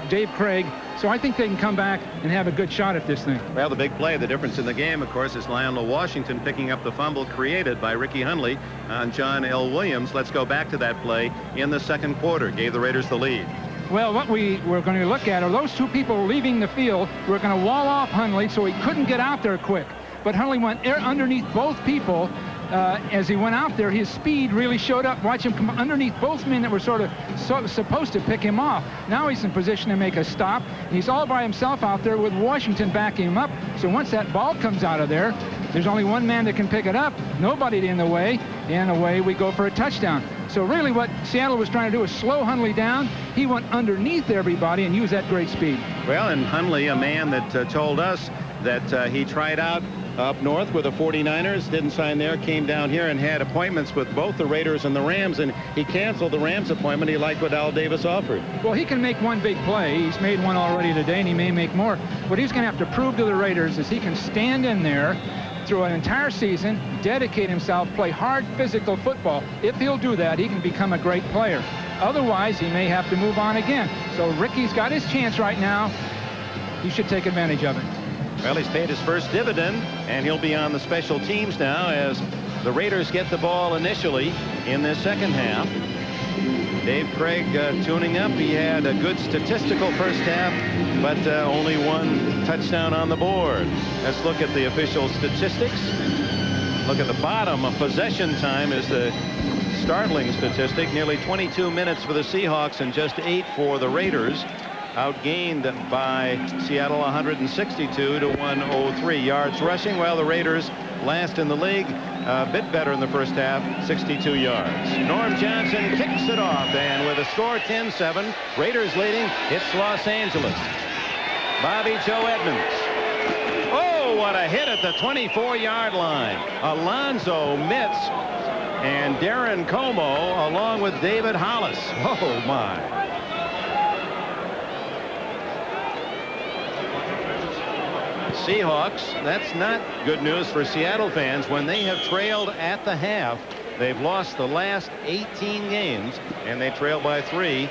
Dave Craig. So I think they can come back and have a good shot at this thing. Well, the big play, the difference in the game, of course, is Lionel Washington picking up the fumble created by Ricky Hundley on John L. Williams. Let's go back to that play in the second quarter. Gave the Raiders the lead. Well, what we were going to look at are those 2 people leaving the field. We're going to wall off Hundley so he couldn't get out there quick. But Hundley went underneath both people. As he went out there, his speed really showed up. Watch him come underneath both men that were sort of supposed to pick him off. Now he's in position to make a stop. He's all by himself out there with Washington backing him up. So once that ball comes out of there, there's only one man that can pick it up. Nobody in the way, and away we go for a touchdown. So really what Seattle was trying to do is slow Hundley down. He went underneath everybody and used that great speed. Well, and Hundley, a man that told us that he tried out up north with the 49ers, didn't sign there, came down here and had appointments with both the Raiders and the Rams, and he canceled the Rams appointment. He liked what Al Davis offered. Well, he can make one big play. He's made one already today, and he may make more. What he's going to have to prove to the Raiders is he can stand in there through an entire season, dedicate himself, play hard physical football. If he'll do that, he can become a great player. Otherwise, he may have to move on again. So Ricky's got his chance right now. He should take advantage of it. Well, he's paid his first dividend, and he'll be on the special teams now as the Raiders get the ball initially in the second half. Dave Craig tuning up. He had a good statistical first half, but only 1 touchdown on the board. Let's look at the official statistics. Look at the bottom. Possession time is the startling statistic. Nearly 22 minutes for the Seahawks and just 8 for the Raiders. Outgained by Seattle 162 to 103. Yards rushing, while the Raiders last in the league, a bit better in the first half, 62 yards. Norm Johnson kicks it off, and with a score 10-7, Raiders leading, it's Los Angeles. Bobby Joe Edmonds. Oh, what a hit at the 24-yard line. Alonzo Mitz and Darren Como along with David Hollis. Oh, my. Seahawks, that's not good news for Seattle fans. When they have trailed at the half, they've lost the last 18 games, and they trail by 3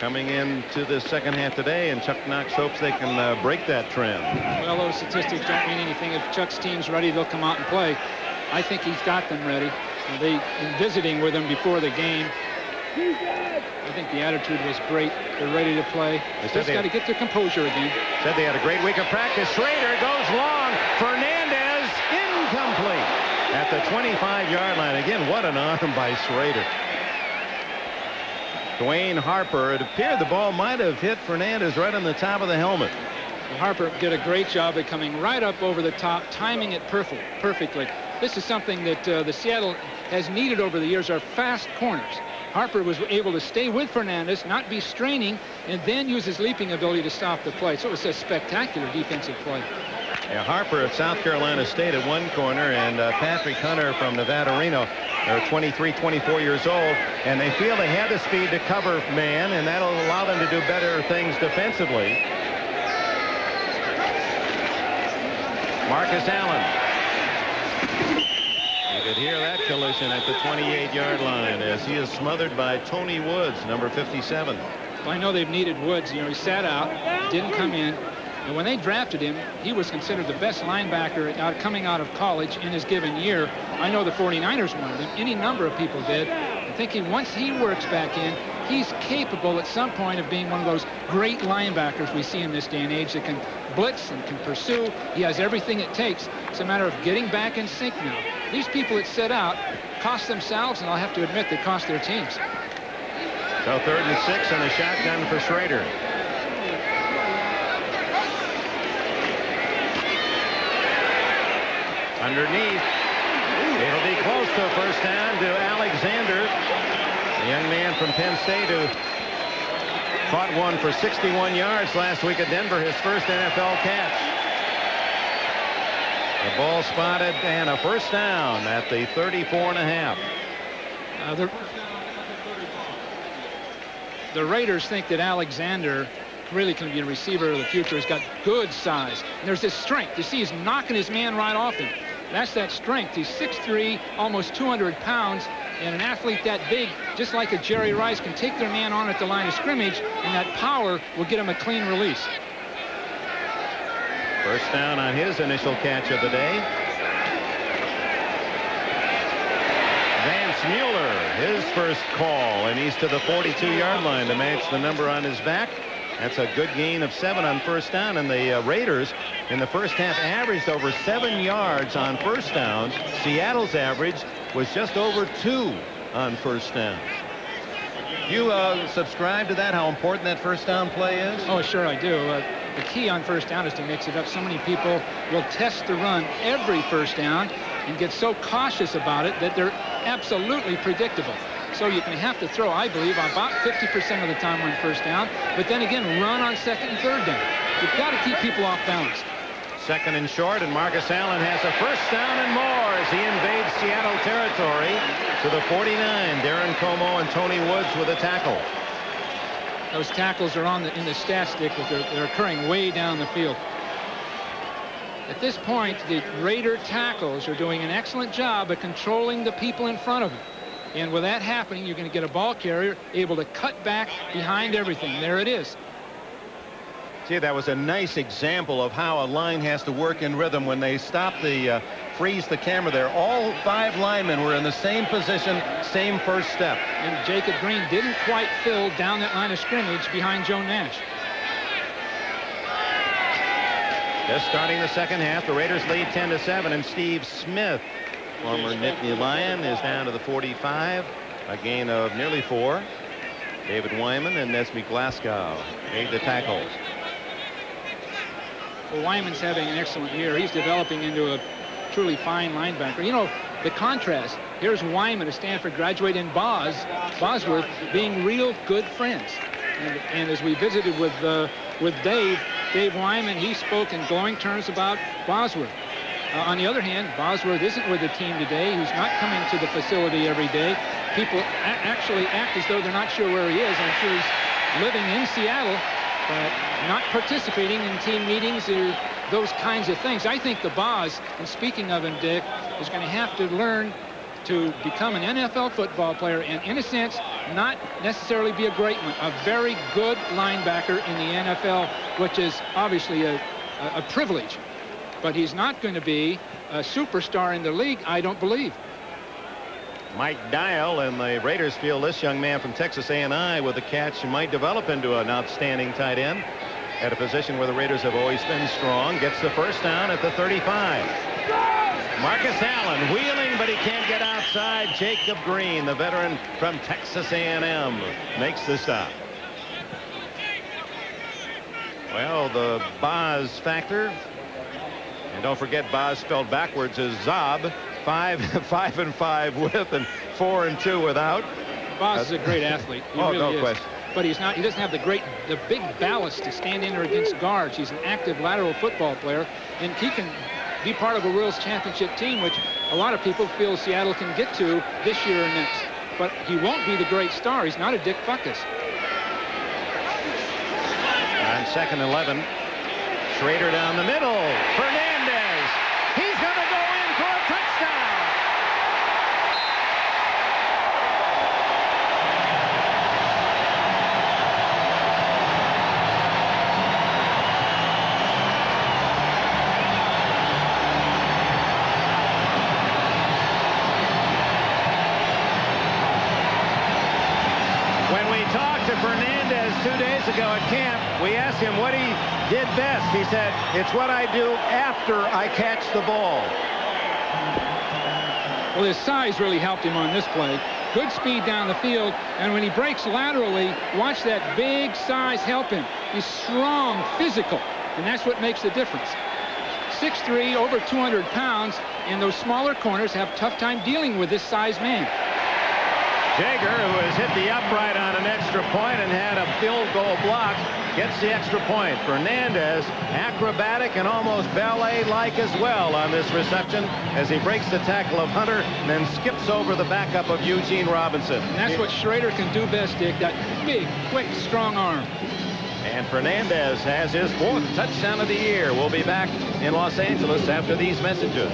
coming into the second half today, and Chuck Knox hopes they can break that trend. Well, those statistics don't mean anything. If Chuck's team's ready, they'll come out and play. I think he's got them ready. In visiting with him before the game, I think the attitude was great. They're ready to play. They just got to get their composure again. Said they had a great week of practice. Schrader goes long. Fernandez incomplete at the 25-yard line. Again, what an arm by Schrader. Dwayne Harper, it appeared the ball might have hit Fernandez right on the top of the helmet. Well, Harper did a great job of coming right up over the top, timing it perfectly. This is something that the Seattle has needed over the years, are fast corners. Harper was able to stay with Fernandez, not be straining, and then use his leaping ability to stop the play. So it was a spectacular defensive play. Yeah, Harper of South Carolina State at one corner, and Patrick Hunter from Nevada Reno. They're 23, 24 years old, and they feel they have the speed to cover man, and that'll allow them to do better things defensively. Marcus Allen. You could hear that collision at the 28-yard line as he is smothered by Tony Woods, number 57. Well, I know they've needed Woods. You know, he sat out, didn't come in. And when they drafted him, he was considered the best linebacker coming out of college in his given year. I know the 49ers wanted him. Any number of people did. I think once he works back in, he's capable at some point of being one of those great linebackers we see in this day and age that can blitz and can pursue. He has everything it takes. It's a matter of getting back in sync now. These people that set out cost themselves, and I'll have to admit they cost their teams. So 3rd and 6 and a shotgun for Schrader. Underneath. It'll be close to a first down to Alexander, the young man from Penn State who caught one for 61 yards last week at Denver, his first NFL catch. The ball spotted and a first down at the 34.5. The Raiders think that Alexander really can be a receiver of the future. He's got good size. And there's this strength. You see, he's knocking his man right off him. That's that strength. He's 6'3", almost 200 pounds, and an athlete that big, just like a Jerry Rice, can take their man on at the line of scrimmage, and that power will get him a clean release. First down on his initial catch of the day. Vance Mueller, his first call, and he's to the 42-yard line to match the number on his back. That's a good gain of 7 on first down, and the Raiders in the first half averaged over 7 yards on first downs. Seattle's average was just over 2 on first down. You subscribe to that, how important that first down play is? Oh, sure I do. The key on first down is to mix it up. So many people will test the run every first down and get so cautious about it that they're absolutely predictable. So you can have to throw, I believe, about 50% of the time on first down, but then again, run on second and third down. You've got to keep people off balance. Second and short, and Marcus Allen has a first down and more as he invades Seattle territory to the 49. Darren Como and Tony Woods with a tackle. Those tackles are in the stat stick, but they're occurring way down the field. At this point, the Raider tackles are doing an excellent job of controlling the people in front of them. And with that happening, you're going to get a ball carrier able to cut back behind everything. There it is. See, that was a nice example of how a line has to work in rhythm. When they stop the freeze the camera there, all 5 linemen were in the same position, same first step. And Jacob Green didn't quite fill down that line of scrimmage behind Joe Nash. Just starting the second half, the Raiders lead 10-7, and Steve Smith, former Nittany Lion, is down to the 45, a gain of nearly 4. David Wyman and Nesby Glasgow made the tackles. Well, Wyman's having an excellent year. He's developing into a truly fine linebacker. You know, the contrast, here's Wyman, a Stanford graduate, and Bosworth being real good friends. And as we visited with Dave Wyman, he spoke in glowing terms about Bosworth. On the other hand, Bosworth isn't with the team today. He's not coming to the facility every day. People actually act as though they're not sure where he is. I'm sure he's living in Seattle, but not participating in team meetings or those kinds of things. I think the Boz, and speaking of him, Dick, is going to have to learn to become an NFL football player and, in a sense, not necessarily be a great one, a very good linebacker in the NFL, which is obviously a privilege. But he's not going to be superstar in the league, I don't believe. Mike Dial, and the Raiders feel this young man from Texas A&I with a catch might develop into an outstanding tight end at a position where the Raiders have always been strong. Gets the first down at the 35. Marcus Allen wheeling, but he can't get outside. Jacob Green, the veteran from Texas A&M, makes the stop. Well, the Boz factor, and don't forget Boz spelled backwards is Zob. 5-5 with and 4-2 without. Boz is a great athlete. He really no is. question. But he's not. He doesn't have the big ballast to stand in there against guards. He's an active lateral football player, and he can be part of a World Championship team, which a lot of people feel Seattle can get to this year and next. But he won't be the great star. He's not a Dick Butkus. On 2nd 11, Schrader down the middle. Fernandez. He's going to go in for a touchdown. When we talked to Fernandez 2 days ago at camp, we asked him what he did best. He said, it's what I do after I catch the ball. Well, his size really helped him on this play. Good speed down the field, and when he breaks laterally, watch that big size help him. He's strong, physical, and that's what makes the difference. 6'3", over 200 pounds, and those smaller corners have a tough time dealing with this size man. Jager, who has hit the upright on an extra point and had a field goal block, gets the extra point. Fernandez, acrobatic and almost ballet-like as well on this reception as he breaks the tackle of Hunter and then skips over the backup of Eugene Robinson. And that's what Schrader can do best, Dick, that big, quick, strong arm. And Fernandez has his 4th touchdown of the year. We'll be back in Los Angeles after these messages.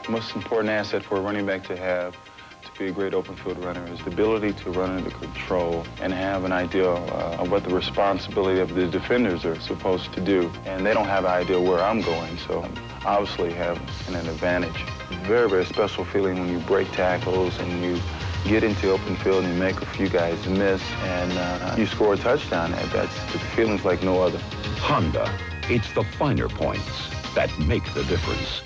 The most important asset for a running back to have to be a great open field runner is the ability to run under control and have an idea of what the responsibility of the defenders are supposed to do. And they don't have an idea where I'm going, so obviously have an advantage. Very, very special feeling when you break tackles and you get into open field and you make a few guys miss and you score a touchdown. The feeling's like no other. Honda, it's the finer points that make the difference.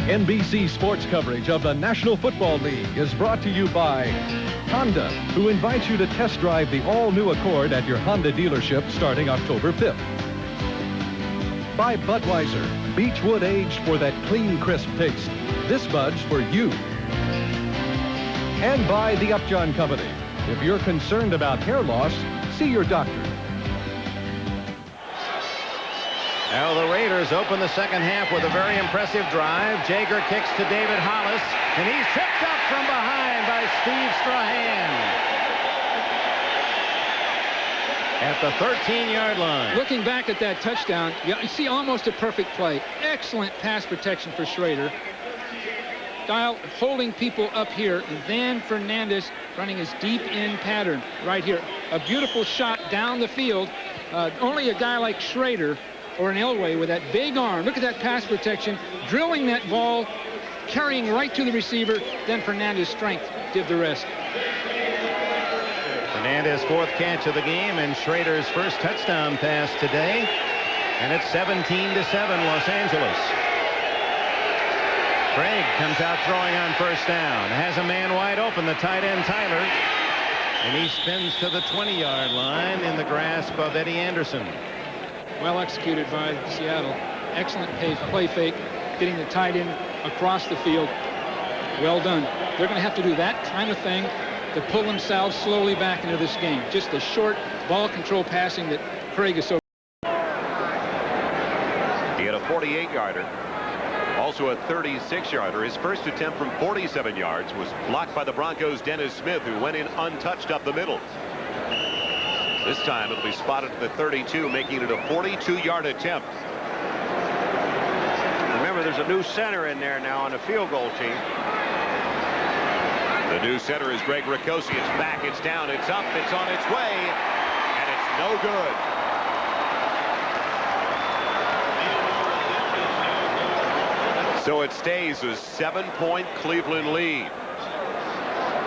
NBC sports coverage of the National Football League is brought to you by Honda, who invites you to test drive the all-new Accord at your Honda dealership starting October 5th. By Budweiser, Beechwood aged for that clean, crisp taste. This Bud's for you. And by the Upjohn Company. If you're concerned about hair loss, see your doctor. Now the Raiders open the second half with a very impressive drive. Jager kicks to David Hollis, and he's tripped up from behind by Steve Strahan at the 13-yard line. Looking back at that touchdown, you see almost a perfect play. Excellent pass protection for Schrader. Dial holding people up here, and then Fernandez running his deep in pattern right here. A beautiful shot down the field. Only a guy like Schrader or an Elway with that big arm. Look at that pass protection, drilling that ball, carrying right to the receiver. Then Fernandez's strength did the rest. Fernandez 4th catch of the game and Schrader's first touchdown pass today. And it's 17-7 Los Angeles. Craig comes out throwing on first down. Has a man wide open, the tight end Tyler. And he spins to the 20-yard line in the grasp of Eddie Anderson. Well executed by Seattle. Excellent play fake, getting the tight end across the field. Well done. They're going to have to do that kind of thing to pull themselves slowly back into this game. Just the short ball control passing that Craig is so. He had a 48-yarder. Also a 36-yarder. His first attempt from 47 yards was blocked by the Broncos' Dennis Smith, who went in untouched up the middle. This time it'll be spotted at the 32, making it a 42-yard attempt. Remember, there's a new center in there now on the field goal team. The new center is Greg Ricosi. It's back, it's down, it's up, it's on its way, and it's no good. So it stays a 7-point Cleveland lead.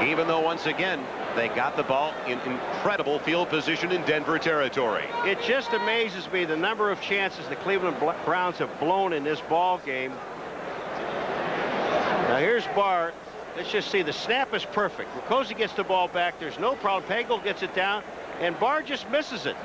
Even though, once again, they got the ball in incredible field position in Denver territory. It just amazes me the number of chances the Cleveland Browns have blown in this ball game. Now here's Bahr. Let's just see, the snap is perfect. Ricosi gets the ball back. There's no problem. Pagel gets it down, and Bahr just misses it.